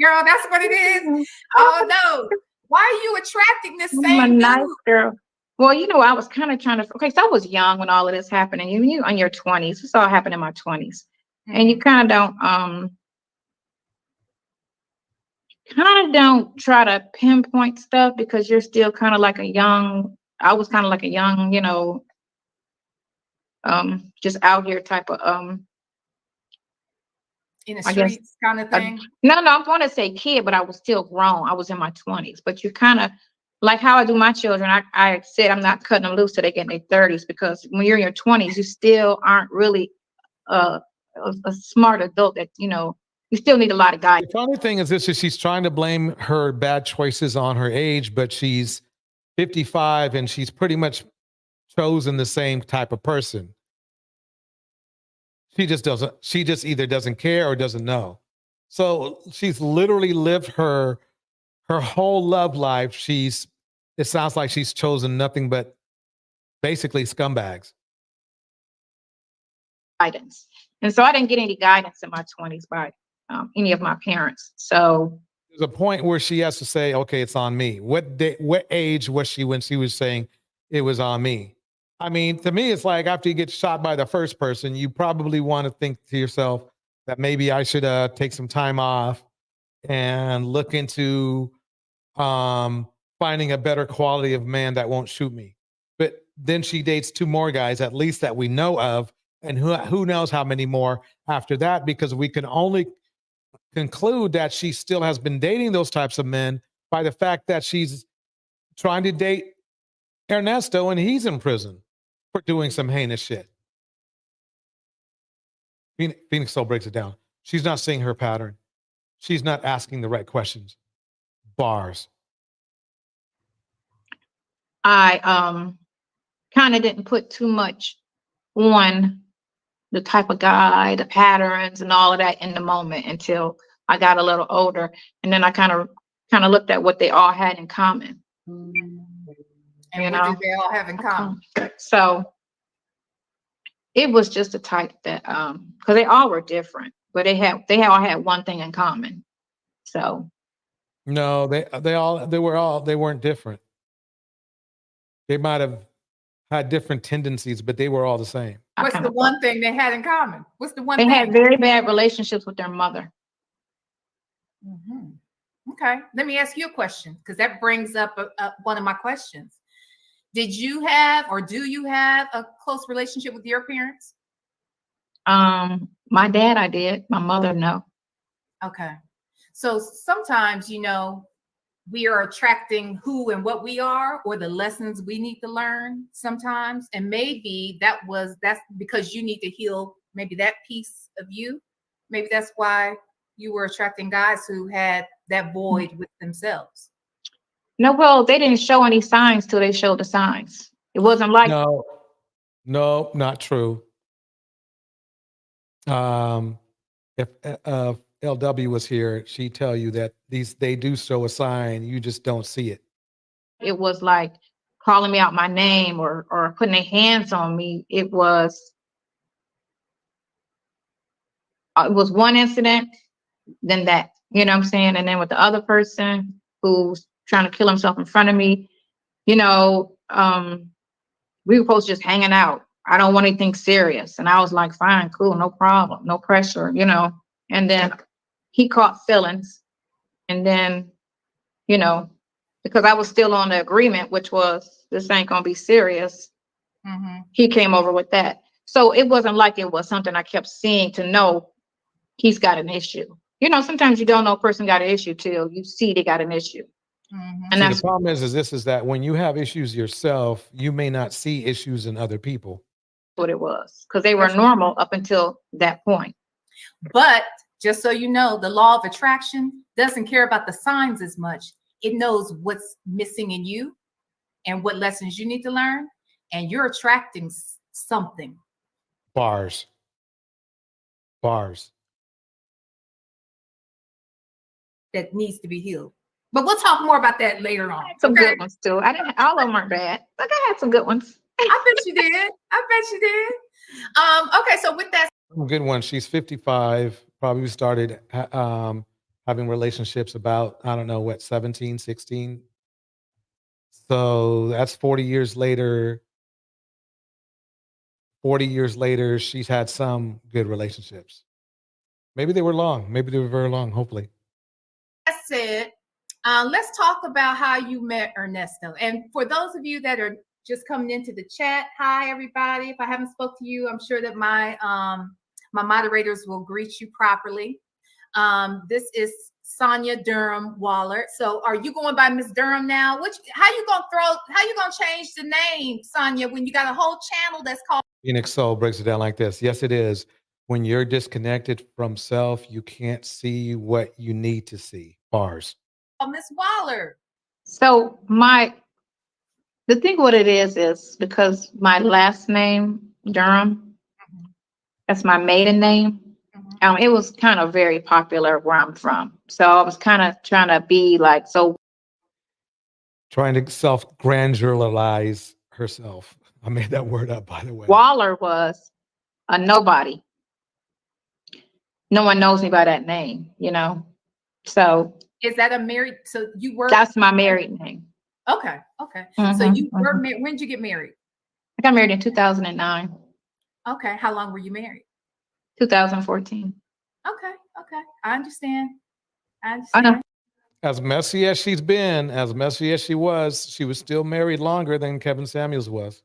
Girl, that's what it is. Oh no. Why are you attracting this same I'm a nice dude? girl. Well, you know, I was kind of trying to, okay, so I was young when all of this happened, and you in your 20s. This all happened in my 20s. And you kind of don't try to pinpoint stuff because you're still kind of like I was kind of like a young, you know, just out here type of in the streets kind of thing. No, I'm going to say kid, but I was still grown. I was in my 20s, but you kind of like how I do my children. I said I'm not cutting them loose till they get in their 30s, because when you're in your 20s, you still aren't really a smart adult that, you know, you still need a lot of guidance. The funny thing is this, is she's trying to blame her bad choices on her age, but she's 55 and she's pretty much chosen the same type of person. She just either doesn't care or doesn't know. So she's literally lived her whole love life. It sounds like she's chosen nothing but basically scumbags. Guidance. And so I didn't get any guidance in my 20s by any of my parents. So there's a point where she has to say, okay, it's on me. What age was she when she was saying it was on me? I mean, to me, it's like after you get shot by the first person, you probably want to think to yourself that maybe I should take some time off and look into finding a better quality of man that won't shoot me. But then she dates 2 more guys, at least that we know of, and who knows how many more after that, because we can only conclude that she still has been dating those types of men by the fact that she's trying to date Ernesto and he's in prison for doing some heinous shit. Phoenix Soul breaks it down. She's not seeing her pattern. She's not asking the right questions. Bars. I kind of didn't put too much on the type of guy, the patterns and all of that in the moment until I got a little older. And then I kind of looked at what they all had in common. And what did they all have in common? So it was just a type that because they all were different, but they all had one thing in common. So no, they weren't different. They might have had different tendencies, but they were all the same. What's the one thing they had in common? What's the one they thing? had very bad relationships with their mother. Okay, let me ask you a question, because that brings up one of my questions. Did you have, or do you have, a close relationship with your parents? My dad, I did. My mother, no. Okay. So sometimes, you know, we are attracting who and what we are, or the lessons we need to learn sometimes. And maybe that's because you need to heal maybe that piece of you. Maybe that's why you were attracting guys who had that void with themselves. No, well, they didn't show any signs till they showed the signs. It wasn't like no, not true. If LW was here, she'd tell you that they do show a sign, you just don't see it. It was like calling me out my name or putting their hands on me. It was one incident, then that, you know what I'm saying? And then with the other person who's trying to kill himself in front of me, you know, we were supposed to just hanging out. I don't want anything serious. And I was like, fine, cool, no problem, no pressure, you know. And then he caught feelings. And then, you know, because I was still on the agreement, which was this ain't gonna be serious. He came over with that. So it wasn't like it was something I kept seeing to know he's got an issue. You know, sometimes you don't know a person got an issue till you see they got an issue. And See, that's the problem is that when you have issues yourself, you may not see issues in other people. what it was, because they were normal up until that point. But just so you know, the law of attraction doesn't care about the signs as much. It knows what's missing in you and what lessons you need to learn, and you're attracting something. Bars. That needs to be healed. But we'll talk more about that later on. Some good ones too. I didn't. All of them aren't bad. Like I had some good ones. I bet you did. Okay, so with that, Good one. She's 55. Probably started having relationships about, I don't know, what, 17, 16. So that's 40 years later. 40 years later, she's had some good relationships. Maybe they were long. Maybe they were very long, hopefully. that said, let's talk about how you met Ernesto. And for those of you that are just coming into the chat, hi everybody. If I haven't spoke to you, I'm sure that my my moderators will greet you properly. This is Sonia Durham Waller. So are you going by Miss Durham now? How you gonna change the name, Sonia, when you got a whole channel that's called Phoenix Soul breaks it down like this. Yes, it is. When you're disconnected from self, you can't see what you need to see. Bars. Miss Waller? So the thing what it is because my last name Durham, that's my maiden name. It was kind of very popular where I'm from. So I was kind of trying to be like Trying to self-grandulize herself. I made that word up, by the way. Waller was a nobody. No one knows me by that name, you know. So is that a married? So you were. That's my married name. Okay. So you were married. When did you get married? I got married in 2009. Okay. How long were you married? 2014. Okay. I understand. I know. As messy as she's been, as messy as she was still married longer than Kevin Samuels was.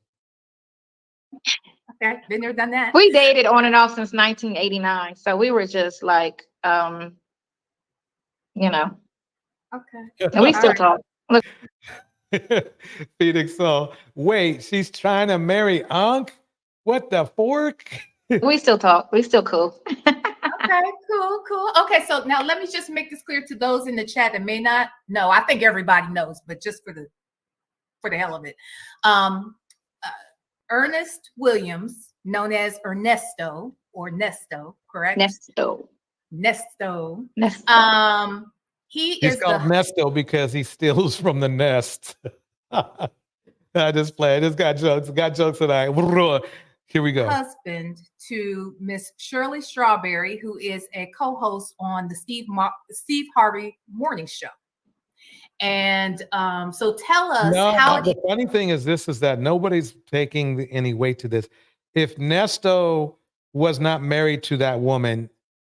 Okay, been there, done that. We dated on and off since 1989. So we were just like, you know. Okay. And we still talk. Look. Phoenix Soul. Wait, she's trying to marry Unc? What the fork? We still talk. We still cool. Okay, cool. Okay, so now let me just make this clear to those in the chat that may not know. I think everybody knows, but just for the hell of it. Ernest Williams, known as Ernesto or Nesto, correct? Nesto. He's called Nesto because he steals from the nest. I just play. I just got jokes tonight. Here we go. Husband to Miss Shirley Strawberry, who is a co-host on the Steve Harvey Morning Show. And so tell us how. The funny thing is that nobody's taking any weight to this. If Nesto was not married to that woman,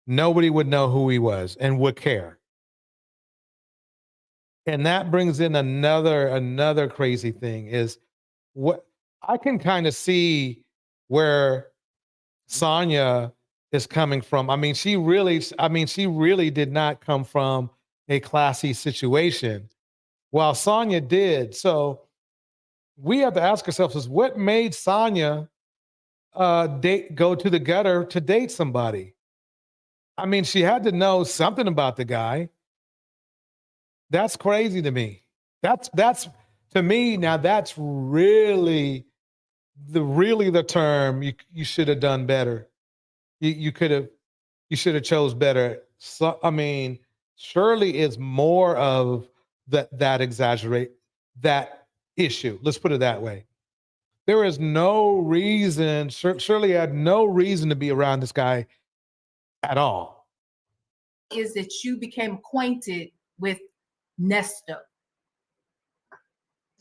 nobody would know who he was and would care. And that brings in another crazy thing is what I can kind of see where Sonia is coming from. I mean, she really did not come from a classy situation, while Sonia did. So we have to ask ourselves is what made Sonia go to the gutter to date somebody? I mean, she had to know something about the guy. That's crazy to me. That's to me now. That's really the term. You should have done better. You should have chose better. So I mean, Shirley is more of that exaggerate that issue. Let's put it that way. There is no reason. Shirley had no reason to be around this guy at all. Is that you became acquainted with Nesto?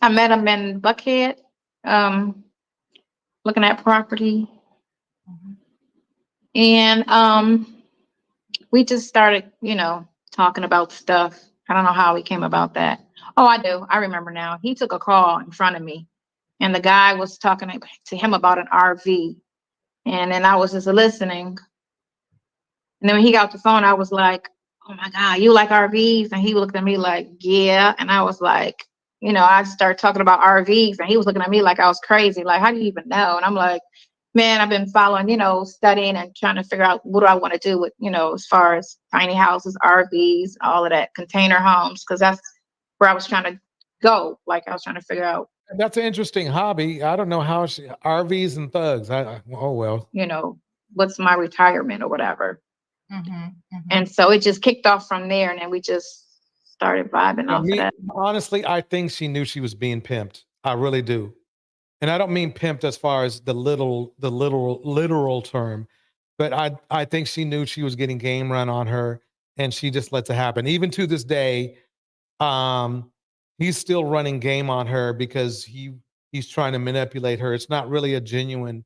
I met him in Buckhead, looking at property. And we just started, talking about stuff. I don't know how we came about that. Oh, I do. I remember now. He took a call in front of me, and the guy was talking to him about an RV. And then I was just listening. And then when he got the phone, I was like, oh my God, you like RVs? And he looked at me like, yeah. And I was like, I started talking about RVs and he was looking at me like I was crazy. Like, how do you even know? And I'm like, man, I've been following, studying and trying to figure out what do I want to do with, as far as tiny houses, RVs, all of that, container homes, because that's where I was trying to go. Like I was trying to figure out, That's an interesting hobby. I don't know how RVs and thugs. Oh well. What's my retirement or whatever. Mm-hmm. And so it just kicked off from there, and then we just started vibing off of that. Honestly, I think she knew she was being pimped. I really do. And I don't mean pimped as far as the literal term, but I think she knew she was getting game run on her, and she just lets it happen. Even to this day, he's still running game on her because he's trying to manipulate her. It's not really a genuine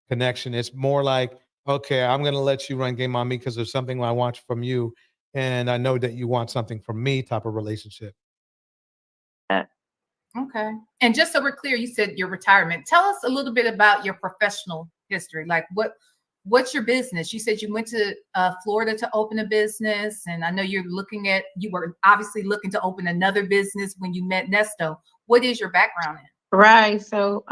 connection. It's more like, okay, I'm going to let you run game on me because there's something I want from you, and I know that you want something from me type of relationship. Okay. And just so we're clear, you said your retirement. Tell us a little bit about your professional history. Like what's your business? You said you went to Florida to open a business, and I know you were obviously looking to open another business when you met Nesto. What is your background in? Right. So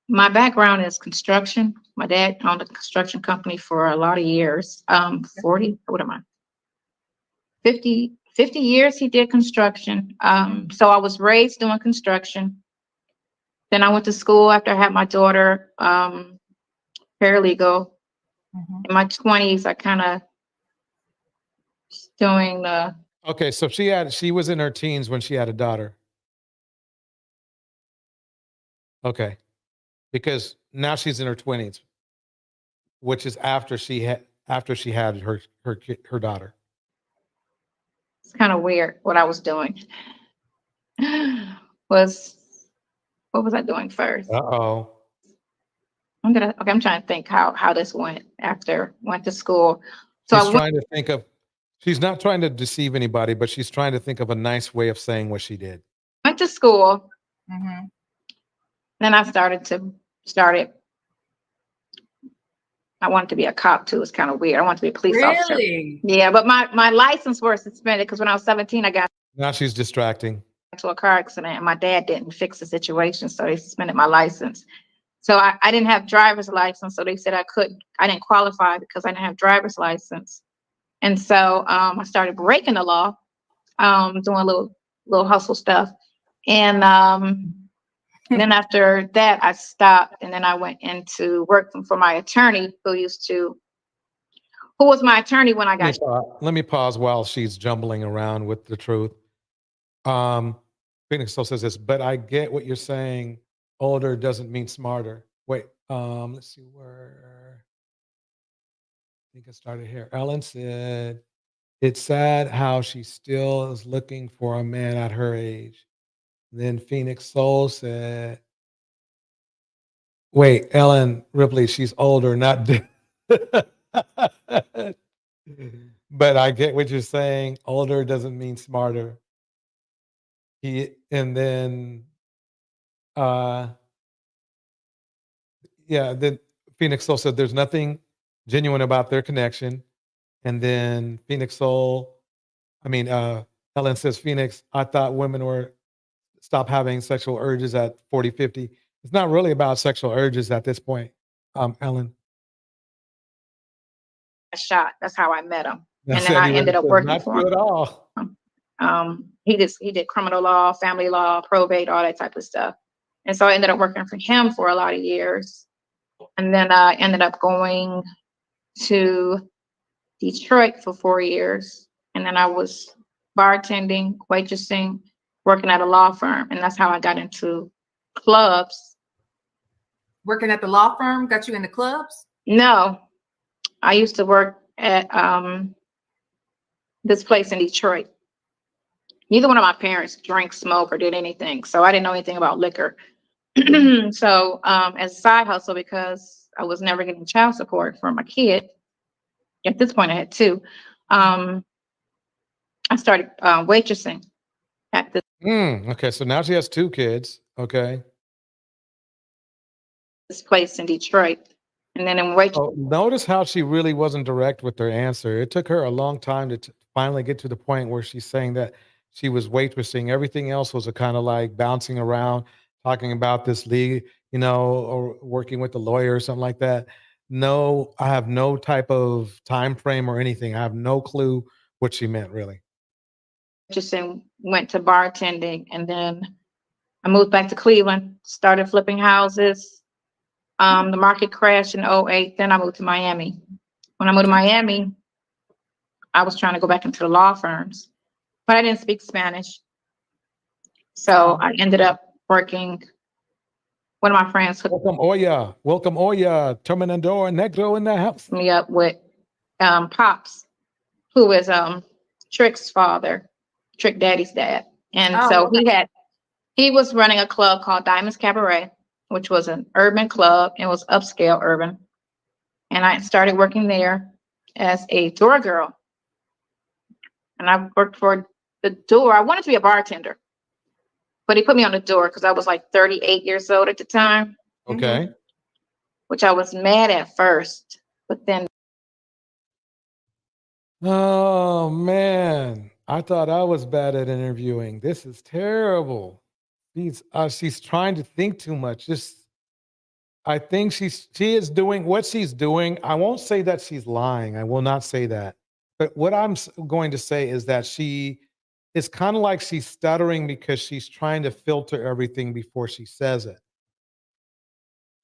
my background is construction. My dad owned a construction company for a lot of years. 50 years he did construction. So I was raised doing construction. Then I went to school after I had my daughter, paralegal. In my 20s, I kind of doing the. Okay, so she was in her teens when she had a daughter. Okay, because now she's in her 20s, which is after she had her daughter. It's kind of weird what I was doing. What was I doing first? Uh-oh. I'm trying to think how this went after went to school. So she's not trying to deceive anybody, but she's trying to think of a nice way of saying what she did. Went to school. Then I I wanted to be a cop too. It's kind of weird. I wanted to be a police officer. Yeah, but my license was suspended because when I was 17, I got. Now she's distracting. To a car accident, and my dad didn't fix the situation, so they suspended my license. So I didn't have driver's license, so they said I didn't qualify because I didn't have driver's license. And so I started breaking the law, doing a little hustle stuff. And then after that, I stopped, and then I went into working for my attorney who was my attorney when I got. Let me pause while she's jumbling around with the truth. Phoenix still says this, but I get what you're saying. Older doesn't mean smarter. Wait, let's see where. I think I started here. Ellen said, it's sad how she still is looking for a man at her age. Then Phoenix Soul said, wait, Ellen Ripley, she's older, not dead. But I get what you're saying. Older doesn't mean smarter. Then Phoenix Soul said there's nothing genuine about their connection. And then Ellen says, Phoenix, I thought women were stop having sexual urges at 40, 50. It's not really about sexual urges at this point, Ellen. Shot. That's how I met him. And then I ended up working for him. At all. He did criminal law, family law, probate, all that type of stuff. And so I ended up working for him for a lot of years. And then I ended up going to Detroit for 4 years. And then I was bartending, waitressing, working at a law firm. And that's how I got into clubs. Working at the law firm got you into clubs? No. I used to work at this place in Detroit. Neither one of my parents drank, smoke, or did anything. So I didn't know anything about liquor. So as a side hustle, because I was never getting child support for my kid, at this point I had two, I started waitressing at this. Okay, so now she has two kids. Okay. This place in Detroit. And then in waitressing. Notice how she really wasn't direct with her answer. It took her a long time to finally get to the point where she's saying that she was waitressing. Everything else was a kind of like bouncing around, talking about this league, or working with the lawyer or something like that. No, I have no type of time frame or anything. I have no clue what she meant really. Just went to bartending, and then I moved back to Cleveland, started flipping houses. The market crashed in 08. Then I moved to Miami. When I moved to Miami, I was trying to go back into the law firms, but I didn't speak Spanish. So I ended up working. One of my friends hooked Welcome Oya, Terminador Negro in the house. me up with Pops, who is Trick's father, Trick Daddy's dad. And so he was running a club called Diamonds Cabaret, which was an urban club. It was upscale urban. And I started working there as a door girl. And I worked for the door. I wanted to be a bartender, but he put me on the door because I was like 38 years old at the time. Okay. Which I was mad at first, but then. Oh man, I thought I was bad at interviewing. This is terrible. She's trying to think too much. I think she is doing what she's doing. I won't say that she's lying. I will not say that. But what I'm going to say is that it's kind of like she's stuttering because she's trying to filter everything before she says it.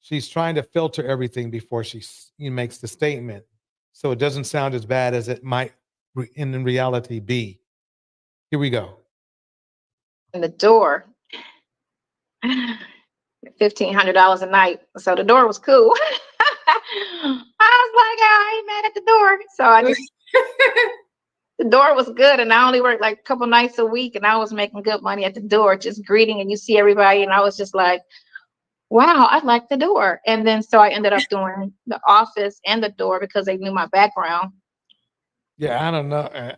She's trying to filter everything before she makes the statement, so it doesn't sound as bad as it might in reality be. Here we go. In the door, $1,500 a night. So the door was cool. I was like, I ain't mad at the door. So I just, the door was good. And I only worked like a couple nights a week. And I was making good money at the door, just greeting. And you see everybody. And I was just like, wow, I like the door. And then so I ended up doing the office and the door because they knew my background. Yeah, I don't know.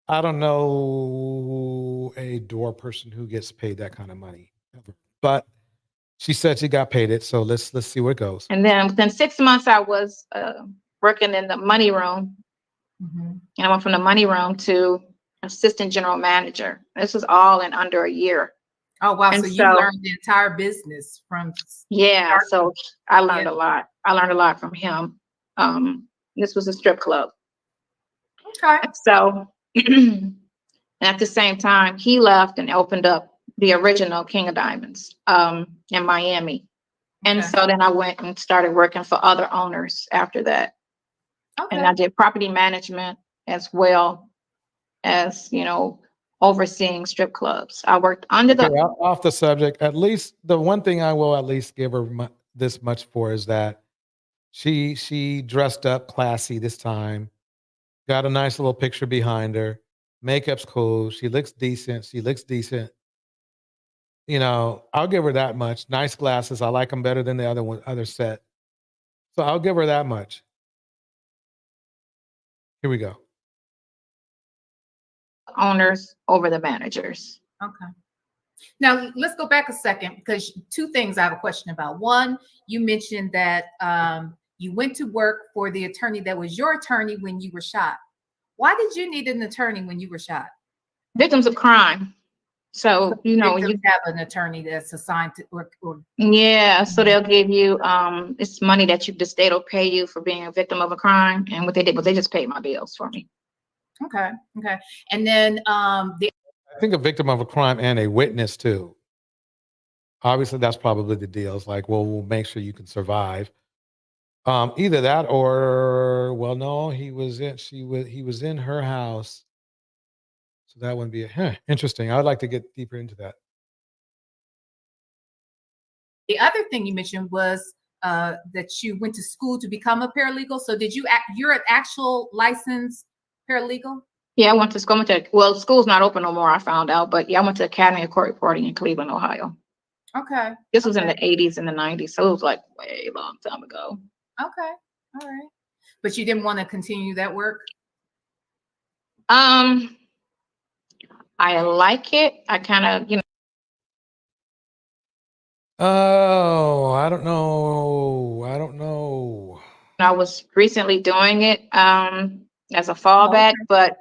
I don't know a door person who gets paid that kind of money ever. But she said she got paid it, so let's see where it goes. And then within 6 months, I was working in the money room. And I went from the money room to assistant general manager. This was all in under a year. Oh wow! And So you learned the entire business from. Yeah, so I learned a lot. I learned a lot from him. This was a strip club. Okay. So, and at the same time, he left and opened up the original King of Diamonds in Miami. And so then I went and started working for other owners after that. Okay. And I did property management as well as, overseeing strip clubs. I worked under off the subject. At least the one thing I will at least give her this much for is that she dressed up classy this time. Got a nice little picture behind her. Makeup's cool. She looks decent. I'll give her that much. Nice glasses. I like them better than the other set. So I'll give her that much. Here we go. Owners over the managers. Okay. Now let's go back a second because two things I have a question about. One, you mentioned that you went to work for the attorney that was your attorney when you were shot. Why did you need an attorney when you were shot? Victims of crime. So, you have an attorney that's assigned to or yeah, so they'll give you it's money that the state will pay you for being a victim of a crime. And what they did was they just paid my bills for me. Okay. And then I think a victim of a crime and a witness too. Obviously, that's probably the deal. It's like, well, we'll make sure you can survive. Either that or, well, no, he was in her house. So that wouldn't be interesting. I'd like to get deeper into that. The other thing you mentioned was that you went to school to become a paralegal. So you're an actual licensed paralegal? Yeah, I went to school. School's not open no more, I found out. But yeah, I went to Academy of Court Reporting in Cleveland, Ohio. Okay. This was in the 80s and the 90s. So it was like way long time ago. Okay. All right. But you didn't want to continue that work? I like it. I kind of, Oh, I don't know. I was recently doing it. as a fallback. But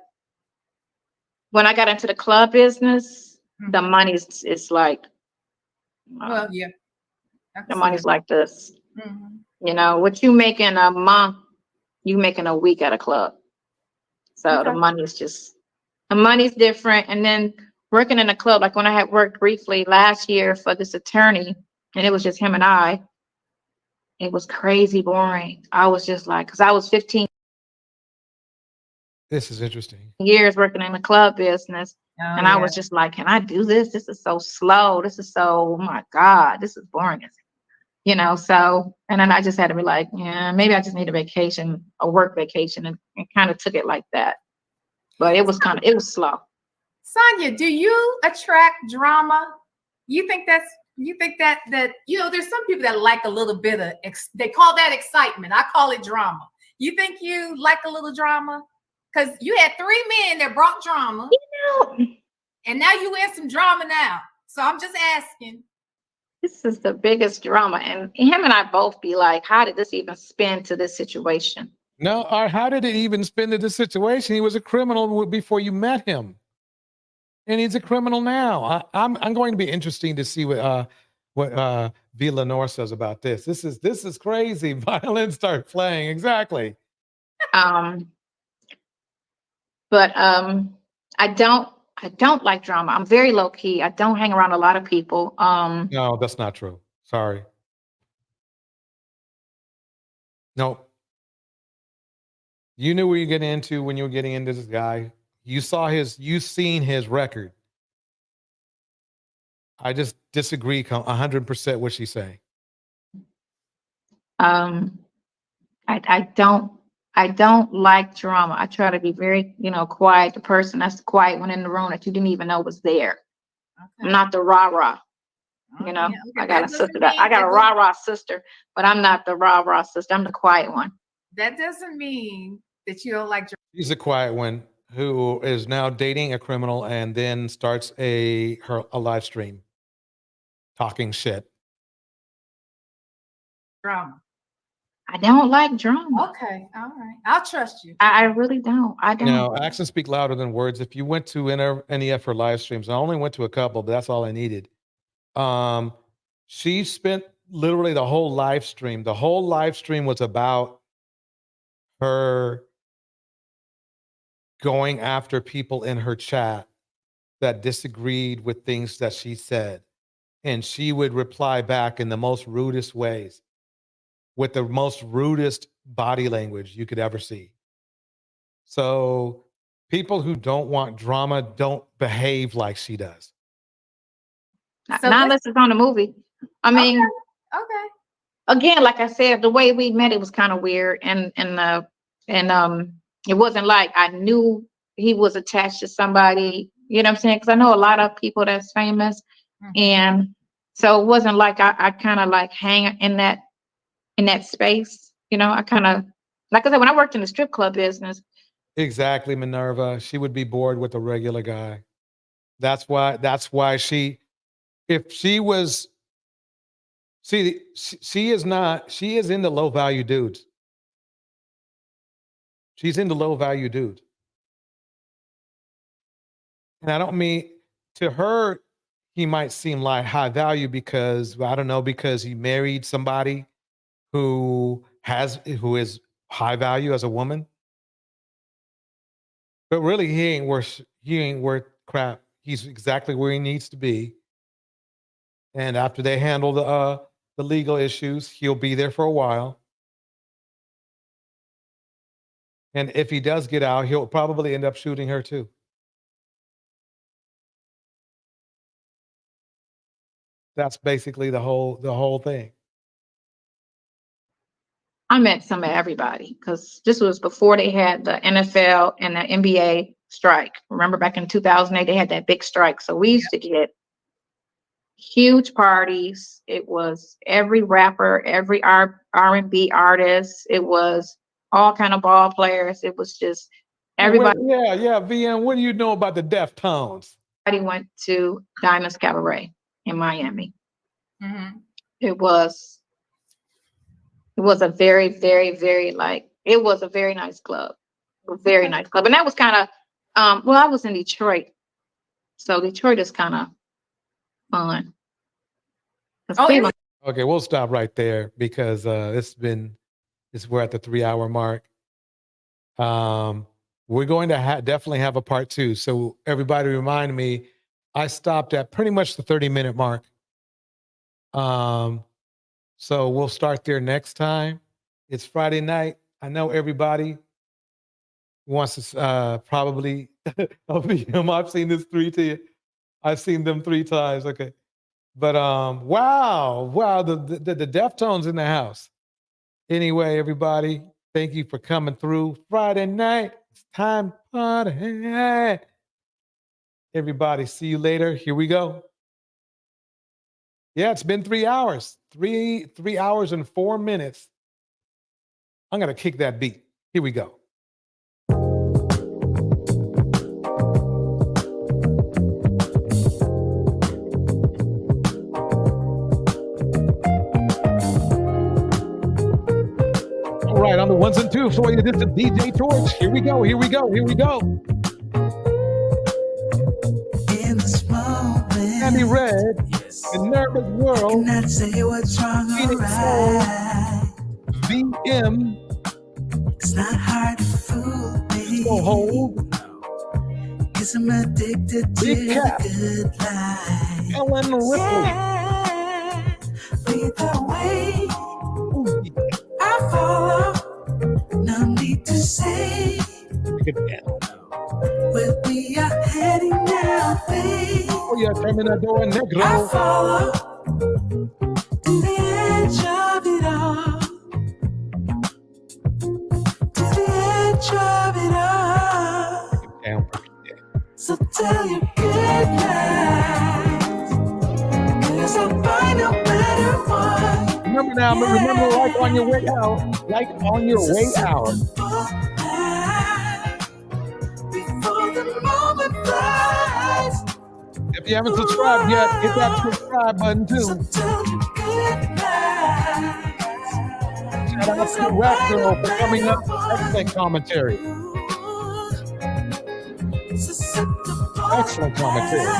when I got into the club business, the money is like, Well, yeah. the money's like this. Mhm. You know, what you make in a month, you make in a week at a club. So the money is just, the money's different. And then working in a club, like when I had worked briefly last year for this attorney, and it was just him and I, it was crazy boring. I was just like, because I was 15 This is interesting. years working in the club business. Oh, And I was just like, can I do this? This is so slow. This is so, oh my God, this is boring. You know, so, and then I just had to be like, yeah, maybe I just need a vacation, a work vacation, and kind of took it like that. But it was it was slow. Sonia, do you attract drama? You think that you know, there's some people that like a little bit of they call that excitement. I call it drama. You think you like a little drama? Because you had 3 men that brought drama, and now you in some drama now. So I'm just asking. This is the biggest drama, and him and I both be like, how did this even spin to this situation? No, or how did it even spin to this situation? He was a criminal before you met him, and he's a criminal now. I'm going to be interesting to see what Villanor says about this. This is crazy. Violence start playing exactly. But I don't like drama. I'm very low key. I don't hang around a lot of people. No, that's not true. Sorry. No. You knew what you're getting into when you were getting into this guy. You seen his record. I just disagree 100% what she's saying. I don't like drama. I try to be very, quiet. The person that's the quiet one in the room that you didn't even know was there. I'm not the rah-rah. I got a sister I got a rah-rah sister, but I'm not the rah-rah sister. I'm the quiet one. That doesn't mean that you don't like drama. She's a quiet one who is now dating a criminal and then starts a live stream talking shit. Drama. I don't like drama. Okay, all right. I'll trust you. I really don't. I don't. No, actions speak louder than words. If you went to any of her live streams, I only went to a couple, but that's all I needed. She spent literally the whole live stream. The whole live stream was about her going after people in her chat that disagreed with things that she said. And she would reply back in the most rudest ways with the most rudest body language you could ever see. So people who don't want drama don't behave like she does. So not unless it's on a movie. I mean, okay. Again, like I said, the way we met, it was kind of weird, and it wasn't like I knew he was attached to somebody. You know what I'm saying? Because I know a lot of people that's famous, and so it wasn't like I kind of like hang in that space. I kind of, like I said, when I worked in the strip club business. Exactly, Minerva. She would be bored with a regular guy. That's why she, if she was, see, she is into low value dudes. She's into low value dudes. And I don't mean, to her, he might seem like high value because, I don't know, because he married somebody who is high value as a woman. But really, he ain't worth crap. He's exactly where he needs to be. And after they handle the legal issues, he'll be there for a while. And if he does get out, he'll probably end up shooting her too. That's basically the whole thing. I met some of everybody because this was before they had the NFL and the NBA strike. Remember back in 2008, they had that big strike. So we used to get huge parties. It was every rapper, every R&B artist. It was all kind of ball players. It was just everybody. Yeah. VM, what do you know about the Deftones? Everybody went to Diamond's Cabaret in Miami. Mm-hmm. It was a very, very, very it was a very nice club. A very nice club. And that was kind of, well, I was in Detroit. So Detroit is kind of fun. Okay, we'll stop right there because we're at the 3-hour mark. We're going to definitely have a part 2. So everybody remind me, I stopped at pretty much the 30-minute mark. So we'll start there next time. It's Friday night. I know everybody wants to probably I've seen this 3 to you. I've seen them 3 times. Okay. But wow, the Deftones in the house. Anyway, everybody, thank you for coming through. Friday night, it's time to party. Everybody, see you later. Here we go. Yeah, it's been 3 hours. 3 hours and 4 minutes. I'm gonna kick that beat. Here we go. All right, on the ones and twos for you, this is DJ Torch. Here we go, here we go, here we go. In this moment, Andy Red, the nervous world. I cannot say what's wrong or right. VM. It's not hard to fool me. So hold. Cause I'm addicted to the good life. Ellen Ripley. Yeah, lead the way. I follow. No need to say where we are heading now, babe. Oh yeah, Terminador Negro. I follow to the edge of it all. To the edge of it all. So tell your good night, 'cause I'll find a better one. Remember now, remember, like on your way out. Like on your way out. Before the moment flies. If you haven't subscribed yet, hit that subscribe button too. So tell your good night. Shout out to the Rap Girl for coming up with excellent commentary. Excellent commentary.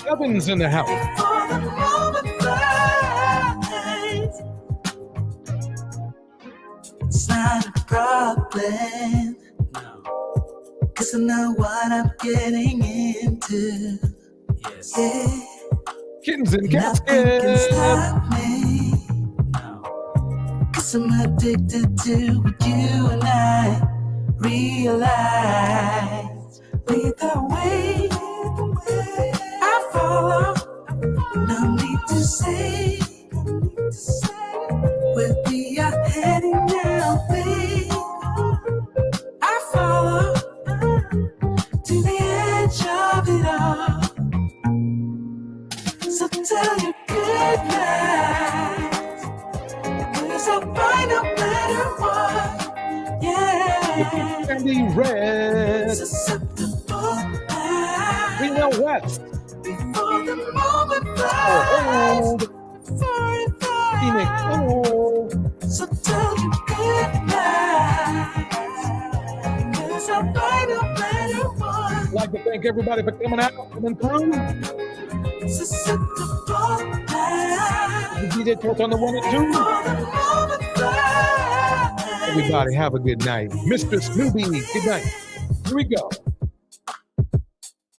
Kevin's in the house. It's not a problem, cause I know what I'm getting into. Yeah. Kittens and Nothing can caskets. stop me, cause I'm addicted to what you and I realize. Lead the way, I follow. No need to say where we are heading now, babe. I follow to the edge of it all. So tell your good night, 'cause I'll find a better one. Yeah. Andy Red. Susceptible night. Reno West. Before the moment Hold. flies. Phoenix. Hold. So tell your good night, 'cause I'll find a better one. I'd like to thank everybody for coming out, coming through. Susceptible night. The DJ Torch on the 1 and 2. Before the moment flies. Everybody have a good night. Mr. Snoopy, good night. Here we go.